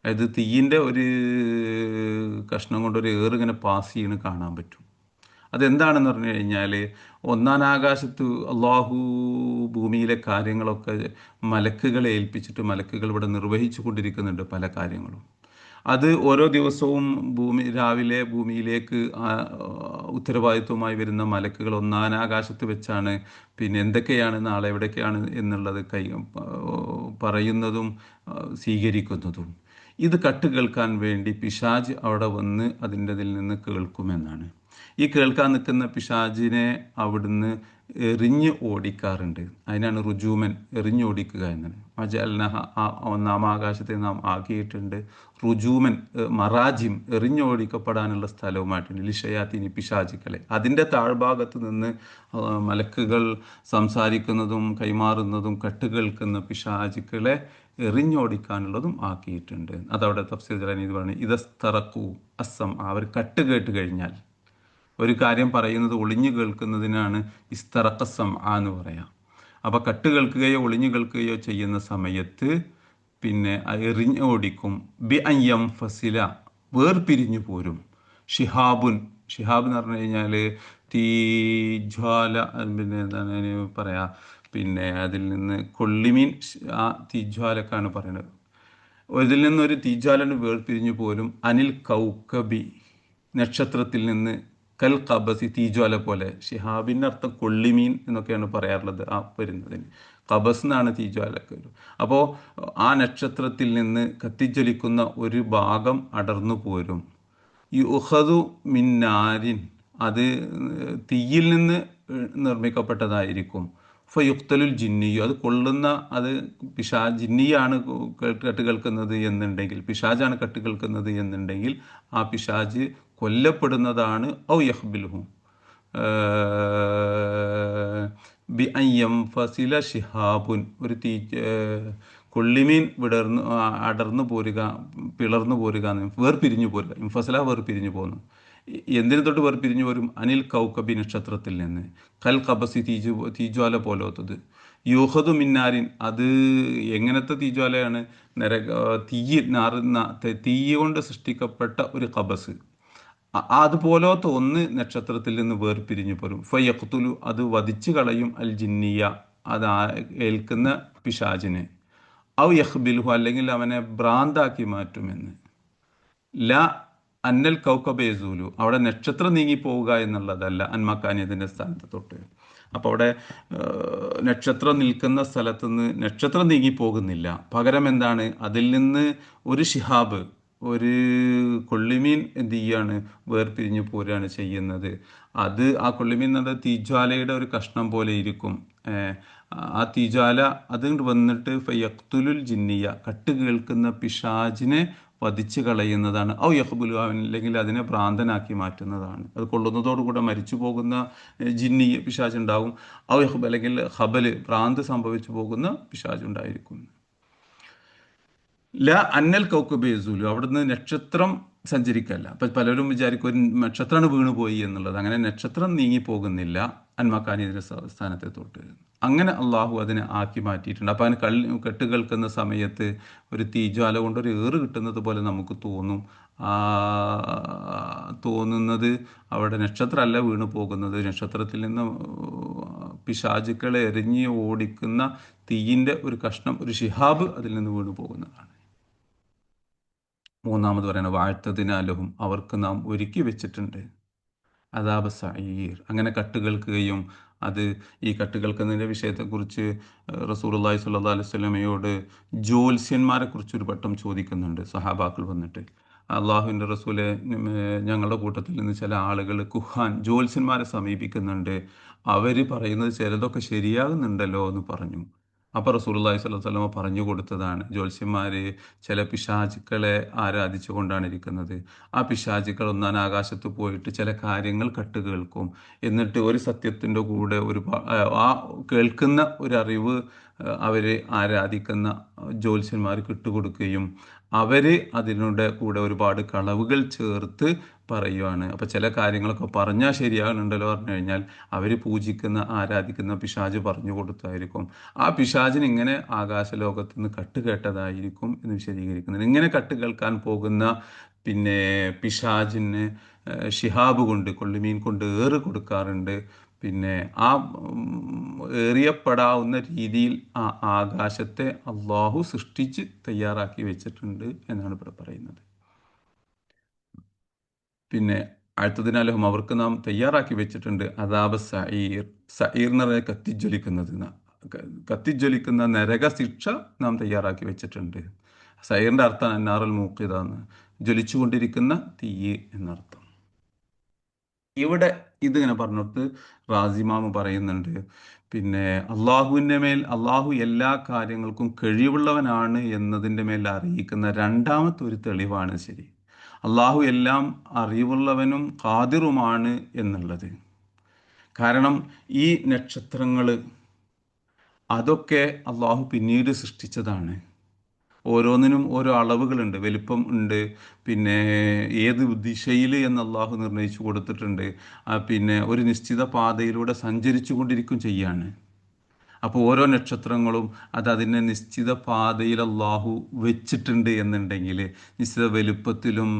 അതായത് തീയിൻ്റെ ഒരു കഷ്ണം കൊണ്ടൊരു ഏറിങ്ങനെ പാസ് ചെയ്യണ കാണാൻ പറ്റും. അതെന്താണെന്ന് പറഞ്ഞു കഴിഞ്ഞാൽ ഒന്നാം ആകാശത്ത് അള്ളാഹു ഭൂമിയിലെ കാര്യങ്ങളൊക്കെ മലക്കുകളെ ഏൽപ്പിച്ചിട്ട് മലക്കുകൾ ഇവിടെ നിർവഹിച്ചു കൊണ്ടിരിക്കുന്നുണ്ട് പല കാര്യങ്ങളും. അത് ഓരോ ദിവസവും രാവിലെ ഭൂമിയിലേക്ക് ഉത്തരവാദിത്വമായി വരുന്ന മലക്കുകൾ ഒന്നാം ആകാശത്ത് വെച്ചാണ് പിന്നെ എന്തൊക്കെയാണ് നാളെ എവിടെയൊക്കെയാണ് എന്നുള്ളത് പറയുന്നതും സ്വീകരിക്കുന്നതും. ഇത് കേൾക്കാൻ വേണ്ടി പിശാജ് അവിടെ വന്ന് അതിൽ നിന്ന് കേൾക്കുമെന്നാണ്. ഈ കേൾക്കാൻ നിൽക്കുന്ന പിശാജിനെ അവിടുന്ന് എറിഞ്ഞ് ഓടിക്കാറുണ്ട്. അതിനാണ് റുജൂമൻ, എറിഞ്ഞോടിക്കുക എന്നാണ്. വജഅൽനഹ, നാം ആകാശത്തെ നാം ആക്കിയിട്ടുണ്ട് റുജൂമൻ, മറാജിം, എറിഞ്ഞോടിക്കപ്പെടാനുള്ള സ്ഥലവുമായിട്ടുണ്ട്. ലിഷയാത്തിനി, പിശാചുക്കളെ. അതിൻ്റെ താഴ്ഭാഗത്ത് നിന്ന് മലക്കുകൾ സംസാരിക്കുന്നതും കൈമാറുന്നതും കട്ടുകേൾക്കുന്ന പിശാചുക്കളെ എറിഞ്ഞോടിക്കാനുള്ളതും ആക്കിയിട്ടുണ്ട്. അതവിടെ തഫ്സീർ ജലാനി പറഞ്ഞു, ഇദസ്തറഖു അസ്സം, അവർ കട്ട് കേട്ട് കഴിഞ്ഞാൽ, ഒരു കാര്യം പറയുന്നത് ഒളിഞ്ഞു കേൾക്കുന്നതിനാണ് ഇസ്തറഖസം എന്ന് പറയാം. അപ്പോൾ കട്ട് കേൾക്കുകയോ ഒളിഞ്ഞു കേൾക്കുകയോ ചെയ്യുന്ന സമയത്ത് പിന്നെ എറിഞ്ഞ് ഓടിക്കും. ബി അയ്യം ഫസില, വേർപിരിഞ്ഞു പോരും. ഷിഹാബുൻ, ഷിഹാബ് എന്ന് പറഞ്ഞു കഴിഞ്ഞാൽ തീജ്വാല, പിന്നെ എന്താണ് അതിന് പറയാ, പിന്നെ അതിൽ നിന്ന് കൊള്ളിമീൻ, ആ തീജ്വാലക്കാണ് പറയുന്നത്. ഇതിൽ നിന്നൊരു തീജ്വാലന് വേർപിരിഞ്ഞു പോലും. അനിൽ കൗക്കബി, നക്ഷത്രത്തിൽ നിന്ന്. കൽ കബസി, തീജ്വാല പോലെ. ഷിഹാബിൻ്റെ അർത്ഥം കൊള്ളിമീൻ എന്നൊക്കെയാണ് പറയാറുള്ളത് ആ വരുന്നതിന്. കബസ് എന്നാണ് തീജ്വാലക്ക്. അപ്പോൾ ആ നക്ഷത്രത്തിൽ നിന്ന് കത്തിജ്വലിക്കുന്ന ഒരു ഭാഗം അടർന്നു പോരും. യുഹദു മിന്നാരിൻ, അത് തീയിൽ നിന്ന് നിർമ്മിക്കപ്പെട്ടതായിരിക്കും. ഫയുക്തലുൽ ജിന്നിയു, അത് കൊള്ളുന്ന, അത് ജിന്നിയാണ് കെട്ട് കേൾക്കുന്നത് എന്നുണ്ടെങ്കിൽ, പിശാജാണ് കെട്ട് കേൾക്കുന്നത് എന്നുണ്ടെങ്കിൽ ആ പിശാജ് കൊല്ലപ്പെടുന്നതാണ്. ഔ യഹ്ബിലുഹു ബി അയ്യം ഫസില ഷിഹാബുൻ, ഒരു കൊള്ളിമീൻ അടർന്നു പോരുക, പിളർന്നു പോരുക, വേർപിരിഞ്ഞു പോരുക. ഇംഫസല, വേർപിരിഞ്ഞു പോകുന്നു. എന്തിനു തൊട്ട് വേർപിരിഞ്ഞു പോരും? അനിൽ കൗക്കബി, നക്ഷത്രത്തിൽ നിന്ന്. കൽ കബസി, തീജ്വാല പോലത്തത്. യൂഹദു മിന്നാരിൻ, അത് എങ്ങനത്തെ തീജ്വാലയാണ്? തീ കൊണ്ട് സൃഷ്ടിക്കപ്പെട്ട ഒരു കബസ്, അതുപോലത്തെ ഒന്ന് നക്ഷത്രത്തിൽ നിന്ന് വേർപിരിഞ്ഞു പോരും. ഫയഖ്തുലു, അത് വധിച്ചു കളയും. അൽ ജിന്നിയ, അത് ഏൽക്കുന്ന പിശാചിനെ. ഔ യഹ്ബിൽഹു, അല്ലെങ്കിൽ അവനെ ഭ്രാന്താക്കി മാറ്റുമെന്ന്. ല അന്നൽ കൗക്കബേസൂലു, അവിടെ നക്ഷത്രം നീങ്ങിപ്പോവുക എന്നുള്ളതല്ല, അന്മക്കാനിയതിൻ്റെ സ്ഥാനത്ത് തൊട്ട്. അപ്പോൾ അവിടെ നക്ഷത്രം നിൽക്കുന്ന സ്ഥലത്തുനിന്ന് നക്ഷത്രം നീങ്ങിപ്പോകുന്നില്ല. പകരം എന്താണ്? അതിൽ നിന്ന് ഒരു ഷിഹാബ്, ഒരു കൊള്ളിമീൻ എന്ത് ചെയ്യാണ്? വേർപിരിഞ്ഞു പോരുകയാണ് ചെയ്യുന്നത്. അത് ആ കൊള്ളിമീൻ എന്നത് തീജ്വാലയുടെ ഒരു കഷ്ണം പോലെ ഇരിക്കും. ആ തീജ്വാല അതുകൊണ്ട് വന്നിട്ട് ഫയഖ്തുലുൽ ജിന്നിയ, കട്ട് കേൾക്കുന്ന പിശാചിനെ വധിച്ചു കളയുന്നതാണ്. ഔ യഹ്ബുലു, അല്ലെങ്കിൽ അതിനെ ഭ്രാന്തനാക്കി മാറ്റുന്നതാണ്. അത് കൊള്ളുന്നതോടുകൂടെ മരിച്ചു പോകുന്ന ജിന്നി പിശാച് ഉണ്ടാകും. ഔ യഹ്ബ്, അല്ലെങ്കിൽ ഹബല്, ഭ്രാന്ത് സംഭവിച്ചു പോകുന്ന പിശാച് ഉണ്ടായിരിക്കും. ല അന്നൽ കൗക്കബേസുലു, അവിടുന്ന് നക്ഷത്രം സഞ്ചരിക്കല്ല. അപ്പം പലരും വിചാരിക്കും ഒരു നക്ഷത്രമാണ് വീണുപോയി എന്നുള്ളത്. അങ്ങനെ നക്ഷത്രം നീങ്ങിപ്പോകുന്നില്ല അന്മക്കാനിയുടെ സ്ഥാനത്തെ തൊട്ട്. അങ്ങനെ അള്ളാഹു അതിനെ ആക്കി മാറ്റിയിട്ടുണ്ട്. അപ്പം അതിന് കെട്ട് കേൾക്കുന്ന സമയത്ത് ഒരു തീജ്വാല കൊണ്ട് ഒരു ഏറ് കിട്ടുന്നത് പോലെ നമുക്ക് തോന്നും. തോന്നുന്നത് അവിടെ നക്ഷത്രമല്ല വീണു പോകുന്നത്, നക്ഷത്രത്തിൽ നിന്ന് പിശാചുക്കളെ എറിഞ്ഞ് ഓടിക്കുന്ന തീയിൻ്റെ ഒരു കഷ്ണം, ഒരു ഷിഹാബ് അതിൽ നിന്ന് വീണു പോകുന്നതാണ്. മൂന്നാമത് പറയുന്നത് വാഴ്ത്തതിനാലും, അവർക്ക് നാം ഒരുക്കി വെച്ചിട്ടുണ്ട് അദാബ് സഈർ. അങ്ങനെ കട്ടുകേൾക്കുകയും, അത് ഈ കട്ടുകേൾക്കുന്നതിൻ്റെ വിഷയത്തെക്കുറിച്ച് റസൂലുള്ളാഹി സ്വല്ലല്ലാഹു അലൈഹി വസല്ലമയോട് ജ്യോത്സ്യന്മാരെ കുറിച്ച് ഒരു വട്ടം ചോദിക്കുന്നുണ്ട് സഹാബാക്കൾ വന്നിട്ട്. അള്ളാഹുവിൻ്റെ റസൂലെ, ഞങ്ങളുടെ കൂട്ടത്തിൽ നിന്ന് ചില ആളുകൾ കുഹാൻ, ജ്യോത്സ്യന്മാരെ സമീപിക്കുന്നുണ്ട്, അവർ പറയുന്നത് ചിലതൊക്കെ ശരിയാകുന്നുണ്ടല്ലോ എന്ന് പറഞ്ഞു. അപ്പോൾ റസൂലുള്ളാഹി സ്വല്ലല്ലാഹു അലൈഹി വസല്ലമ പറഞ്ഞു കൊടുത്തതാണ്, ജ്യോത്സ്യന്മാർ ചില പിശാചുക്കളെ ആരാധിച്ചു കൊണ്ടാണ് ഇരിക്കുന്നത്. ആ പിശാചുക്കൾ ഒന്നാൻ ആകാശത്ത് പോയിട്ട് ചില കാര്യങ്ങൾ കേൾക്കും. എന്നിട്ട് ഒരു സത്യത്തിൻ്റെ കൂടെ ആ കേൾക്കുന്ന ഒരു അറിവ് അവർ ആരാധിക്കുന്ന ജ്യോത്സ്യന്മാർക്ക് ഇട്ടുകൊടുക്കുകയും അവർ അതിനുടെ കൂടെ ഒരുപാട് കളവുകൾ ചേർത്ത് പറയുവാണ്. അപ്പോൾ ചില കാര്യങ്ങളൊക്കെ പറഞ്ഞാൽ ശരിയാകുന്നുണ്ടല്ലോ പറഞ്ഞു കഴിഞ്ഞാൽ അവർ പൂജിക്കുന്ന, ആരാധിക്കുന്ന പിശാച് പറഞ്ഞു കൊടുത്തായിരിക്കും. ആ പിശാചിന് ഇങ്ങനെ ആകാശലോകത്ത് നിന്ന് കട്ടുകേട്ടതായിരിക്കും എന്ന് വിശദീകരിക്കുന്നത്. ഇങ്ങനെ കട്ടുകേൾക്കാൻ പോകുന്ന പിന്നെ പിശാചിന് ഷിഹാബ് കൊണ്ട്, കൊള്ളിമീൻ കൊണ്ട് ഏറ് കൊടുക്കാറുണ്ട്. പിന്നെ ആ എറിയപ്പെടാവുന്ന രീതിയിൽ ആ ആകാശത്തെ അള്ളാഹു സൃഷ്ടിച്ച് തയ്യാറാക്കി വെച്ചിട്ടുണ്ട് എന്നാണ് ഇവിടെ പറയുന്നത്. പിന്നെ അടുത്തതിനാലും അവർക്ക് നാം തയ്യാറാക്കി വെച്ചിട്ടുണ്ട് അദാബ് സഈർ. സഈർ എന്ന് പറഞ്ഞാൽ കത്തിജ്വലിക്കുന്നത്, കത്തിജ്വലിക്കുന്ന നരക ശിക്ഷ നാം തയ്യാറാക്കി വെച്ചിട്ടുണ്ട്. സഈറിൻ്റെ അർത്ഥം അന്നാറൽ മൂക്കിത എന്ന്, ജ്വലിച്ചുകൊണ്ടിരിക്കുന്ന തീ എന്നർത്ഥം. ഇവിടെ ഇതിങ്ങനെ പറഞ്ഞിട്ട് റാസിമാമ് പറയുന്നുണ്ട്, പിന്നെ അള്ളാഹുവിൻ്റെ മേൽ അള്ളാഹു എല്ലാ കാര്യങ്ങൾക്കും കഴിവുള്ളവനാണ് എന്നതിൻ്റെ മേൽ അറിയിക്കുന്ന രണ്ടാമത്തെ ഒരു തെളിവാണ് ശരി, അള്ളാഹു എല്ലാം അറിവുള്ളവനും ഖാദിറുമാണ് എന്നുള്ളത്. കാരണം ഈ നക്ഷത്രങ്ങൾ അതൊക്കെ അള്ളാഹു പിന്നീട് സൃഷ്ടിച്ചതാണ്. ഓരോന്നിനും ഓരോ അളവുകളുണ്ട്, വലിപ്പം ഉണ്ട്, പിന്നെ ഏത് ദിശയിൽ എന്ന് അള്ളാഹു നിർണ്ണയിച്ചു കൊടുത്തിട്ടുണ്ട്. പിന്നെ ഒരു നിശ്ചിത പാതയിലൂടെ സഞ്ചരിച്ചു കൊണ്ടിരിക്കും ചെയ്യാണ്. അപ്പോൾ ഓരോ നക്ഷത്രങ്ങളും അത് അതിനെ നിശ്ചിത പാതയിൽ അള്ളാഹു വെച്ചിട്ടുണ്ട് എന്നുണ്ടെങ്കിൽ, നിശ്ചിത വലുപ്പത്തിലും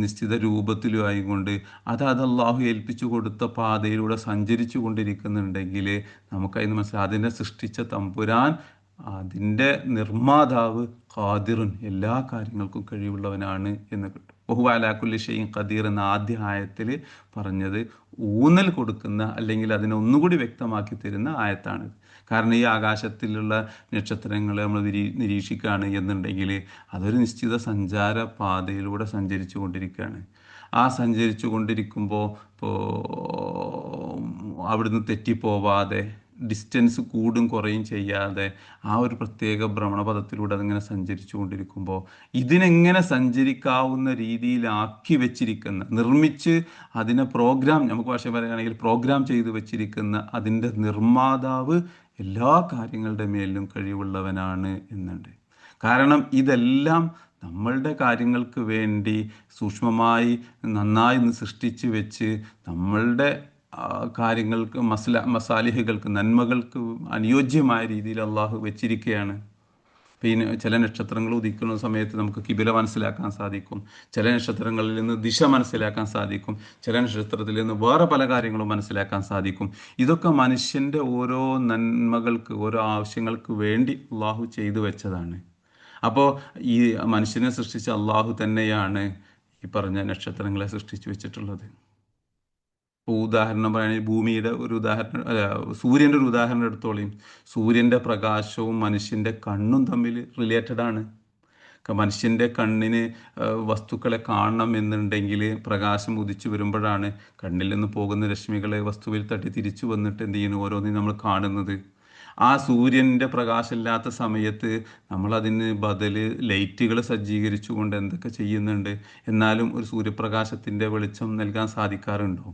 നിശ്ചിത രൂപത്തിലും ആയിക്കൊണ്ട് അത് അള്ളാഹു ഏൽപ്പിച്ചു കൊടുത്ത പാതയിലൂടെ സഞ്ചരിച്ചു കൊണ്ടിരിക്കുന്നുണ്ടെങ്കിൽ നമുക്കതിന് മനസ്സിലായി അതിനെ സൃഷ്ടിച്ച തമ്പുരാൻ, അതിൻ്റെ നിർമ്മാതാവ് ഖാദിറുൻ എല്ലാ കാര്യങ്ങൾക്കും കഴിവുള്ളവനാണ് എന്ന് കിട്ടും. വഹു അലാ കുല്ലി ഷൈഇൻ ഖദീർ എന്ന ആദ്യ ആയത്തിൽ പറഞ്ഞത് ഊന്നൽ കൊടുക്കുന്ന, അല്ലെങ്കിൽ അതിനെ ഒന്നുകൂടി വ്യക്തമാക്കി തരുന്ന ആയത്താണ്. കാരണം ഈ ആകാശത്തിലുള്ള നക്ഷത്രങ്ങളെ നമ്മൾ നിരീക്ഷിക്കുകയാണ് എന്നുണ്ടെങ്കിൽ അതൊരു നിശ്ചിത സഞ്ചാര പാതയിലൂടെ സഞ്ചരിച്ചു കൊണ്ടിരിക്കുകയാണ്. ആ സഞ്ചരിച്ചു കൊണ്ടിരിക്കുമ്പോൾ ഇപ്പോൾ അവിടുന്ന് തെറ്റിപ്പോവാതെ, ഡിസ്റ്റൻസ് കൂടും കുറയും ചെയ്യാതെ ആ ഒരു പ്രത്യേക ഭ്രമണപഥത്തിലൂടെ അതിങ്ങനെ സഞ്ചരിച്ചു കൊണ്ടിരിക്കുമ്പോൾ ഇതിനെങ്ങനെ സഞ്ചരിക്കാവുന്ന രീതിയിലാക്കി വെച്ചിരിക്കുന്ന, നിർമ്മിച്ച് അതിനെ പ്രോഗ്രാം, നമുക്ക് ഭാഷ പറയുകയാണെങ്കിൽ പ്രോഗ്രാം ചെയ്ത് വെച്ചിരിക്കുന്ന അതിൻ്റെ നിർമ്മാതാവ് എല്ലാ കാര്യങ്ങളുടെ മേലും കഴിവുള്ളവനാണ് എന്നുണ്ട്. കാരണം ഇതെല്ലാം നമ്മളുടെ കാര്യങ്ങൾക്ക് വേണ്ടി സൂക്ഷ്മമായി നന്നായി സൃഷ്ടിച്ച് വെച്ച് നമ്മളുടെ കാര്യങ്ങൾക്ക് മസാലിഹുകൾക്ക് നന്മകൾക്ക് അനുയോജ്യമായ രീതിയിൽ അള്ളാഹു വെച്ചിരിക്കുകയാണ്. പിന്നെ ചില നക്ഷത്രങ്ങൾ ഉദിക്കുന്ന സമയത്ത് നമുക്ക് കിബില മനസ്സിലാക്കാൻ സാധിക്കും, ചില നക്ഷത്രങ്ങളിൽ നിന്ന് ദിശ മനസ്സിലാക്കാൻ സാധിക്കും, ചില നക്ഷത്രത്തിൽ നിന്ന് വേറെ പല കാര്യങ്ങളും മനസ്സിലാക്കാൻ സാധിക്കും. ഇതൊക്കെ മനുഷ്യൻ്റെ ഓരോ നന്മകൾക്ക്, ഓരോ ആവശ്യങ്ങൾക്ക് വേണ്ടി അള്ളാഹു ചെയ്തു വെച്ചതാണ്. അപ്പോൾ ഈ മനുഷ്യനെ സൃഷ്ടിച്ച അള്ളാഹു തന്നെയാണ് ഈ പറഞ്ഞ നക്ഷത്രങ്ങളെ സൃഷ്ടിച്ചു വെച്ചിട്ടുള്ളത്. ഉദാഹരണം പറയുകയാണെങ്കിൽ ഭൂമിയുടെ ഒരു ഉദാഹരണം, സൂര്യൻ്റെ ഒരു ഉദാഹരണം എടുത്തോളിയും. സൂര്യൻ്റെ പ്രകാശവും മനുഷ്യൻ്റെ കണ്ണും തമ്മിൽ റിലേറ്റഡ് ആണ്. മനുഷ്യൻ്റെ കണ്ണിന് വസ്തുക്കളെ കാണണം എന്നുണ്ടെങ്കിൽ പ്രകാശം ഉദിച്ചു വരുമ്പോഴാണ് കണ്ണിൽ നിന്ന് പോകുന്ന രശ്മികളെ വസ്തുവിൽ തട്ടി തിരിച്ചു വന്നിട്ട് എന്ത് ചെയ്യുന്നു, ഓരോന്നും നമ്മൾ കാണുന്നത്. ആ സൂര്യൻ്റെ പ്രകാശമില്ലാത്ത സമയത്ത് നമ്മളതിന് ബദൽ ലൈറ്റുകൾ സജ്ജീകരിച്ചുകൊണ്ട് എന്തൊക്കെ ചെയ്യുന്നുണ്ട്, എന്നാലും ഒരു സൂര്യപ്രകാശത്തിൻ്റെ വെളിച്ചം നൽകാൻ സാധിക്കാറുണ്ടോ?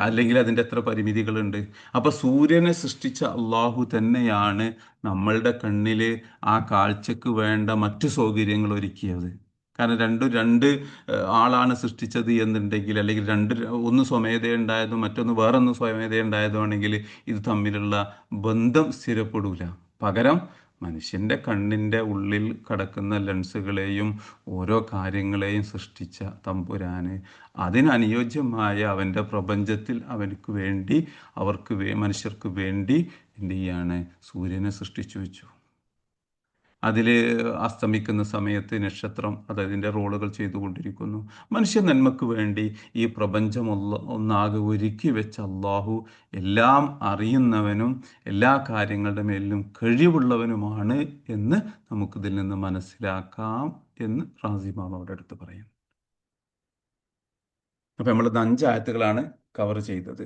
അല്ലെങ്കിൽ അതിൻ്റെ എത്ര പരിമിതികളുണ്ട്. അപ്പോൾ സൂര്യനെ സൃഷ്ടിച്ച അള്ളാഹു തന്നെയാണ് നമ്മളുടെ കണ്ണിൽ ആ കാഴ്ചക്ക് വേണ്ട മറ്റു സൗകര്യങ്ങൾ ഒരുക്കിയത്. കാരണം രണ്ട് ആളാണ് സൃഷ്ടിച്ചത് എന്നുണ്ടെങ്കിൽ, അല്ലെങ്കിൽ ഒന്ന് സ്വമേധയുണ്ടായതും മറ്റൊന്ന് വേറൊന്ന് സ്വമേധയുണ്ടായതുമാണെങ്കിൽ ഇത് തമ്മിലുള്ള ബന്ധം സ്ഥിരപ്പെടൂല. പകരം മനുഷ്യൻ്റെ കണ്ണിൻ്റെ ഉള്ളിൽ കിടക്കുന്ന ലെൻസുകളെയും ഓരോ കാര്യങ്ങളെയും സൃഷ്ടിച്ച തമ്പുരാന് അതിനനുയോജ്യമായ അവൻ്റെ പ്രപഞ്ചത്തിൽ അവർക്ക് വേണ്ടി, മനുഷ്യർക്ക് വേണ്ടി എന്ത് ചെയ്യാണ്, സൂര്യനെ സൃഷ്ടിച്ചു വെച്ചു. അതിൽ അസ്തമിക്കുന്ന സമയത്ത് നക്ഷത്രം അതതിൻ്റെ റോളുകൾ ചെയ്തുകൊണ്ടിരിക്കുന്നു. മനുഷ്യ നന്മക്ക് വേണ്ടി ഈ പ്രപഞ്ചം ഒന്നാകെ ഒരുക്കി വെച്ച അള്ളാഹു എല്ലാം അറിയുന്നവനും എല്ലാ കാര്യങ്ങളുടെ മേലും കഴിവുള്ളവനുമാണ് എന്ന് നമുക്കിതിൽ നിന്ന് മനസ്സിലാക്കാം എന്ന് റാസിമാം അവിടെ അടുത്ത് പറയും. അപ്പം നമ്മൾ 5 ആയത്തുകളാണ് കവർ ചെയ്തത്.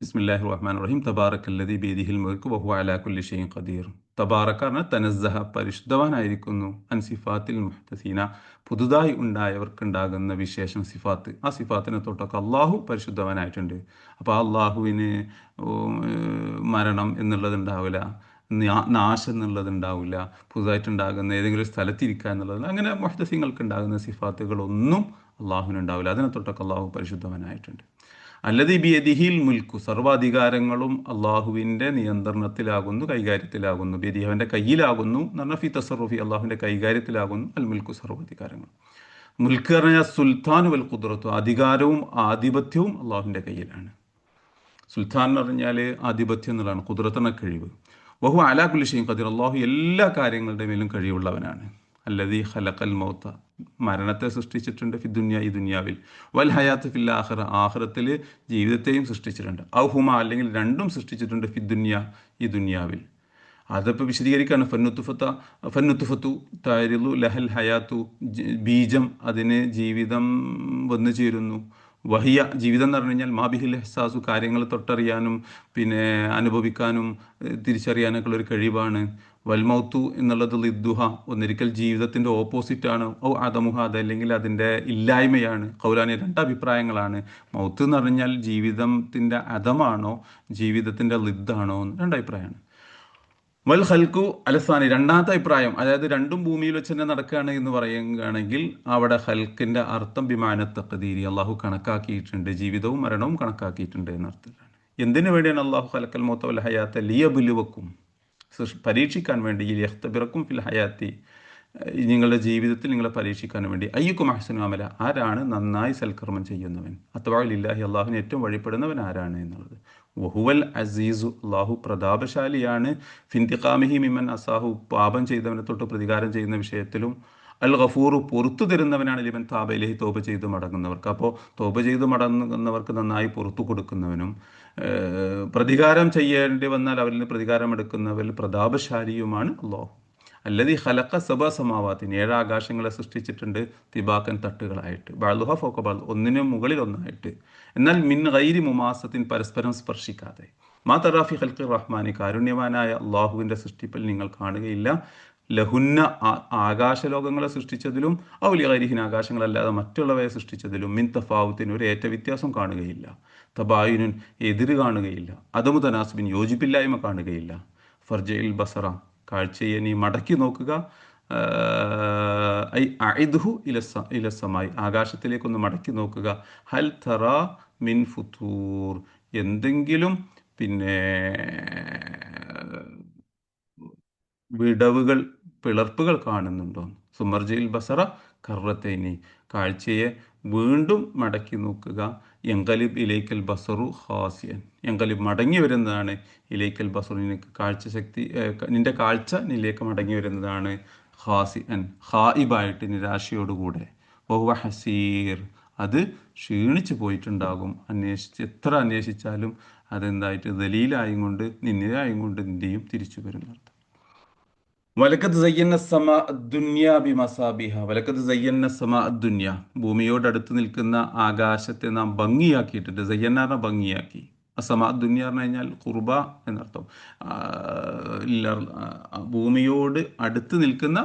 ബിസ്മില്ലാഹിർ റഹ്മാനിർ റഹീം. തബാറക്കല്ലദീ ബിയദിഹിൽ മുൽക്കു വഹുവ അലാ കുല്ലി ഷൈഇൻ ഖദീർ. തബാറക പറഞ്ഞാൽ തനസ്സഹ, പരിശുദ്ധവാനായിരിക്കുന്നു, അൻ സിഫാത്തിൽ മുഹ്തസീന, പുതുതായി ഉണ്ടായവർക്കുണ്ടാകുന്ന വിശേഷം സിഫാത്ത്. ആ സിഫാത്തിനെ തൊട്ടൊക്കെ അള്ളാഹു പരിശുദ്ധവാനായിട്ടുണ്ട്. അപ്പോൾ അള്ളാഹുവിന് മരണം എന്നുള്ളതുണ്ടാവില്ല, നാശം എന്നുള്ളതുണ്ടാവില്ല, പുതുതായിട്ടുണ്ടാകുന്ന ഏതെങ്കിലും സ്ഥലത്തിരിക്കുക എന്നുള്ളത്, അങ്ങനെ മുഹ്തസീങ്ങൾക്ക് ഉണ്ടാകുന്ന സിഫാത്തുകളൊന്നും അള്ളാഹുവിനുണ്ടാവില്ല. അതിനെ തൊട്ടൊക്കെ അള്ളാഹു പരിശുദ്ധവനായിട്ടുണ്ട്. അല്ലദീ ബിയദിഹിൽ മുൽക്കു, സർവ്വാധികാരങ്ങളും അള്ളാഹുവിൻ്റെ നിയന്ത്രണത്തിലാകുന്നു, കൈകാര്യത്തിലാകുന്നു. ബിയദിഹി അവൻ്റെ കയ്യിലാകുന്നു എന്ന് പറഞ്ഞാൽ ഫി തസറുഫി, അള്ളാഹുവിൻ്റെ കൈകാര്യത്തിലാകുന്നു. അൽ മുൽക്കു സർവ്വാധികാരങ്ങൾ. മുൽക്ക് പറഞ്ഞാൽ സുൽത്താൻ വൽ ഖുദ്റത്തു, അധികാരവും ആധിപത്യവും അള്ളാഹുവിൻ്റെ കയ്യിലാണ്. സുൽത്താൻ എന്ന് പറഞ്ഞാൽ ആധിപത്യം എന്നുള്ളതാണ്, ഖുദ്റത്ത് എന്ന കഴിവ്. വഹു അലാ കുല്ലി ഷൈഇൻ ഖദീർ, അള്ളാഹു എല്ലാ കാര്യങ്ങളുടെ മേലും കഴിവുള്ളവനാണ്. അല്ലദീ ഖലഖൽ മൗത, മരണത്തെ സൃഷ്ടിച്ചിട്ടുണ്ട്, ഫി ദുനിയ, ഈ ദുനിയാവിൽ, വൽ ഹയാത്ത് ഫിൽ ആഖിറ, ആഖിറത്തിൽ ജീവിതത്തെയും സൃഷ്ടിച്ചിട്ടുണ്ട്. ഔഹുമ, അല്ലെങ്കിൽ രണ്ടും സൃഷ്ടിച്ചിട്ടുണ്ട്, ഫി ദുനിയ, ഈ ദുനിയാവിൽ. അതിപ്പോൾ വിശദീകരിക്കുകയാണ്. ഫന്നുത്തുഫത്തു താരിലു ലഹൽ ഹയാത്തു, ബീജം, അതിന് ജീവിതം വന്നു ചേരുന്നു. വഹിയ ജീവിതം എന്ന് പറഞ്ഞു കഴിഞ്ഞാൽ മാബിഹിൽ എഹ്സാസു കാര്യങ്ങൾ തൊട്ടറിയാനും പിന്നെ അനുഭവിക്കാനും തിരിച്ചറിയാനൊക്കെ ഉള്ളൊരു കഴിവാണ്. വൽമൗത്തു എന്നുള്ളത് ലിദ്ദുഹ ഒന്നിരിക്കൽ ജീവിതത്തിൻ്റെ ഓപ്പോസിറ്റാണ്. ഓ അതമുഹ അതല്ലെങ്കിൽ അതിൻ്റെ ഇല്ലായ്മയാണ്. ഖൗലാനി രണ്ട് അഭിപ്രായങ്ങളാണ്. മൗത്ത് എന്ന് പറഞ്ഞാൽ ജീവിതത്തിൻ്റെ അതമാണോ ജീവിതത്തിൻ്റെ ലിദ്ദാണോ എന്ന് രണ്ട് അഭിപ്രായമാണ്. വൽ ഖൽക്കു അലസാനി രണ്ടാമത്തെ അഭിപ്രായം, അതായത് രണ്ടും ഭൂമിയിൽ വെച്ച് തന്നെ നടക്കുകയാണ് എന്ന് പറയുകയാണെങ്കിൽ അവിടെ ഹൽക്കിന്റെ അർത്ഥം ബിമാന തഖ്ദീരി അള്ളാഹു കണക്കാക്കിയിട്ടുണ്ട്, ജീവിതവും മരണവും കണക്കാക്കിയിട്ടുണ്ട് എന്നർത്ഥത്തിലാണ്. എന്തിനു വേണ്ടിയാണ് അള്ളാഹു ഖലക്കൽ മൗത വൽ ഹയാത്ത ലിയബ്ലുവക്കും, പരീക്ഷിക്കാൻ വേണ്ടി, യഖ്തബിറക്കും ഫിൽ ഹയാത്തി നിങ്ങളുടെ ജീവിതത്തിൽ നിങ്ങളെ പരീക്ഷിക്കാൻ വേണ്ടി. അയ്യുക്കും അഹ്സനു അമല ആരാണ് നന്നായി സൽക്കർമ്മം ചെയ്യുന്നവൻ, അത്വാലില്ലാഹി അള്ളാഹുവിന് ഏറ്റവും വഴിപ്പെടുന്നവൻ ആരാണ് എന്നുള്ളത്. വഹുവൽ അസീസു അള്ളാഹു പ്രതാപശാലിയാണ്. ഫിന്തിഖാമിഹി മിമൻ അസാഹു പാപം ചെയ്തവനെ തൊട്ട് പ്രതികാരം ചെയ്യുന്ന വിഷയത്തിലും. അൽ ഗഫൂറു പുറത്തു തരുന്നവനാണ് ലിമൻ താബയിലേഹി തോപ ചെയ്ത് മടങ്ങുന്നവർക്ക്. അപ്പോൾ തോപ ചെയ്ത് മടങ്ങുന്നവർക്ക് നന്നായി പുറത്തു കൊടുക്കുന്നവനും പ്രതികാരം ചെയ്യേണ്ടി വന്നാൽ അവരിൽ നിന്ന് പ്രതികാരം എടുക്കുന്നവരിൽ പ്രതാപശാലിയുമാണ് അള്ളാഹു. അല്ലതി ഖലഖ സബ സമാവാത്തിൻ 7 ആകാശങ്ങളെ സൃഷ്ടിച്ചിട്ടുണ്ട്. തിബാക്കൻ തട്ടുകളായിട്ട്, ബഅ്ലുഹ ഫൗക ബഅ്ദ് ഒന്നിനും മുകളിൽ ഒന്നായിട്ട്. എന്നാൽ മിൻ ഗൈരി മുമാസത്തിൻ പരസ്പരം സ്പർശിക്കാതെ. മാ തറാഫി ഖൽഖി റഹ്മാനി കാരുണ്യവാനായ അള്ളാഹുവിൻ്റെ സൃഷ്ടിപ്പിൽ നിങ്ങൾ കാണുകയില്ല. ലഹുന്ന ആകാശലോകങ്ങളെ സൃഷ്ടിച്ചതിലും ഔലി ഗൈരിഹിൻ ആകാശങ്ങളല്ലാതെ മറ്റുള്ളവയെ സൃഷ്ടിച്ചതിലും മിൻ തഫാവുത്തിന് ഒരു ഏറ്റ വ്യത്യാസം കാണുകയില്ല. തബായുനുൻ എതിര് കാണുകയില്ല. അദമു തനാസുബിൻ യോജിപ്പില്ലായ്മ കാണുകയില്ല. ഫർജയിൽ ബസറ കാഴ്ചയെ നീ മടക്കി നോക്കുക. ഐ അഇദ്ഹു ഇലസമായി ആകാശത്തിലേക്കൊന്ന് മടക്കി നോക്കുക. ഹൽ തറ മിൻ ഫുതൂർ എന്തെങ്കിലും പിന്നെ വിടവുകൾ പിളർപ്പുകൾ കാണുന്നുണ്ടോ. സുമർജയിൽ ബസറ കറത്തൈനി കാഴ്ചയെ വീണ്ടും മടക്കി നോക്കുക. എങ്കലിബ് ഇലൈക്കൽ ബസറു ഹാസിയൻ എങ്കലിബ് മടങ്ങി വരുന്നതാണ്. ഇലൈക്കൽ ബസറു നിനക്ക് കാഴ്ച ശക്തി നിന്റെ കാഴ്ച നിലേക്ക് മടങ്ങി വരുന്നതാണ്. ഹാസിയൻ ഹായിബായിട്ട് നിരാശയോടുകൂടെ. വഹുവ ഹസീർ അത് ക്ഷീണിച്ചു പോയിട്ടുണ്ടാകും. എത്ര അന്വേഷിച്ചാലും അതെന്തായിട്ട് ദലീലായും കൊണ്ട് നിന്നിലായും കൊണ്ട് നിന്റെയും തിരിച്ചു വരുന്നത്. വലക്കത്ത് സയ്യന്ന സമ ദുന്യ ബി മസാബിഹ വലക്കത്ത് സയ്യന്ന സമ ദുന്യ ഭൂമിയോടടുത്ത് നിൽക്കുന്ന ആകാശത്തെ നാം ഭംഗിയാക്കിയിട്ടുണ്ട്. സയ്യന്ന ഭംഗിയാക്കി. അസമ ദുന്യ പറഞ്ഞു കഴിഞ്ഞാൽ കുർബ എന്നർത്ഥം. ഭൂമിയോട് അടുത്ത് നിൽക്കുന്ന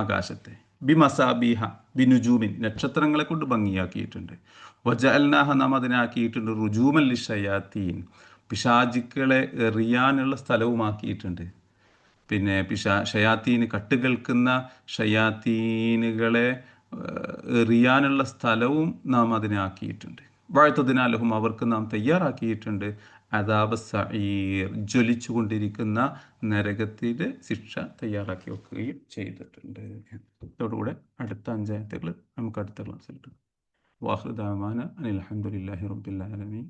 ആകാശത്തെ ബി മസാബിഹ ബി നുജൂമിൻ നക്ഷത്രങ്ങളെ കൊണ്ട് ഭംഗിയാക്കിയിട്ടുണ്ട്. വജഅൽനാഹ നാം അതിനാക്കിയിട്ടുണ്ട് റുജൂമൻ ലിശയാത്തീൻ പിശാചുക്കളെ എറിയാനുള്ള സ്ഥലവുമാക്കിയിട്ടുണ്ട്. പിന്നെ ഷയാത്തീന് കട്ടുകൾക്കുന്ന ഷയാത്തീനുകളെ എറിയാനുള്ള സ്ഥലവും നാം അതിനാക്കിയിട്ടുണ്ട്. വാഴ്ത്തതിനാലഹും അവർക്ക് നാം തയ്യാറാക്കിയിട്ടുണ്ട് അദാബ സഈർ ജ്വലിച്ചു കൊണ്ടിരിക്കുന്ന നരകത്തിൻ്റെ ശിക്ഷ തയ്യാറാക്കി വെക്കുകയും ചെയ്തിട്ടുണ്ട്. ഇതോടുകൂടെ അടുത്ത 5 ആയത്തുകൾ നമുക്ക് അടുത്ത ക്ലാസ്സിൽ. വാഹൃദാമാന അനിൽ ഹംദുലില്ലാഹി റബ്ബിൽ ആലമീൻ.